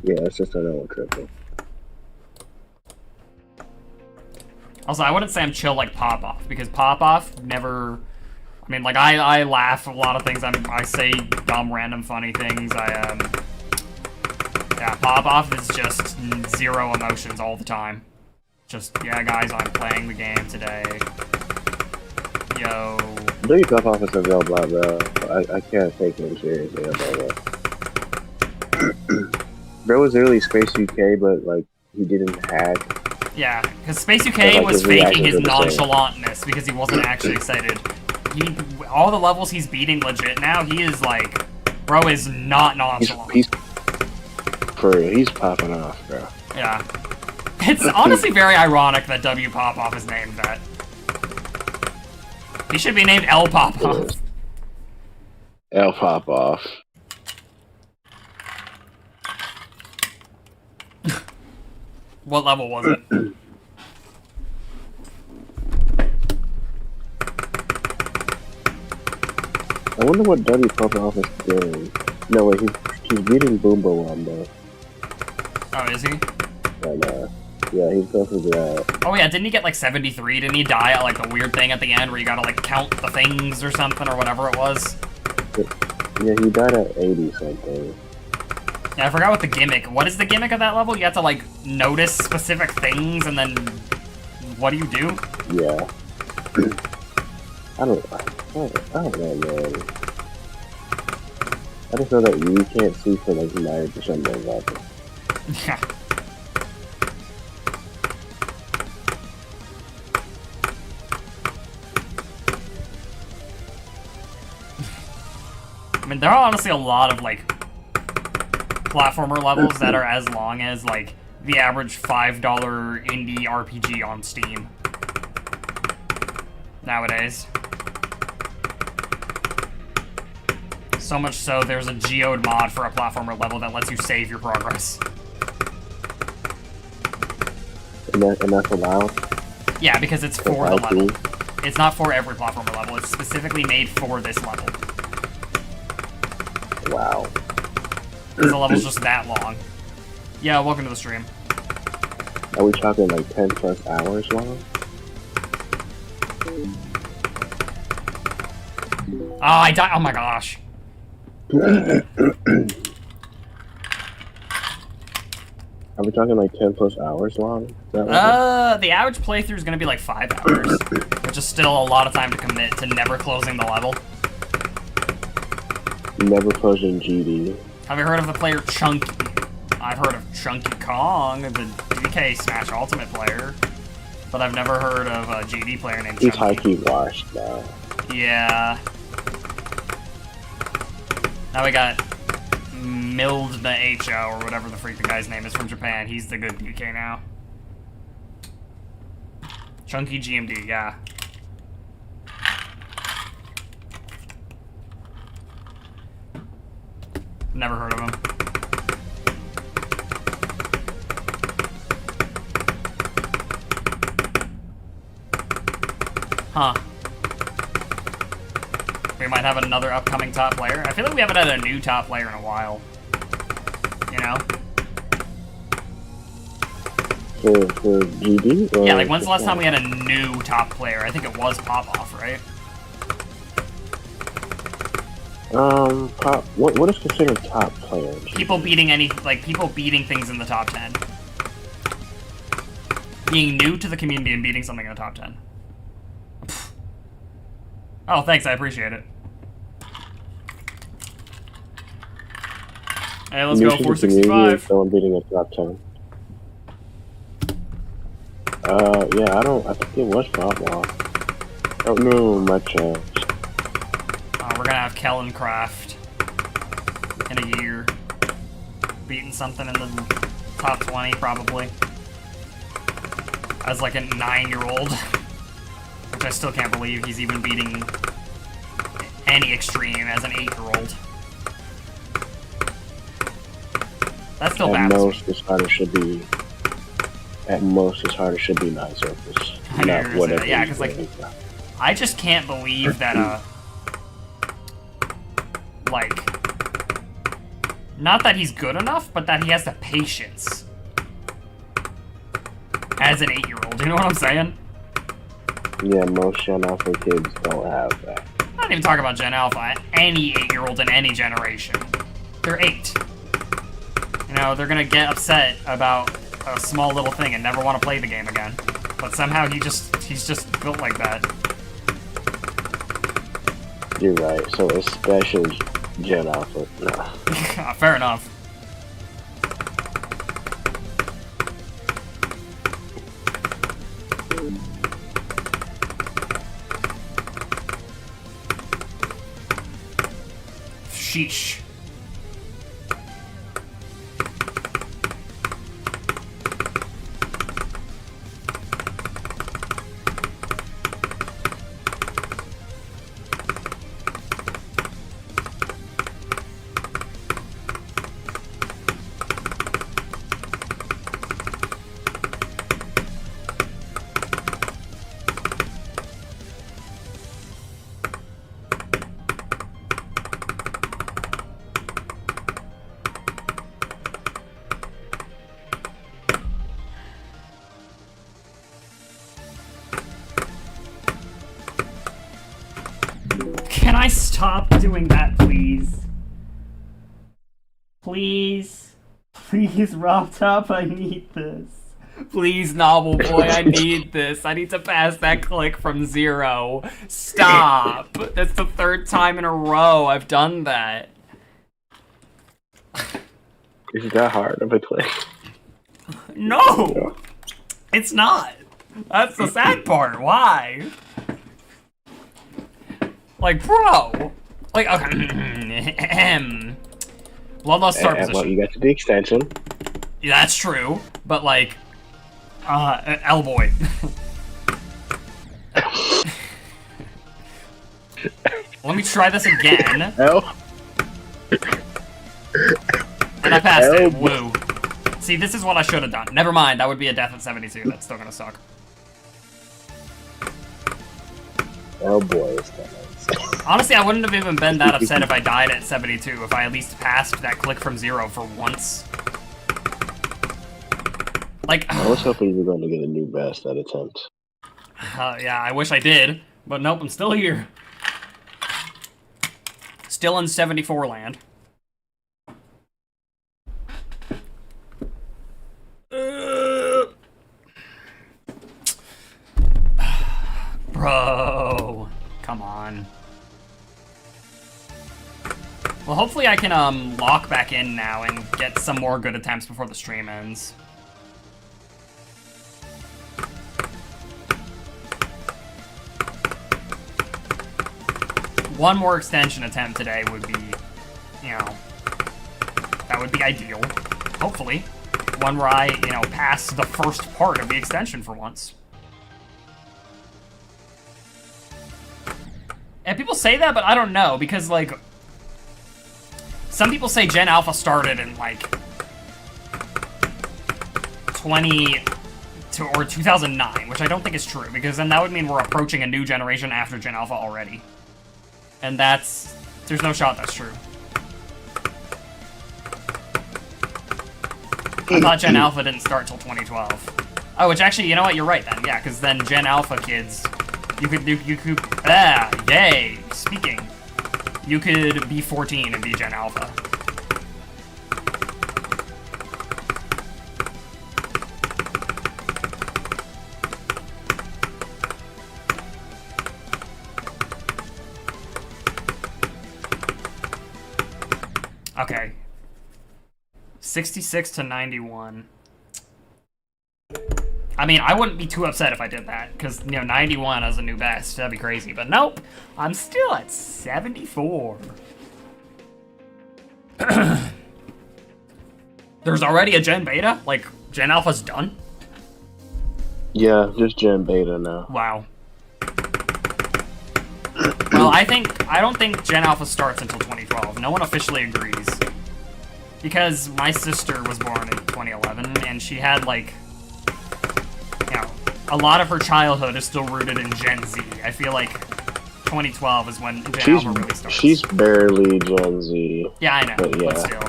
Yeah, it's just a normal triple. Also, I wouldn't say I'm chill like Pop-Off, because Pop-Off never... I mean, like, I laugh a lot of things. I say dumb, random, funny things. Yeah, Pop-Off is just zero emotions all the time. Just, yeah, guys, I'm playing the game today. Yo. Big Pop-Off is a real blah, bro. I can't take him seriously about that. Bro was literally Space UK, but, like, he didn't hack. Yeah, because Space UK was faking his nonchalantness because he wasn't actually excited. All the levels he's beating legit now, he is like, bro is not nonchalant. He's popping off, bro. Yeah. It's honestly very ironic that W Pop-Off is named that. He should be named L Pop-Off. L Pop-Off. What level was it? I wonder what W Pop-Off is doing. No, wait, he's beating Boombo Wombo. Oh, is he? And, yeah, he's going through that. Oh yeah, didn't he get like 73? Didn't he die at like the weird thing at the end where you gotta like count the things or something or whatever it was? Yeah, he died at 80 something. Yeah, I forgot what the gimmick. What is the gimmick of that level? You have to like notice specific things and then what do you do? Yeah. I don't know, man. I just know that you can't see for like 90% of the level. Yeah. I mean, there are honestly a lot of like platformer levels that are as long as like the average $5 indie RPG on Steam nowadays. So much so, there's a geode mod for a platformer level that lets you save your progress. And that's allowed? Yeah, because it's for the level. It's not for every platformer level. It's specifically made for this level. Wow. Because the level's just that long. Yeah, welcome to the stream. Are we talking like 10 plus hours long? Ah, I died. Oh my gosh. Are we talking like 10 plus hours long? The average playthrough is gonna be like 5 hours, which is still a lot of time to commit to never closing the level. Never closing GD. Have you heard of the player Chunky? I've heard of Chunky Kong, the DK Smash Ultimate player, but I've never heard of a GD player named Chunky. He's high-key washed now. Yeah. Now we got Mildna H.O. or whatever the freak the guy's name is from Japan. He's the good DK now. Chunky GMD, yeah. Never heard of him. Huh. We might have another upcoming top player. I feel like we haven't had a new top player in a while. You know? For GD? Or yeah, like when's the last time we had a new top player? I think it was Pop-Off, right? What is considered top player? People beating people beating things in the top 10. Being new to the community and beating something in the top 10. Oh, thanks, I appreciate it. Hey, let's go, 465. Someone beating a top 10. Yeah, I think it was Pop-Off. I don't know much. Kellencraft in a year. Beating something in the top 20, probably. As like a 9-year-old. Which I still can't believe he's even beating any extreme as an 8-year-old. That's still bad. At most, his harder should be 9 surface. I know Not you're whatever. saying that. Yeah, because like, I just can't believe that, like, not that he's good enough, but that he has the patience as an 8-year-old. You know what I'm saying? Yeah, most Gen Alpha kids don't have that. I'm not even talking about Gen Alpha. Any 8-year-old in any generation. They're 8. You know, they're gonna get upset about a small little thing and never want to play the game again. But somehow he's just built like that. You're right. So especially Gen Alpha. No. Fair enough. Sheesh. Can I stop doing that, please? Please? Please, Rob Top, I need this. Please, Novel Boy, I need this. I need to pass that click from 0. Stop. That's the 3rd time in a row I've done that. Is that hard of a click? No! It's not. That's the sad part. Why? Like, bro! Like, okay. Bloodlust start position. Well, you got to the extension. Yeah, that's true, but like, L-boy. Let me try this again. L. And I passed it. Woo. See, this is what I should have done. Never mind, that would be a death at 72. That's still gonna suck. Oh boy, it's that nice. Honestly, I wouldn't have even been that upset if I died at 72, if I at least passed that click from 0 for once. Like, I was hoping you were going to get a new best that attempt. yeah, I wish I did, but nope, I'm still here. Still in 74 land. Bro, come on. Well, hopefully I can lock back in now and get some more good attempts before the stream ends. One more extension attempt today would be, you know, that would be ideal. Hopefully. One where I, you know, pass the first part of the extension for once. And people say that, but I don't know, because, like, some people say Gen Alpha started in, like, 2009, which I don't think is true, because then that would mean we're approaching a new generation after Gen Alpha already. And that's... there's no shot that's true. I thought Gen Alpha didn't start till 2012. Oh, which actually, you know what, you're right then, yeah, because then Gen Alpha kids, you could, yay, speaking. You could be 14 and be Gen Alpha. Okay. 66 to 91. I mean, I wouldn't be too upset if I did that, because, 91 as a new best, that'd be crazy. But nope, I'm still at 74. There's already a Gen Beta? Like, Gen Alpha's done? Yeah, just Gen Beta now. Wow. Well, I don't think Gen Alpha starts until 2012. No one officially agrees. Because my sister was born in 2011, and she had, like, a lot of her childhood is still rooted in Gen Z. I feel like 2012 is when Gen Alpha really starts. She's barely Gen Z. Yeah, I know, but still.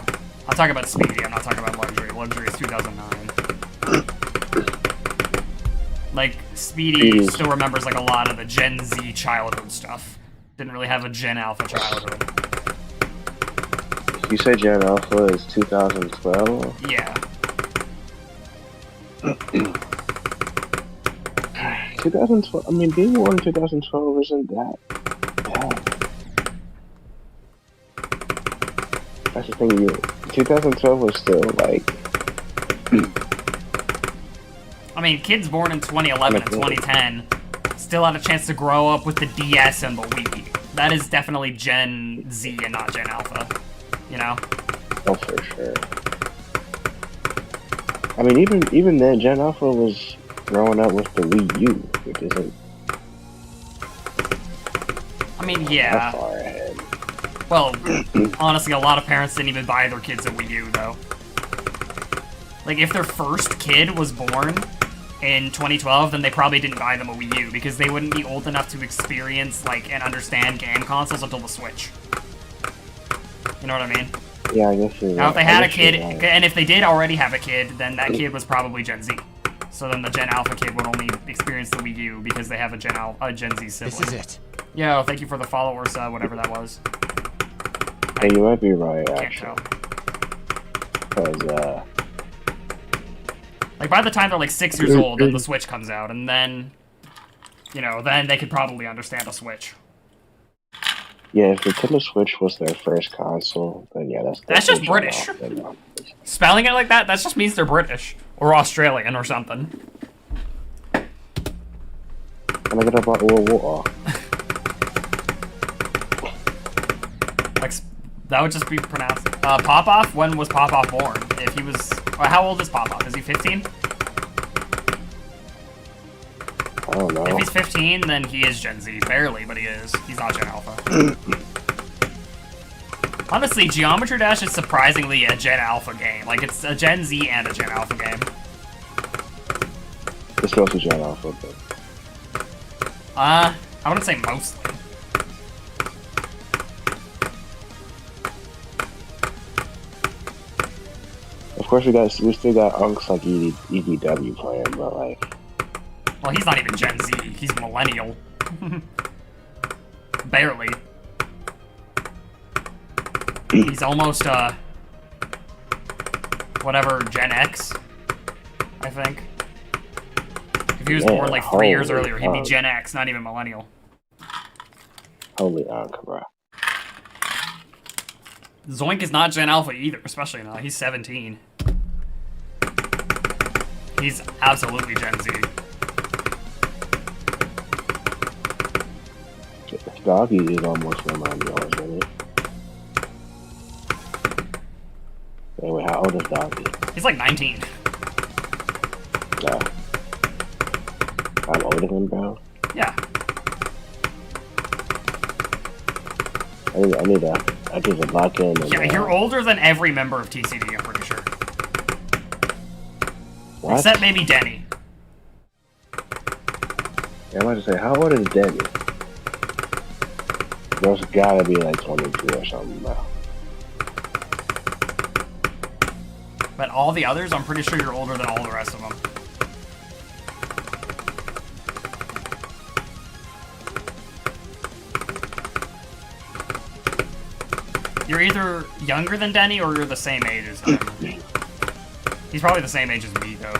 I'm talking about Speedy, I'm not talking about Luxury. Luxury is 2009. Like, Speedy still remembers, like, a lot of the Gen Z childhood stuff. Didn't really have a Gen Alpha childhood. You say Gen Alpha is 2012? Yeah. 2012, I mean, being born in 2012 isn't that bad. That's the thing, 2012 was still, like... I mean, kids born in 2011 and 2010 still had a chance to grow up with the DS and the Wii. That is definitely Gen Z and not Gen Alpha, you know? Oh, for sure. I mean, even then, Gen Alpha was growing up with the Wii U, which isn't... I mean, yeah. That far ahead. Well, honestly, a lot of parents didn't even buy their kids a Wii U, though. Like, if their first kid was born in 2012, then they probably didn't buy them a Wii U, because they wouldn't be old enough to experience, like, and understand game consoles until the Switch. You know what I mean? Yeah, I guess you're right. Now, if they had a kid, and if they did already have a kid, then that kid was probably Gen Z. So then the Gen Alpha kid would only experience the Wii U because they have a Gen Z sibling. This is it. Yo, thank you for the followers, whatever that was. Hey, you might be right, Can't actually. tell. Because, like, by the time they're, like, 6 years old, then the Switch comes out, and then, then they could probably understand a Switch. yeah, if Nintendo Switch was their first console, then yeah, That's just British. Spelling it like that just means they're British. Or Australian or something. Can I get a bottle of water? Like, that would just be pronounced. Popoff? When was Popoff born? If he was... how old is Popoff? Is he 15? I don't know. If he's 15, then he is Gen Z. Barely, but he is. He's not Gen Alpha. Honestly, Geometry Dash is surprisingly a Gen Alpha game. Like, it's a Gen Z and a Gen Alpha game. It's supposed to be Gen Alpha, but... I wouldn't say mostly. Of course, we still got unks like EDW playing, but like... Well, he's not even Gen Z. He's millennial. Barely. He's almost, whatever, Gen X, I think. If he was born, like, 3 years earlier, he'd be Gen X, not even millennial. Holy unc, bro. Zoink is not Gen Alpha either, especially now. He's 17. He's absolutely Gen Z. Doggy is almost remind me of, isn't he? Anyway, how old is Doggy? He's like 19. Yeah. I'm older than bro. Yeah. I need to lock in. And, Yeah, you're older than every member of TCD, I'm pretty sure. What? Except maybe Denny. Yeah, I'm about to say, how old is Denny? There's gotta be like 22 or something now. But all the others, I'm pretty sure you're older than all the rest of them. You're either younger than Denny or you're the same age as him. He's probably the same age as me, though.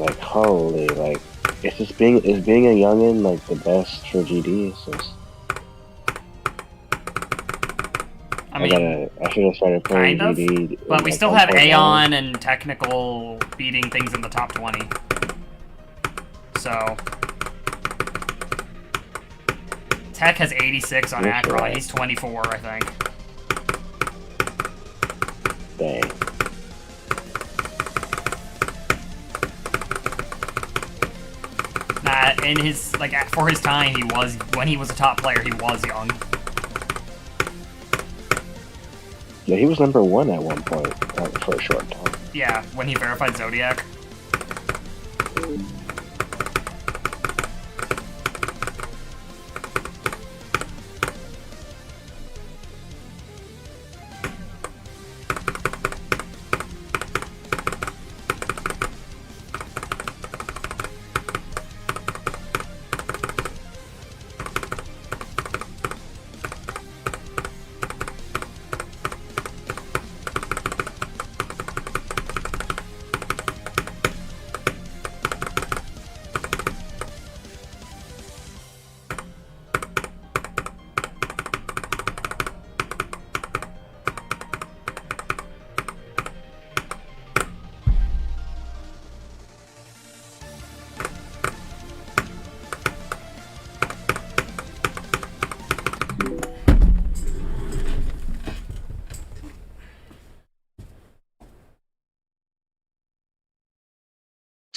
Like, holy, like, is being a youngin' like the best for GD? It's just... I mean, I should have started playing kind of, DD. but we still have Aeon and Technical beating things in the top 20. So, Tech has 86 on Akron. He's 24, I think. Dang. Nah, in his, like, for his time, when he was a top player, he was young. Yeah, he was number 1 at one point for a short time. Yeah, when he verified Zodiac.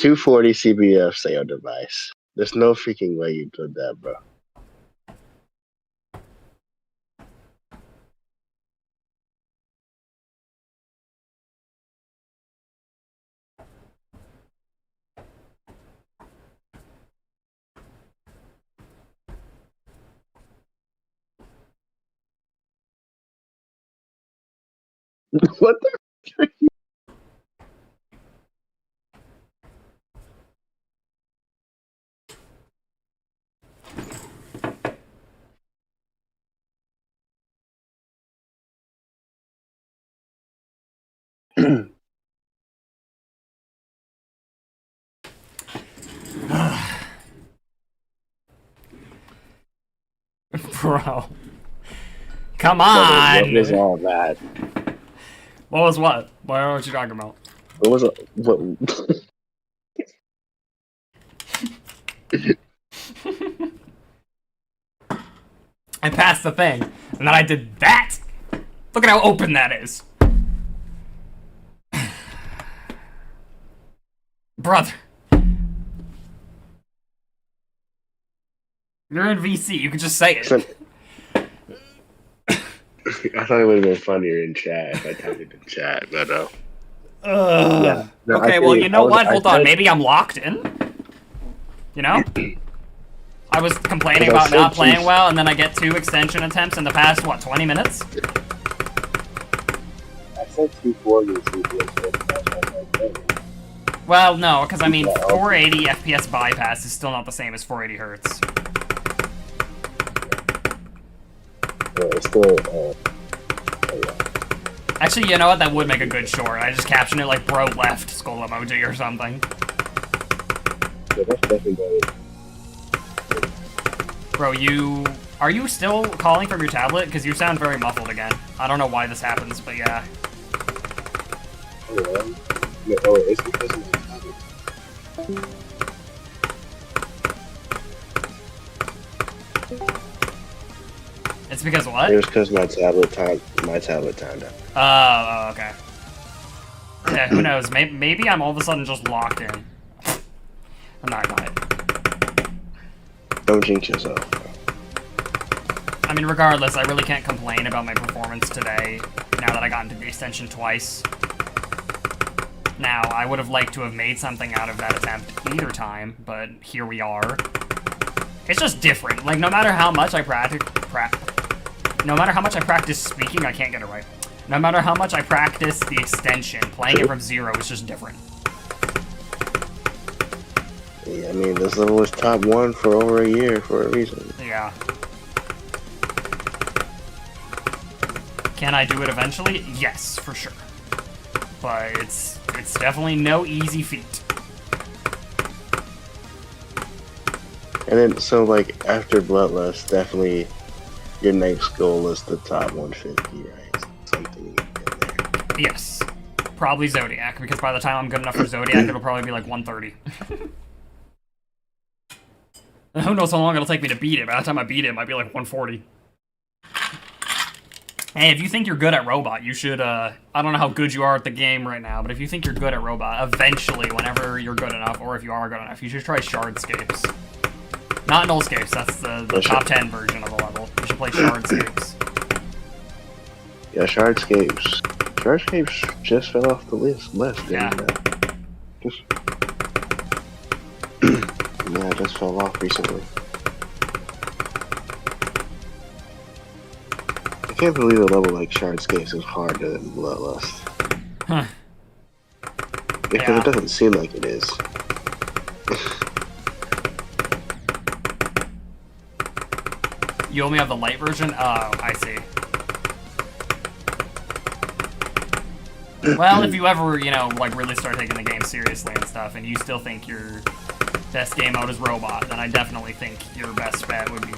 $240 CBF sale device. There's no freaking way you did that, bro. What the? Bro. Come on! What was all that? What was what? What are you talking about? What was what? I passed the thing, and then I did that! Look at how open that is! Brother. You're in VC, you can just say it. I thought it would have been funnier in chat if I typed it in chat, but yeah. No, okay, well, you know what? Hold on, maybe I'm locked in? You know? I was complaining about not playing well, and then I get 2 extension attempts in the past, what, 20 minutes? I said 240 CPS. Well, no, because I mean, 480 FPS bypass is still not the same as 480 hertz. Yeah, it's still, Actually, you know what? That would make a good short. I just captioned it like bro left skull emoji or something. Yeah, that's definitely good. Bro, are you still calling from your tablet? Because you sound very muffled again. I don't know why this happens, but yeah. Oh, it's because of my tablet. It's because what? It was because my tablet timed out. Oh, okay. Yeah, who knows? Maybe I'm all of a sudden just locked in. I'm not gonna. Don't jinx yourself. I mean, regardless, I really can't complain about my performance today, now that I got into the extension twice. Now, I would have liked to have made something out of that attempt either time, but here we are. It's just different. Like, no matter how much I practice speaking, I can't get it right. No matter how much I practice the extension, playing it from zero is just different. Yeah, I mean, this level was top 1 for over a year for a reason. Yeah. Can I do it eventually? Yes, for sure. But it's definitely no easy feat. And then, so, like, after Bloodlust, definitely your next goal is the top 150, right? Yes. Probably Zodiac, because by the time I'm good enough for Zodiac, it'll probably be like 130. Who knows how long it'll take me to beat it. By the time I beat it, it might be like 140. Hey, if you think you're good at Robot, you should, I don't know how good you are at the game right now, but if you think you're good at Robot, eventually, whenever you're good enough, or if you are good enough, you should try Shardscapes. Not Nullscapes, that's the top 10 version of the level. You should play Shardscapes. Yeah, Shardscapes. Shardscapes just fell off the list, Yeah. Just... yeah, it just fell off recently. I can't believe a level like Shardscapes is harder than Bloodlust. Huh. Because Yeah. it doesn't seem like it is. You only have the light version? Oh, I see. Well, if you ever, you know, like really start taking the game seriously and stuff, and you still think your best game mode is Robot, then I definitely think your best bet would be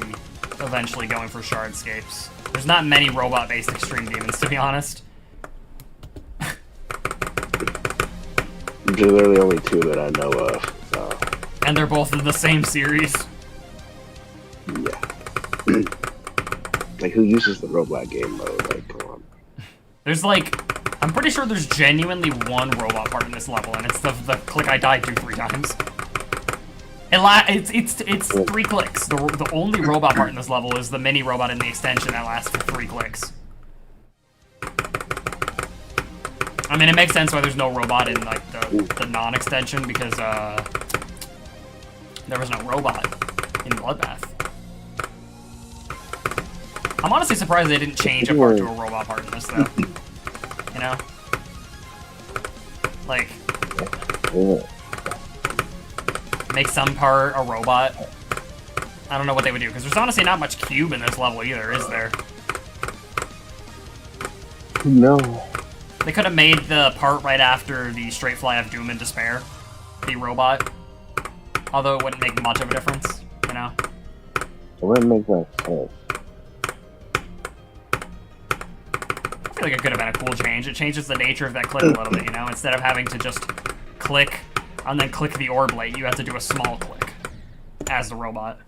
eventually going for Shardscapes. There's not many Robot-based Extreme Demons, to be honest. There's literally only 2 that I know of, so... And they're both in the same series. yeah. Like, who uses the Robot game mode? Like, come on. There's like... I'm pretty sure there's genuinely one robot part in this level, and it's the click I died to 3 times. It's 3 clicks. The only robot part in this level is the mini robot in the extension that lasts for 3 clicks. I mean, it makes sense why there's no robot in like the non-extension, because there was no robot in Bloodbath. I'm honestly surprised they didn't change a part to a robot part in this, though. You know? Like, make some part a robot. I don't know what they would do, because there's honestly not much cube in this level either, is there? No. They could have made the part right after the Straight Fly of Doom and Despair the robot. Although it wouldn't make much of a difference, you know? It wouldn't make much sense. I feel like it could have been a cool change. It changes the nature of that click a little bit, you know? Instead of having to just click and then click the orb light, you have to do a small click as the robot.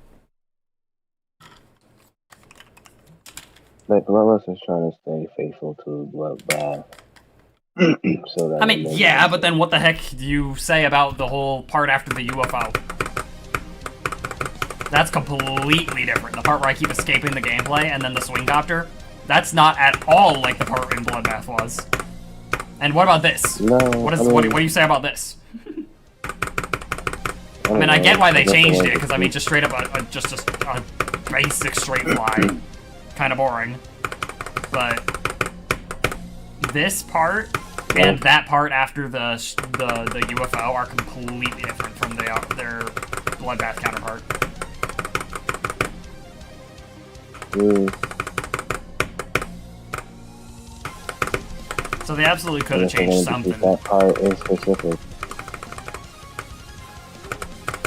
Like, Bloodlust is trying to stay faithful to Bloodbath. So that I mean, yeah, but then what the heck do you say about the whole part after the UFO? That's completely different. The part where I keep escaping the gameplay and then the swing copter, that's not at all like the part in Bloodbath was. And what about this? No, What do you say about this? I mean, I get why they changed it, because I mean, just straight up a basic straight fly, kind of boring. But this part and that part after the UFO are completely different from their Bloodbath counterpart. So they absolutely could have changed something. That part is specific.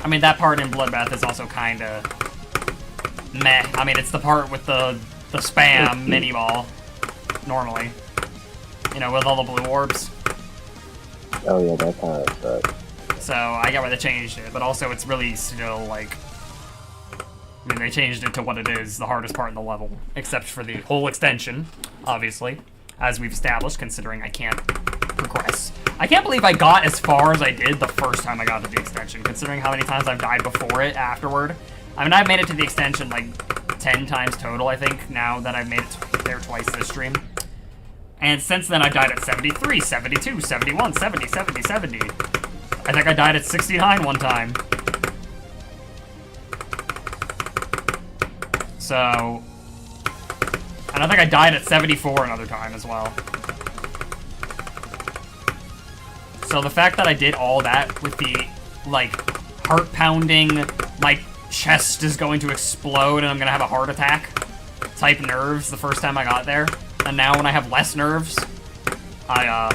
I mean, that part in Bloodbath is also kind of meh. I mean, it's the part with the spam mini ball, normally. You know, with all the blue orbs. Oh yeah, that kind of sucks. So, I get why they changed it, but also it's really still, like... I mean, they changed it to what it is, the hardest part in the level. Except for the whole extension, obviously. As we've established, considering I can't progress. I can't believe I got as far as I did the first time I got to the extension, considering how many times I've died before it, afterward. I mean, I've made it to the extension, like, 10 times total, I think, now that I've made it there twice this stream. And since then, I've died at 73, 72, 71, 70, 70, 70. I think I died at 69 one time. So... And I think I died at 74 another time as well. So the fact that I did all that with the, like, heart-pounding, my chest is going to explode and I'm gonna have a heart attack type nerves the first time I got there. And now when I have less nerves, I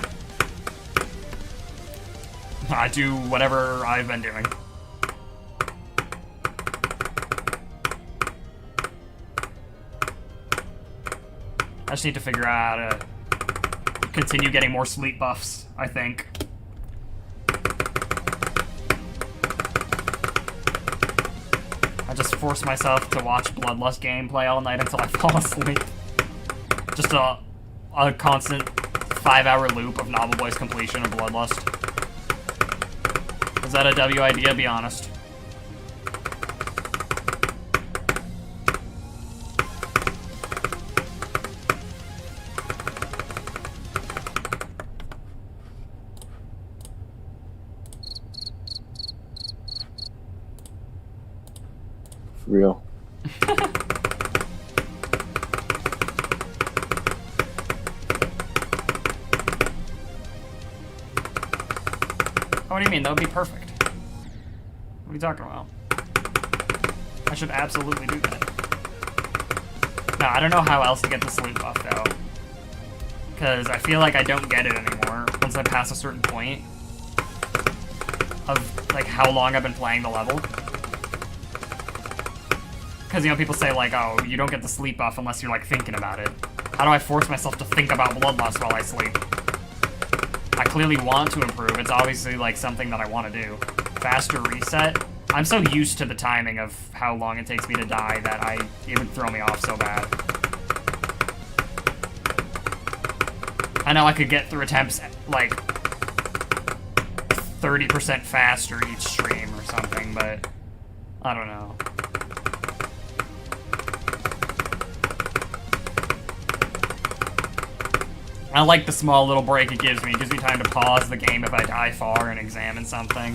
do whatever I've been doing. I just need to figure out how to continue getting more sleep buffs, I think. I just force myself to watch Bloodlust gameplay all night until I fall asleep. Just a constant 5-hour loop of Novel Boy's completion of Bloodlust. Is that a W idea? Be honest. Real. What do you mean? That would be perfect. What are you talking about? I should absolutely do that. No, I don't know how else to get the sleep buff, though. Because I feel like I don't get it anymore once I pass a certain point of, like, how long I've been playing the level. Because, you know, people say, like, oh, you don't get the sleep buff unless you're, like, thinking about it. How do I force myself to think about Bloodlust while I sleep? I clearly want to improve. It's obviously, like, something that I want to do. Faster reset. I'm so used to the timing of how long it takes me to die that it would throw me off so bad. I know I could get through attempts, like, 30% faster each stream or something, but I don't know. I like the small little break it gives me. It gives me time to pause the game if I die far and examine something.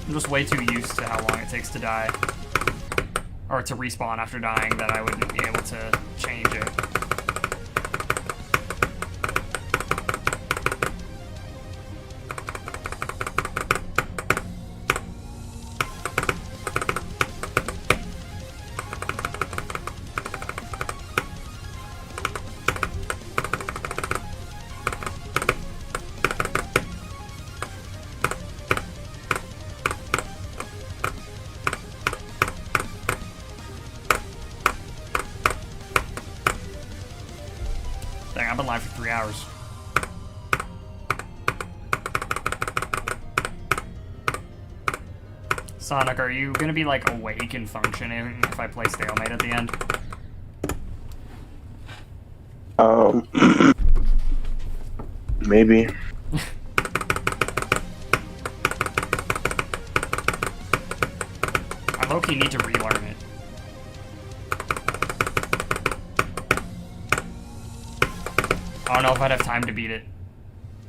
I'm just way too used to how long it takes to die. Or to respawn after dying that I wouldn't be able to change it. Dang, I've been live for 3 hours. Sonic, are you gonna be, like, awake and functioning if I play Stalemate at the end? Maybe. I low-key need to relearn it. I don't know if I'd have time to beat it.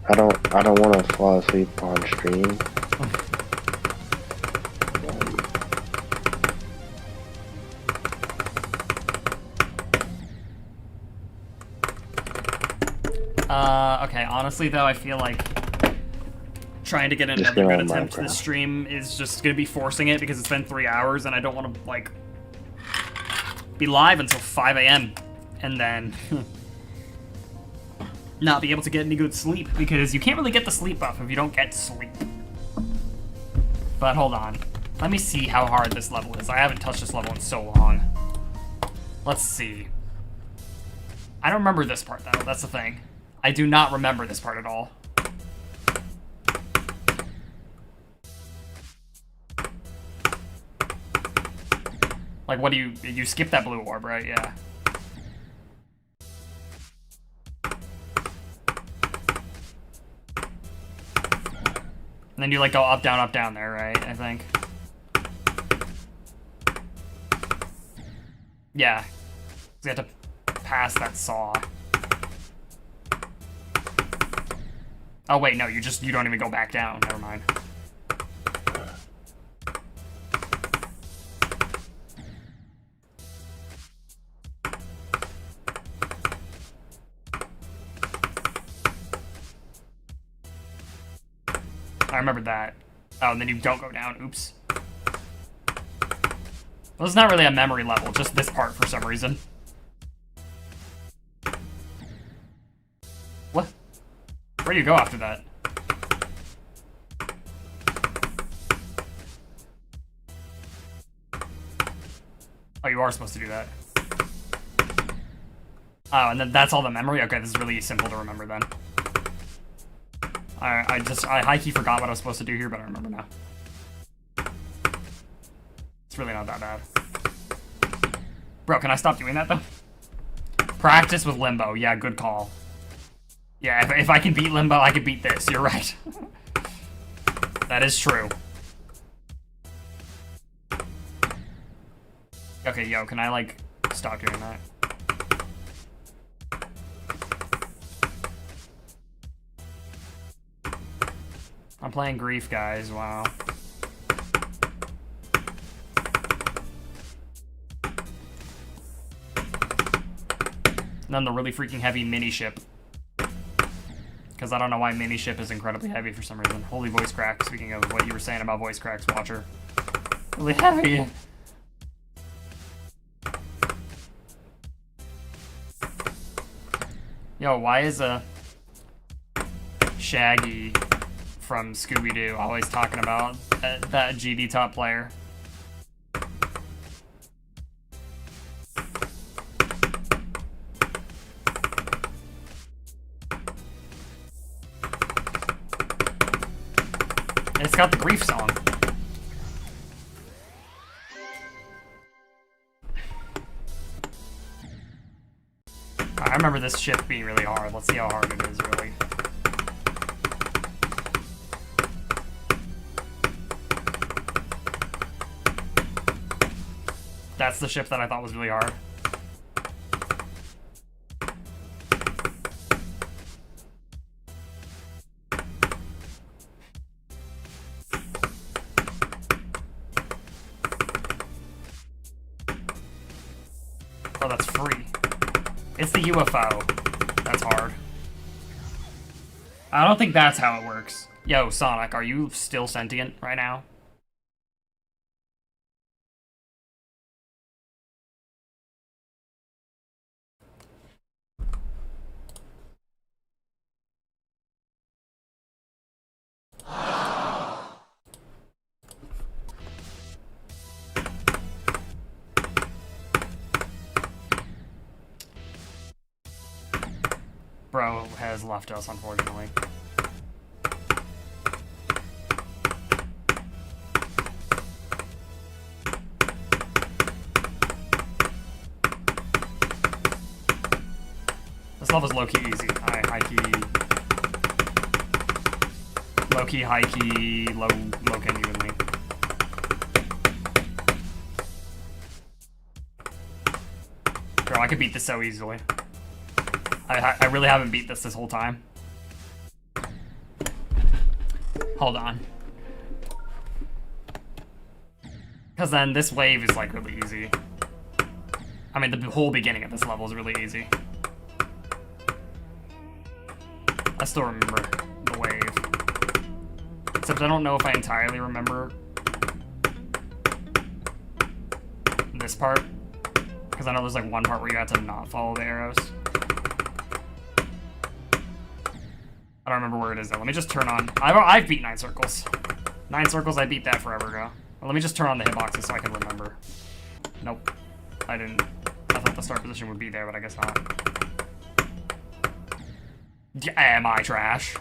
I don't want to fall asleep on stream. Okay, honestly though, I feel like trying to get Just another get good on attempt to Minecraft. this stream is just gonna be forcing it because it's been 3 hours and I don't want to, like, be live until 5 a.m. and then not be able to get any good sleep because you can't really get the sleep buff if you don't get sleep. But hold on. Let me see how hard this level is. I haven't touched this level in so long. Let's see. I don't remember this part, though. That's the thing. I do not remember this part at all. Like, what do you skip that blue orb, right? Yeah. And then you, like, go up, down there, right? I think. Yeah. You have to pass that saw. Oh, wait, no, you don't even go back down. Never mind. I remembered that. Oh, and then you don't go down. Oops. Well, it's not really a memory level, just this part for some reason. What? Where do you go after that? Oh, you are supposed to do that. Oh, and then that's all the memory? Okay, this is really simple to remember then. I high-key forgot what I was supposed to do here, but I remember now. It's really not that bad. Bro, can I stop doing that, though? Practice with Limbo. Yeah, good call. Yeah, if I can beat Limbo, I can beat this. You're right. That is true. Okay, yo, can I, like, stop doing that? I'm playing Grief, guys. Wow. And then the really freaking heavy mini ship. Because I don't know why mini ship is incredibly heavy for some reason. Holy voice crack, speaking of what you were saying about voice cracks, Watcher. Really heavy. Yo, why is Shaggy from Scooby-Doo always talking about that GD top player? It's got the Grief song. I remember this ship being really hard. Let's see how hard it is, really. That's the ship that I thought was really hard. Oh, that's free. It's the UFO. That's hard. I don't think that's how it works. Yo, Sonic, are you still sentient right now? Bro has left us, unfortunately. This level's low-key easy. High-key... Low-key, high-key, low-key evenly. Bro, I could beat this so easily. I really haven't beat this whole time. Hold on. Because then this wave is like really easy. I mean, the whole beginning of this level is really easy. I still remember the wave. Except I don't know if I entirely remember this part. Because I know there's like one part where you have to not follow the arrows. I don't remember where it is though. Let me just turn on... I've beat 9 circles. 9 circles, I beat that forever ago. Well, let me just turn on the hitboxes so I can remember. Nope. I didn't. I thought the start position would be there, but I guess not. Am I trash?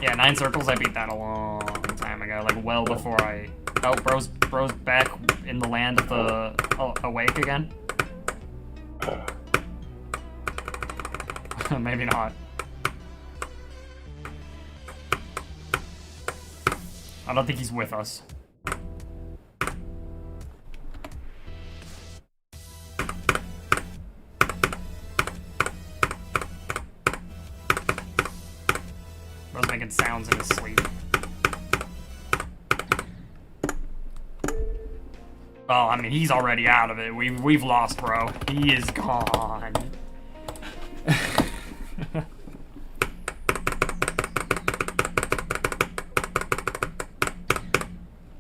Yeah, 9 circles, I beat that a long time ago. Like, well before I... Oh, bro's back in the land of the... awake again? Maybe not. I don't think he's with us. Bro's making sounds in his sleep. Well, I mean, he's already out of it. We've lost, bro. He is gone.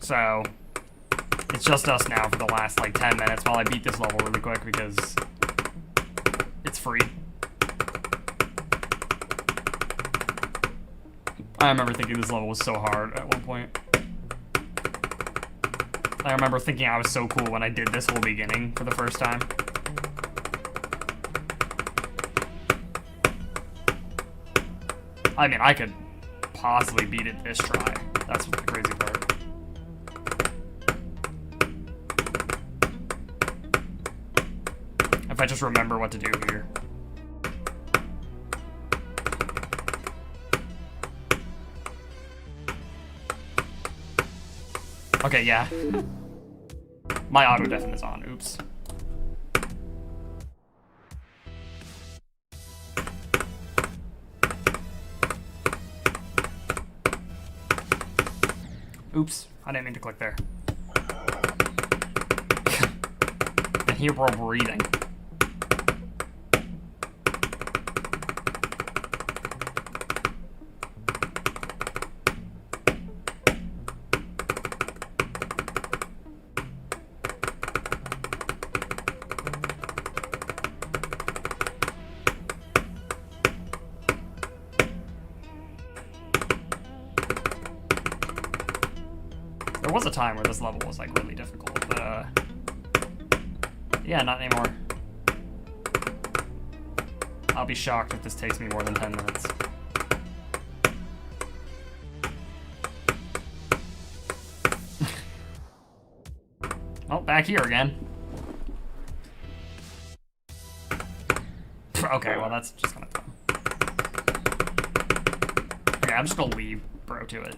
So, it's just us now for the last, like, 10 minutes while I beat this level really quick because it's free. I remember thinking this level was so hard at one point. I remember thinking I was so cool when I did this whole beginning for the first time. I mean, I could possibly beat it this try. That's the crazy part. If I just remember what to do here. Okay, yeah. My auto deafen is on. Oops. Oops. I didn't mean to click there. I hear bro breathing. There was a time where this level was like really difficult, but yeah, not anymore. I'll be shocked if this takes me more than 10 minutes. Oh, back here again. Okay, well that's just kind of dumb. Okay, I'm just gonna leave bro to it.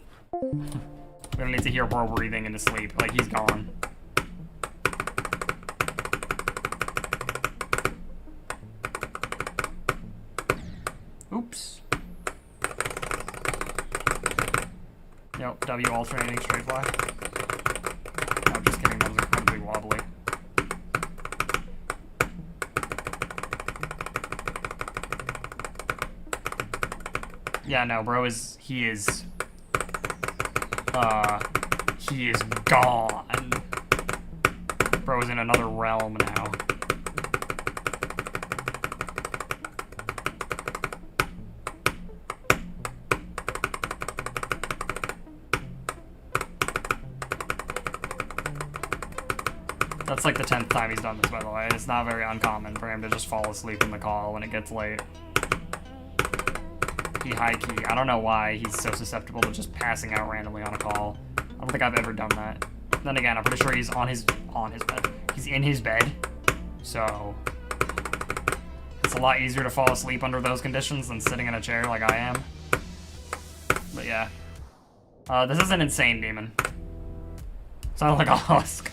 We don't need to hear bro breathing in his sleep. Like, he's gone. Oops. Yep, W alternating straight fly. No, I'm just kidding. Those are incredibly wobbly. Yeah, no, bro is... He is gone. Bro's in another realm now. That's like the 10th time he's done this, by the way. It's not very uncommon for him to just fall asleep in the call when it gets late. He high key. I don't know why he's so susceptible to just passing out randomly on a call. I don't think I've ever done that. Then again, I'm pretty sure he's on his bed. He's in his bed. So it's a lot easier to fall asleep under those conditions than sitting in a chair like I am. But yeah. This is an insane demon. Sounds like a husk.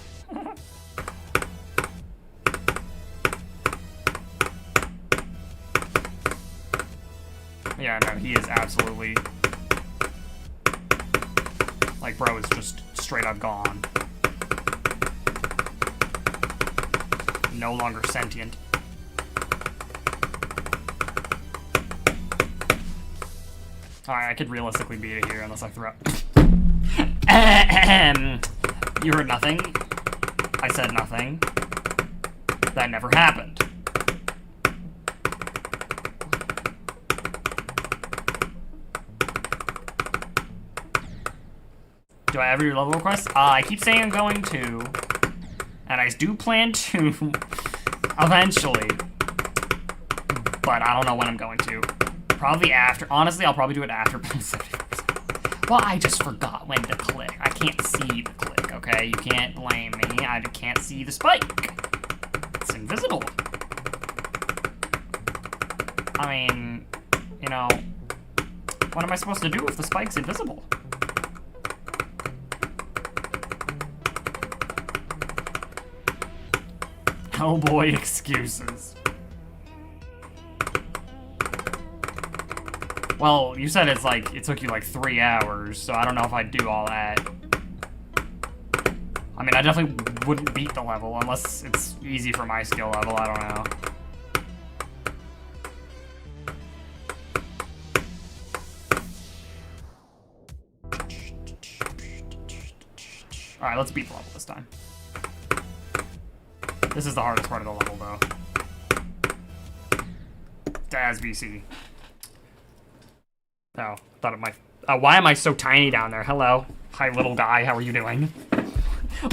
Yeah, no, he is absolutely... Like, bro is just straight up gone. No longer sentient. Alright, I could realistically beat it here unless I throw... You heard nothing. I said nothing. That never happened. Do I ever do level requests? I keep saying I'm going to. And I do plan to eventually. But I don't know when I'm going to. Probably after. Honestly, I'll probably do it after 70%. Well, I just forgot when to click. I can't see the click, okay? You can't blame me. I can't see the spike. It's invisible. I mean, you know, what am I supposed to do if the spike's invisible? Oh boy, excuses. Well, you said it's like, it took you like 3 hours, so I don't know if I'd do all that. I mean, I definitely wouldn't beat the level unless it's easy for my skill level, I don't know. Alright, let's beat the level this time. This is the hardest part of the level, though. Daz VC. Oh, thought it might... why am I so tiny down there? Hello. Hi, little guy. How are you doing?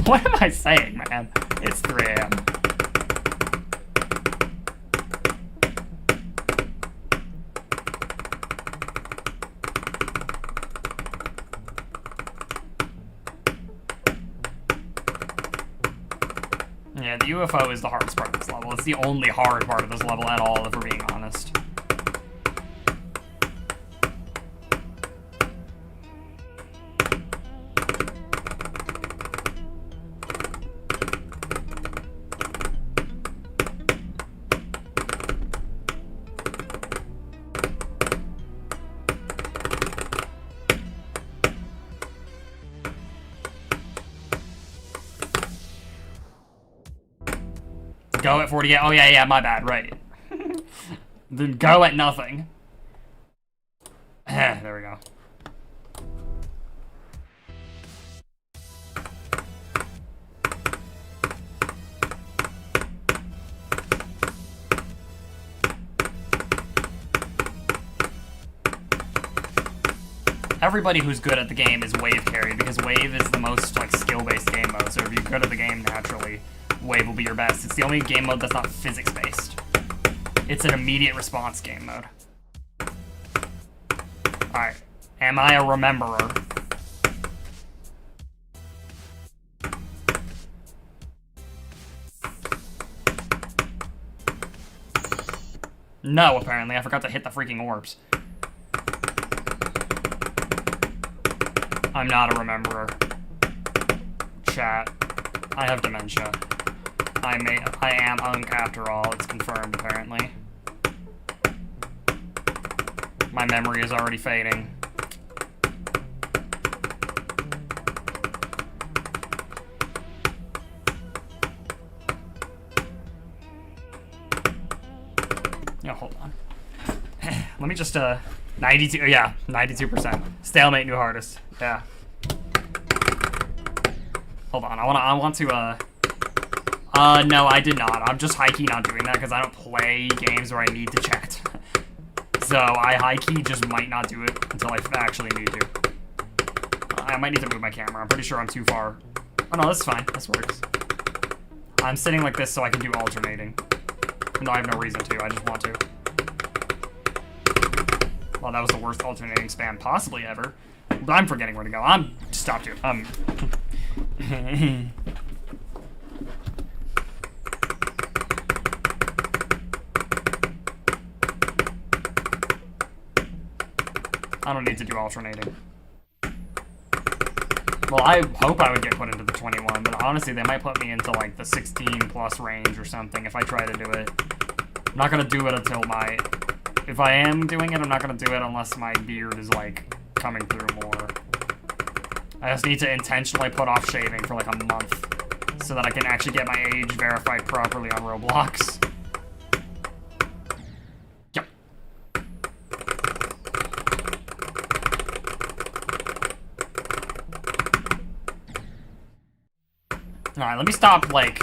What am I saying, man? It's 3 a.m. Yeah, the UFO is the hardest part of this level. It's the only hard part of this level at all, if we're being honest. Go at 48. Oh, yeah, my bad, right. Then go at nothing. There we go. Everybody who's good at the game is wave carry, because wave is the most, like, skill-based game mode, so if you're good at the game naturally, wave will be your best. It's the only game mode that's not physics-based. It's an immediate response game mode. Alright. Am I a rememberer? No, apparently. I forgot to hit the freaking orbs. I'm not a rememberer. Chat. I have dementia. I am Unk after all, it's confirmed apparently. My memory is already fading. Yeah, hold on. Let me just 92, yeah, 92%. Stalemate new hardest. Yeah. Hold on, I want to no, I did not. I'm just high-key not doing that because I don't play games where I need to chat. So I high-key just might not do it until I actually need to. I might need to move my camera. I'm pretty sure I'm too far. Oh no, this is fine. This works. I'm sitting like this so I can do alternating. No, I have no reason to. I just want to. Well, that was the worst alternating spam possibly ever. But I'm forgetting where to go. Stop to. I don't need to do alternating. Well, I hope I would get put into the 21, but honestly, they might put me into, like, the 16-plus range or something if I try to do it. I'm not gonna do it until my... If I am doing it, I'm not gonna do it unless my beard is, like, coming through more. I just need to intentionally put off shaving for, like, a month so that I can actually get my age verified properly on Roblox. Yep. Alright, let me stop, like,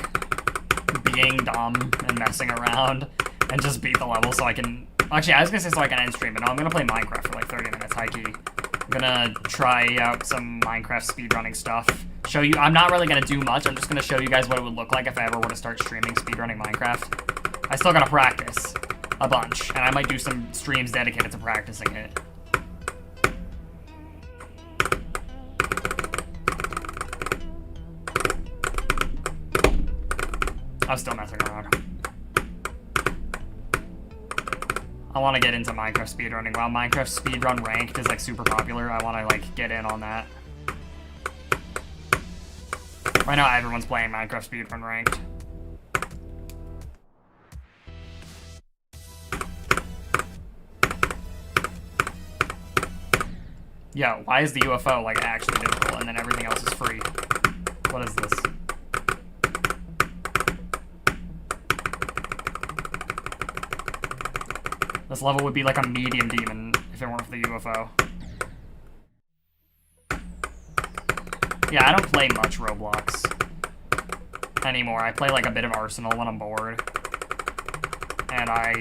being dumb and messing around and just beat the level so I can... Actually, I was gonna say so I can end stream, but no, I'm gonna play Minecraft for, like, 30 minutes, high-key. I'm gonna try out some Minecraft speedrunning stuff. Show you... I'm not really gonna do much, I'm just gonna show you guys what it would look like if I ever were to start streaming speedrunning Minecraft. I still gotta practice a bunch, and I might do some streams dedicated to practicing it. I'm still messing around. I want to get into Minecraft speedrunning. While Minecraft speedrun ranked is, like, super popular, I want to, like, get in on that. Right now, everyone's playing Minecraft speedrun ranked. Yo, why is the UFO, like, actually difficult and then everything else is free? What is this? This level would be like a medium demon if it weren't for the UFO. Yeah, I don't play much Roblox anymore. I play like a bit of Arsenal when I'm bored. And I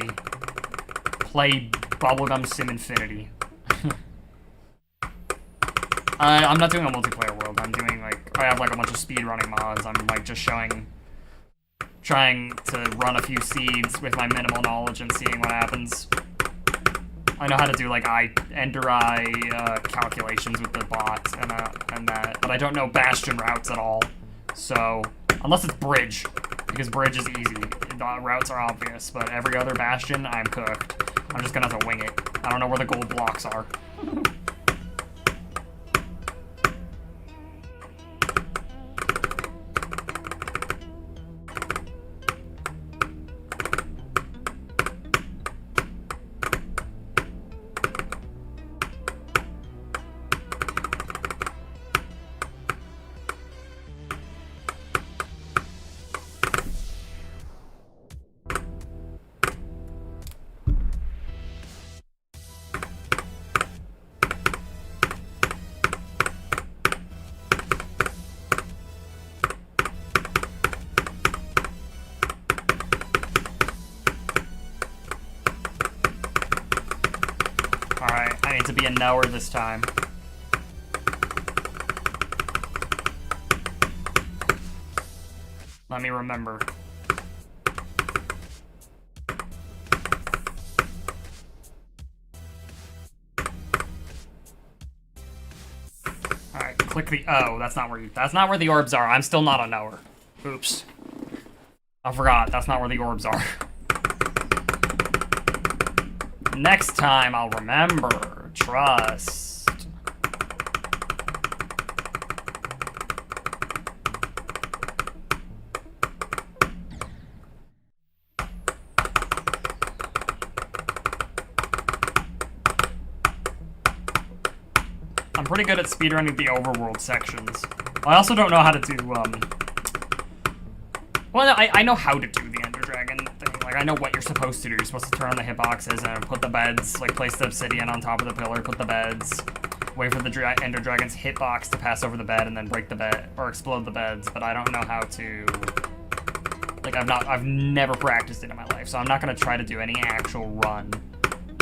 play Bubblegum Sim Infinity. I'm not doing a multiplayer world. I'm doing like, I have like a bunch of speedrunning mods. I'm like just trying to run a few seeds with my minimal knowledge and seeing what happens. I know how to do like ender eye calculations with the bot and that, but I don't know bastion routes at all. So unless it's bridge, because bridge is easy, the routes are obvious. But every other bastion, I'm cooked. I'm just gonna have to wing it. I don't know where the gold blocks are. Alright, I need to be a knower this time. Let me remember. Alright, click the O. That's not where the orbs are. I'm still not a knower. Oops. I forgot, that's not where the orbs are. Next time I'll remember. Trust. I'm pretty good at speedrunning the overworld sections. I also don't know how to do, well, no, I know how to do the Ender Dragon thing. Like, I know what you're supposed to do. You're supposed to turn on the hitboxes and put the beds, like, place the obsidian on top of the pillar, put the beds, wait for the Ender Dragon's hitbox to pass over the bed and then break the bed, or explode the beds, but I don't know how to... Like, I've never practiced it in my life, so I'm not gonna try to do any actual run.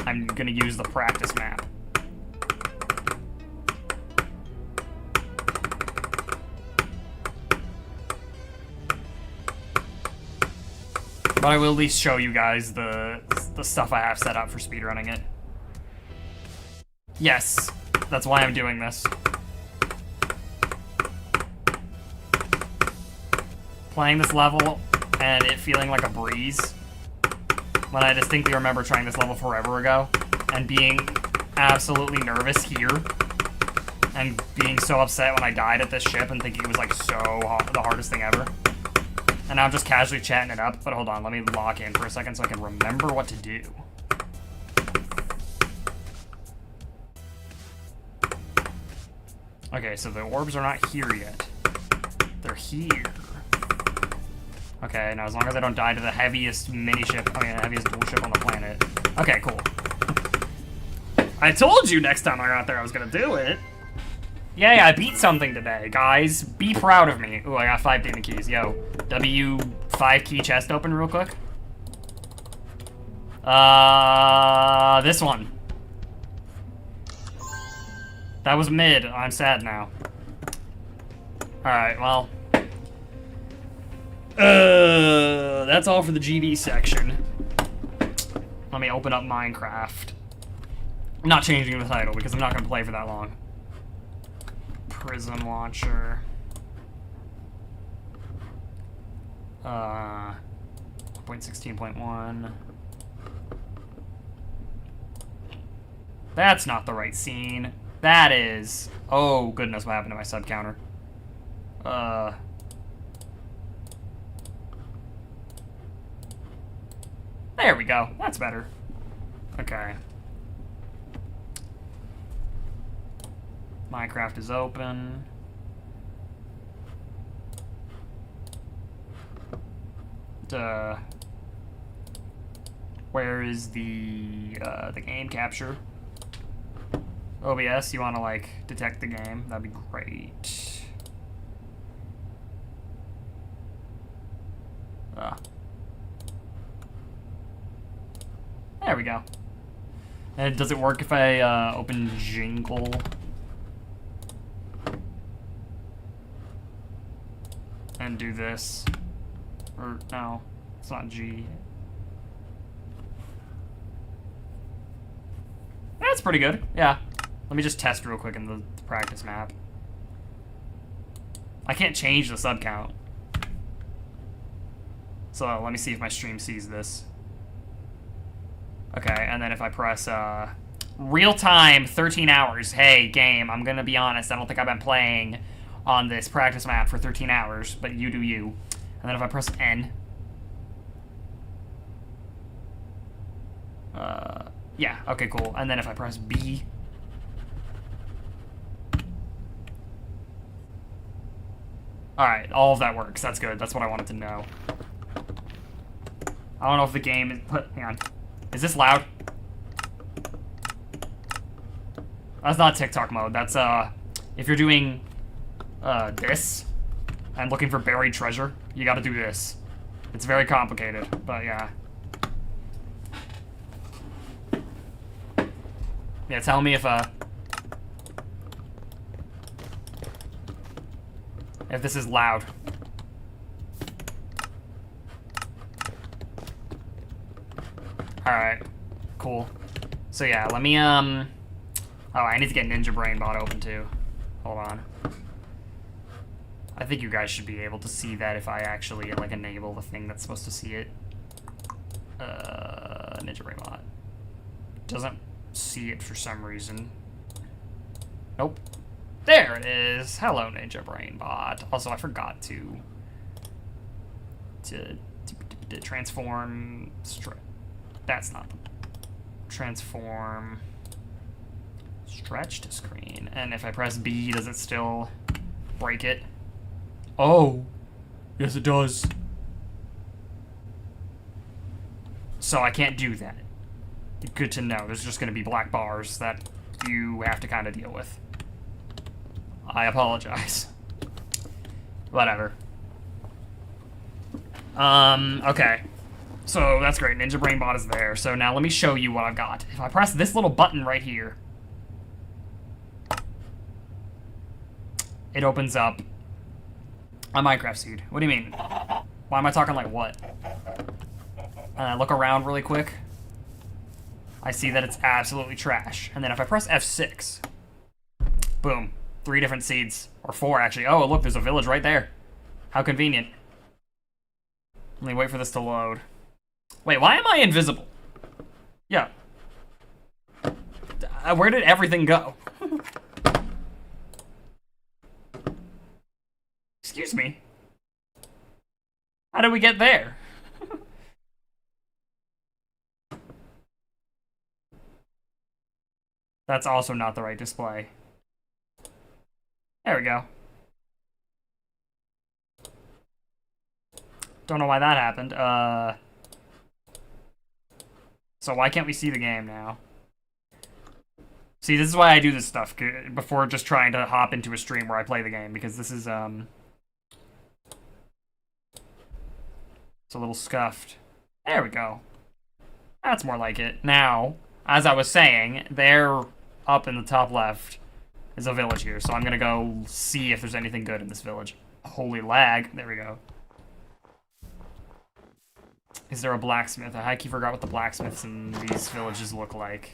I'm gonna use the practice map. But I will at least show you guys the stuff I have set up for speedrunning it. Yes, that's why I'm doing this. Playing this level and it feeling like a breeze, when I distinctly remember trying this level forever ago and being absolutely nervous here and being so upset when I died at this ship and thinking it was like the hardest thing ever. And now I'm just casually chatting it up, but hold on, let me lock in for a second so I can remember what to do. Okay, so the orbs are not here yet. They're here. Okay, now as long as I don't die to the heaviest the heaviest dual ship on the planet. Okay, cool. I told you next time I got there I was gonna do it. Yay, I beat something today, guys. Be proud of me. Ooh, I got 5 demon keys. Yo, W5 key chest open real quick. This one. That was mid. I'm sad now. Alright, well. That's all for the GB section. Let me open up Minecraft. I'm not changing the title because I'm not going to play for that long. Prism launcher. 1.16.1. That's not the right scene. That is. Oh goodness, what happened to my sub counter? There we go. That's better. Okay. Minecraft is open. Where is the game capture? OBS, you want to like detect the game? That'd be great. There we go. And does it work if I open Jingle? And do this? Or no, it's not G. That's pretty good, yeah. Let me just test real quick in the practice map. I can't change the sub count. So let me see if my stream sees this. Okay, and then if I press real time 13 hours. Hey, game, I'm gonna be honest, I don't think I've been playing on this practice map for 13 hours, but you do you. And then if I press N. Yeah, okay, cool. And then if I press B. Alright, all of that works. That's good. That's what I wanted to know. I don't know if the game is... Hang on. Is this loud? That's not TikTok mode. That's, if you're doing, this and looking for buried treasure, you gotta do this. It's very complicated, but yeah. Yeah, tell me if this is loud. Alright, cool. So yeah, let me, oh, I need to get Ninja Brain Bot open too. Hold on. I think you guys should be able to see that if I actually, like, enable the thing that's supposed to see it. Ninja Brain Bot. Doesn't see it for some reason. Nope. There it is. Hello, Ninja Brain Bot. Also, I forgot to transform. That's not transform. Stretch to screen. And if I press B, does it still break it? Oh, yes, it does. So I can't do that. Good to know. There's just going to be black bars that you have to kind of deal with. I apologize. Whatever. Okay. So that's great. Ninja Brain Bot is there. So now let me show you what I've got. If I press this little button right here, it opens up a Minecraft seed. What do you mean? Why am I talking like what? Look around really quick. I see that it's absolutely trash. And then if I press F6, boom, 3 different seeds. Or 4, actually. Oh, look, there's a village right there. How convenient. Let me wait for this to load. Wait, why am I invisible? Yeah. Where did everything go? Excuse me. How did we get there? That's also not the right display. There we go. Don't know why that happened. So why can't we see the game now? See, this is why I do this stuff before just trying to hop into a stream where I play the game, because this is, it's a little scuffed. There we go. That's more like it. Now, as I was saying, there up in the top left is a village here, so I'm gonna go see if there's anything good in this village. Holy lag. There we go. Is there a blacksmith? I high-key forgot what the blacksmiths in these villages look like.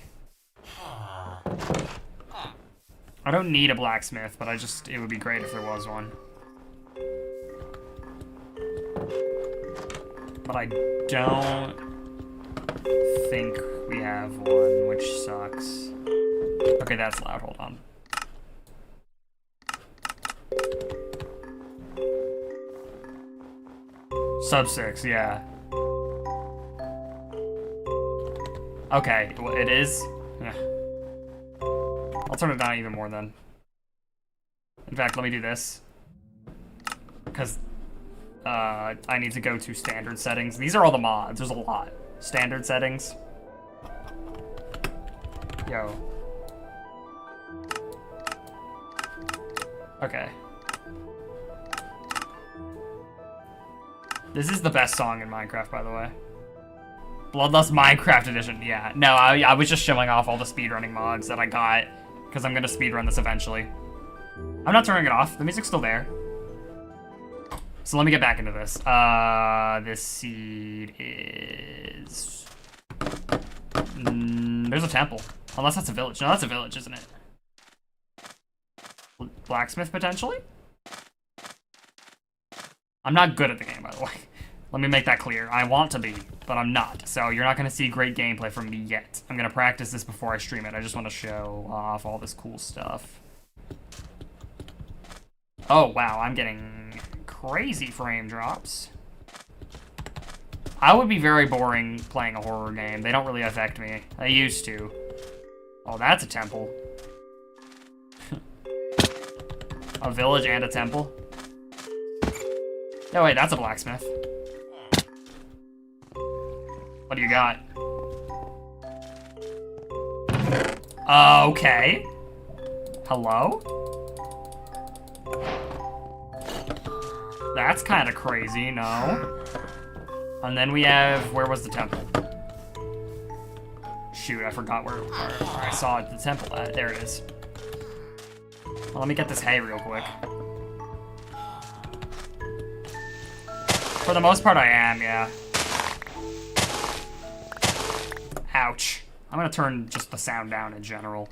I don't need a blacksmith, but it would be great if there was one. But I don't think we have one, which sucks. Okay, that's loud. Hold on. Sub 6, yeah. Okay, well, it is. Yeah. I'll turn it down even more then. In fact, let me do this. Because I need to go to standard settings. These are all the mods. There's a lot. Standard settings. Yo. Okay. This is the best song in Minecraft, by the way. Bloodlust Minecraft Edition, yeah. No, I was just showing off all the speedrunning mods that I got, because I'm gonna speedrun this eventually. I'm not turning it off, the music's still there. So let me get back into this. This seed is... there's a temple. Unless that's a village. No, that's a village, isn't it? Blacksmith, potentially? I'm not good at the game, by the way. Let me make that clear. I want to be, but I'm not. So you're not going to see great gameplay from me yet. I'm going to practice this before I stream it. I just want to show off all this cool stuff. Oh, wow. I'm getting crazy frame drops. I would be very boring playing a horror game. They don't really affect me. They used to. Oh, that's a temple. A village and a temple. No, wait, that's a blacksmith. What do you got? Okay. Hello? That's kind of crazy, no? And then we have... where was the temple? Shoot, I forgot where I saw the temple at. There it is. Well, let me get this hay real quick. For the most part, I am, yeah. Ouch. I'm gonna turn just the sound down in general.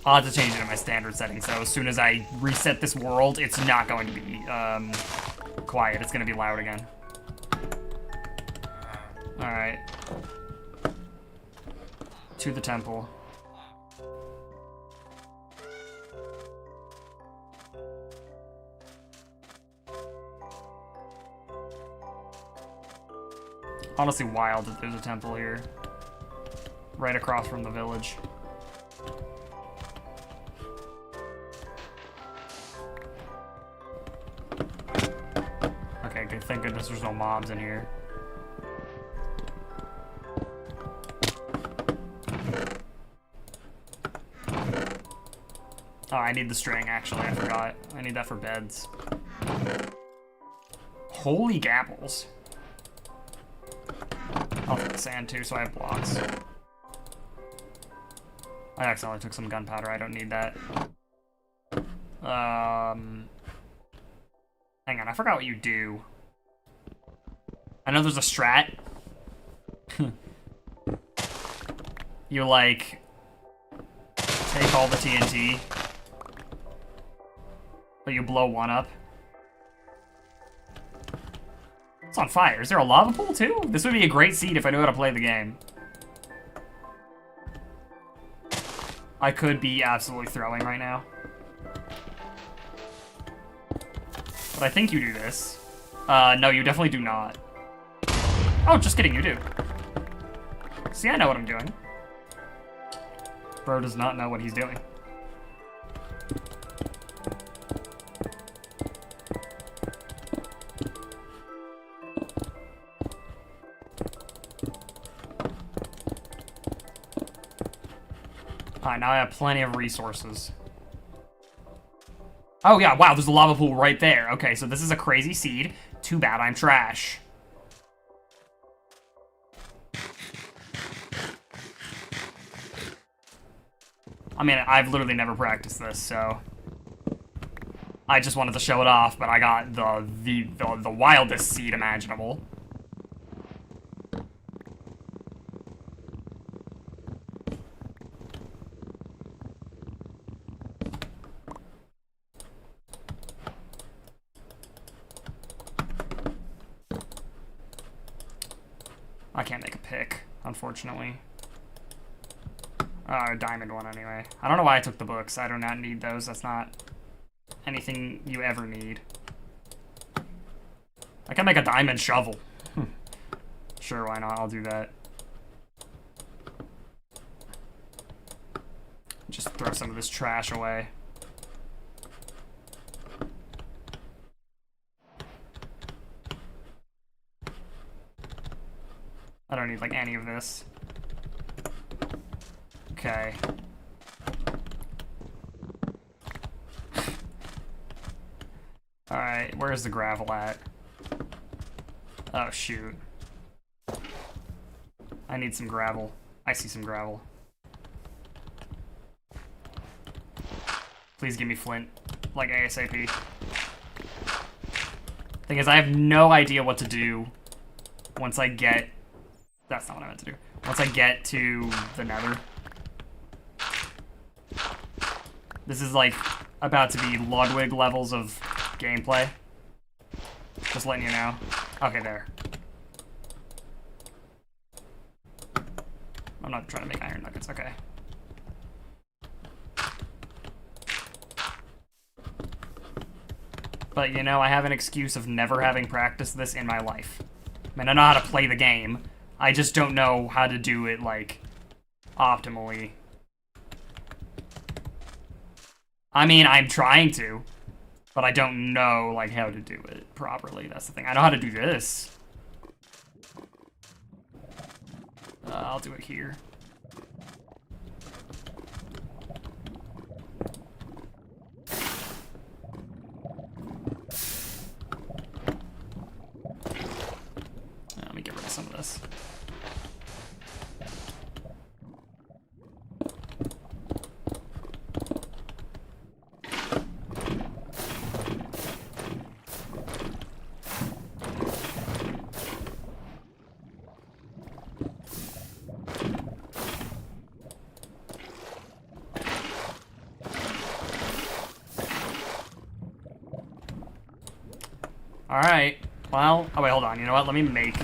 I'll have to change it in my standard settings, so as soon as I reset this world, it's not going to be quiet. It's gonna be loud again. Alright. To the temple. Honestly wild that there's a temple here. Right across from the village. Okay, good. Thank goodness there's no mobs in here. Oh, I need the string, actually. I forgot. I need that for beds. Holy gapples. I'll take the sand too, so I have blocks. I accidentally took some gunpowder. I don't need that. Hang on, I forgot what you do. I know there's a strat. You, like, take all the TNT, but you blow one up. It's on fire. Is there a lava pool too? This would be a great seed if I knew how to play the game. I could be absolutely throwing right now. But I think you do this. No, you definitely do not. Oh, just kidding, you do. See, I know what I'm doing. Bro does not know what he's doing. Alright, now I have plenty of resources. Oh yeah, wow, there's a lava pool right there. Okay, so this is a crazy seed. Too bad I'm trash. I mean, I've literally never practiced this, so I just wanted to show it off, but I got the wildest seed imaginable. I can't make a pick, unfortunately. A diamond one, anyway. I don't know why I took the books. I do not need those. That's not anything you ever need. I can make a diamond shovel. Sure, why not? I'll do that. Just throw some of this trash away. I don't need, like, any of this. Okay. Alright, where's the gravel at? Oh, shoot. I need some gravel. I see some gravel. Please give me flint. Like ASAP. Thing is, I have no idea what to do once I get... That's not what I meant to do. Once I get to the nether. This is like about to be Ludwig levels of gameplay. Just letting you know. Okay, there. I'm not trying to make iron nuggets, okay. But, you know, I have an excuse of never having practiced this in my life. I mean, I know how to play the game. I just don't know how to do it, like, optimally. I mean, I'm trying to, but I don't know, like, how to do it properly. That's the thing. I know how to do this. I'll do it here. Let me get rid of some of this. Alright, well, oh wait, hold on, you know what, let me make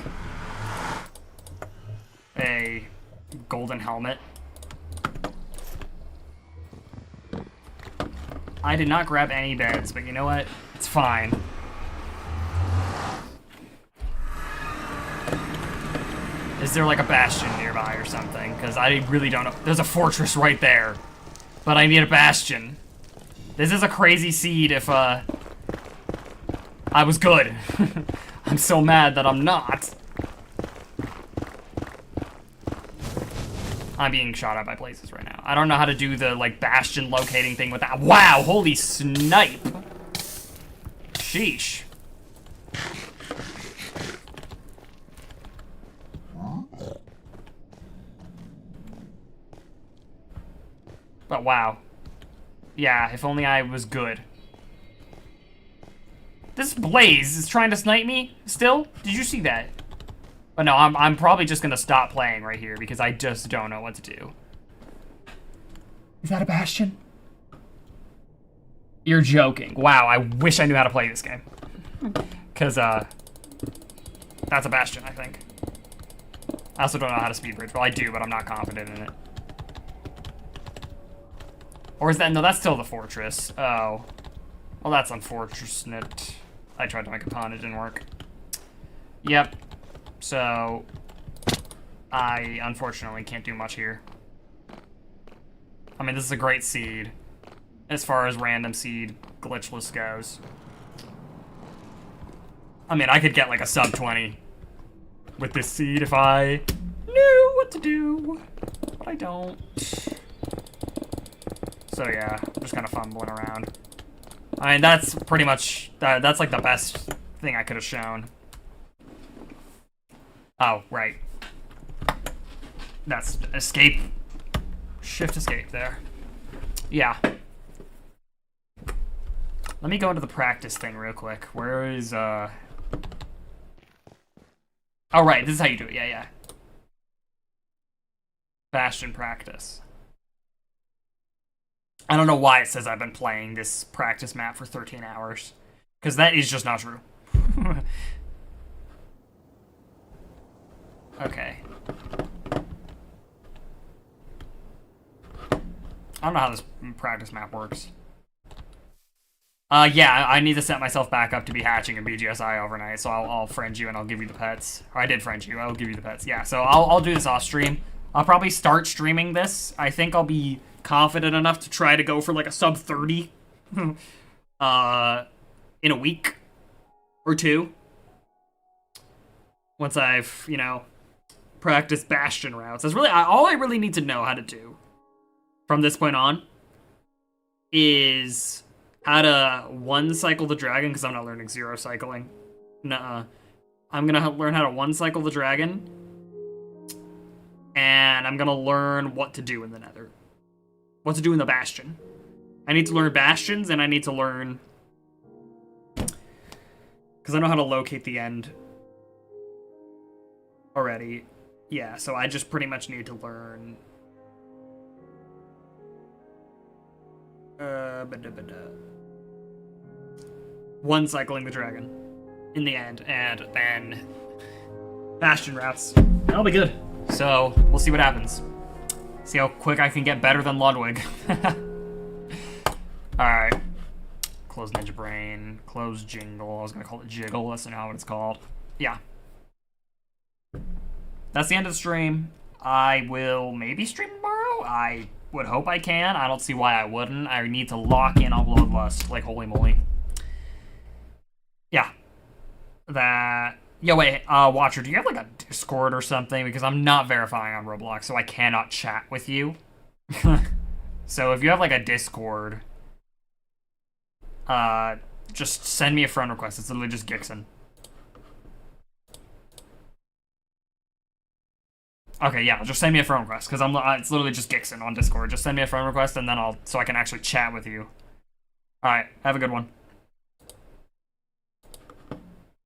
a golden helmet. I did not grab any beds, but you know what, it's fine. Is there like a bastion nearby or something? Because I really don't know. There's a fortress right there, but I need a bastion. This is a crazy seed if, I was good. I'm so mad that I'm not. I'm being shot at by blazes right now. I don't know how to do the, like, bastion locating thing with that. Wow, holy snipe. Sheesh. But wow. Yeah, if only I was good. This Blaze is trying to snipe me still? Did you see that? But no, I'm probably just gonna stop playing right here because I just don't know what to do. Is that a bastion? You're joking. Wow, I wish I knew how to play this game. Cause that's a bastion, I think. I also don't know how to speed bridge. Well, I do, but I'm not confident in it. Or is that, no, that's still the fortress. Oh. Well, that's unfortunate. I tried to make a pun, it didn't work. Yep. So, I unfortunately can't do much here. I mean, this is a great seed, as far as random seed glitchless goes. I mean, I could get like a sub 20 with this seed if I knew what to do, but I don't. So yeah, I'm just kind of fumbling around. I mean, that's pretty much, that's like the best thing I could have shown. Oh, right. That's escape. Shift escape there. Yeah. Let me go into the practice thing real quick. Where is, Oh, right, this is how you do it. Yeah, yeah. Bastion practice. I don't know why it says I've been playing this practice map for 13 hours. Because that is just not true. Okay. I don't know how this practice map works. Yeah, I need to set myself back up to be hatching in BGSI overnight, so I'll friend you and I'll give you the pets. Or I did friend you, I'll give you the pets. Yeah, so I'll do this off stream. I'll probably start streaming this. I think I'll be confident enough to try to go for like a sub 30 in a week or two. Once I've, you know, practiced bastion routes. That's really all I really need to know how to do from this point on is how to one cycle the dragon, because I'm not learning zero cycling. Nuh-uh. I'm gonna learn how to one cycle the dragon, and I'm gonna learn what to do in the nether. What to do in the bastion. I need to learn bastions, and I need to learn... because I know how to locate the end already. Yeah, so I just pretty much need to learn... one cycling the dragon in the end, and then bastion routes. That'll be good. So we'll see what happens. See how quick I can get better than Ludwig. Alright. Close Ninja Brain. Close Jingle. I was gonna call it Jiggle. That's not what it's called. Yeah. That's the end of the stream. I will maybe stream tomorrow. I would hope I can. I don't see why I wouldn't. I need to lock in on Bloodlust. Like, holy moly. Yeah. That... Yo, wait, Watcher, do you have, like, a Discord or something? Because I'm not verifying on Roblox, so I cannot chat with you. So if you have, like, a Discord, just send me a friend request. It's literally just Gixon. Okay, yeah, just send me a friend request, because it's literally just Gixon on Discord. Just send me a friend request, and then so I can actually chat with you. Alright, have a good one.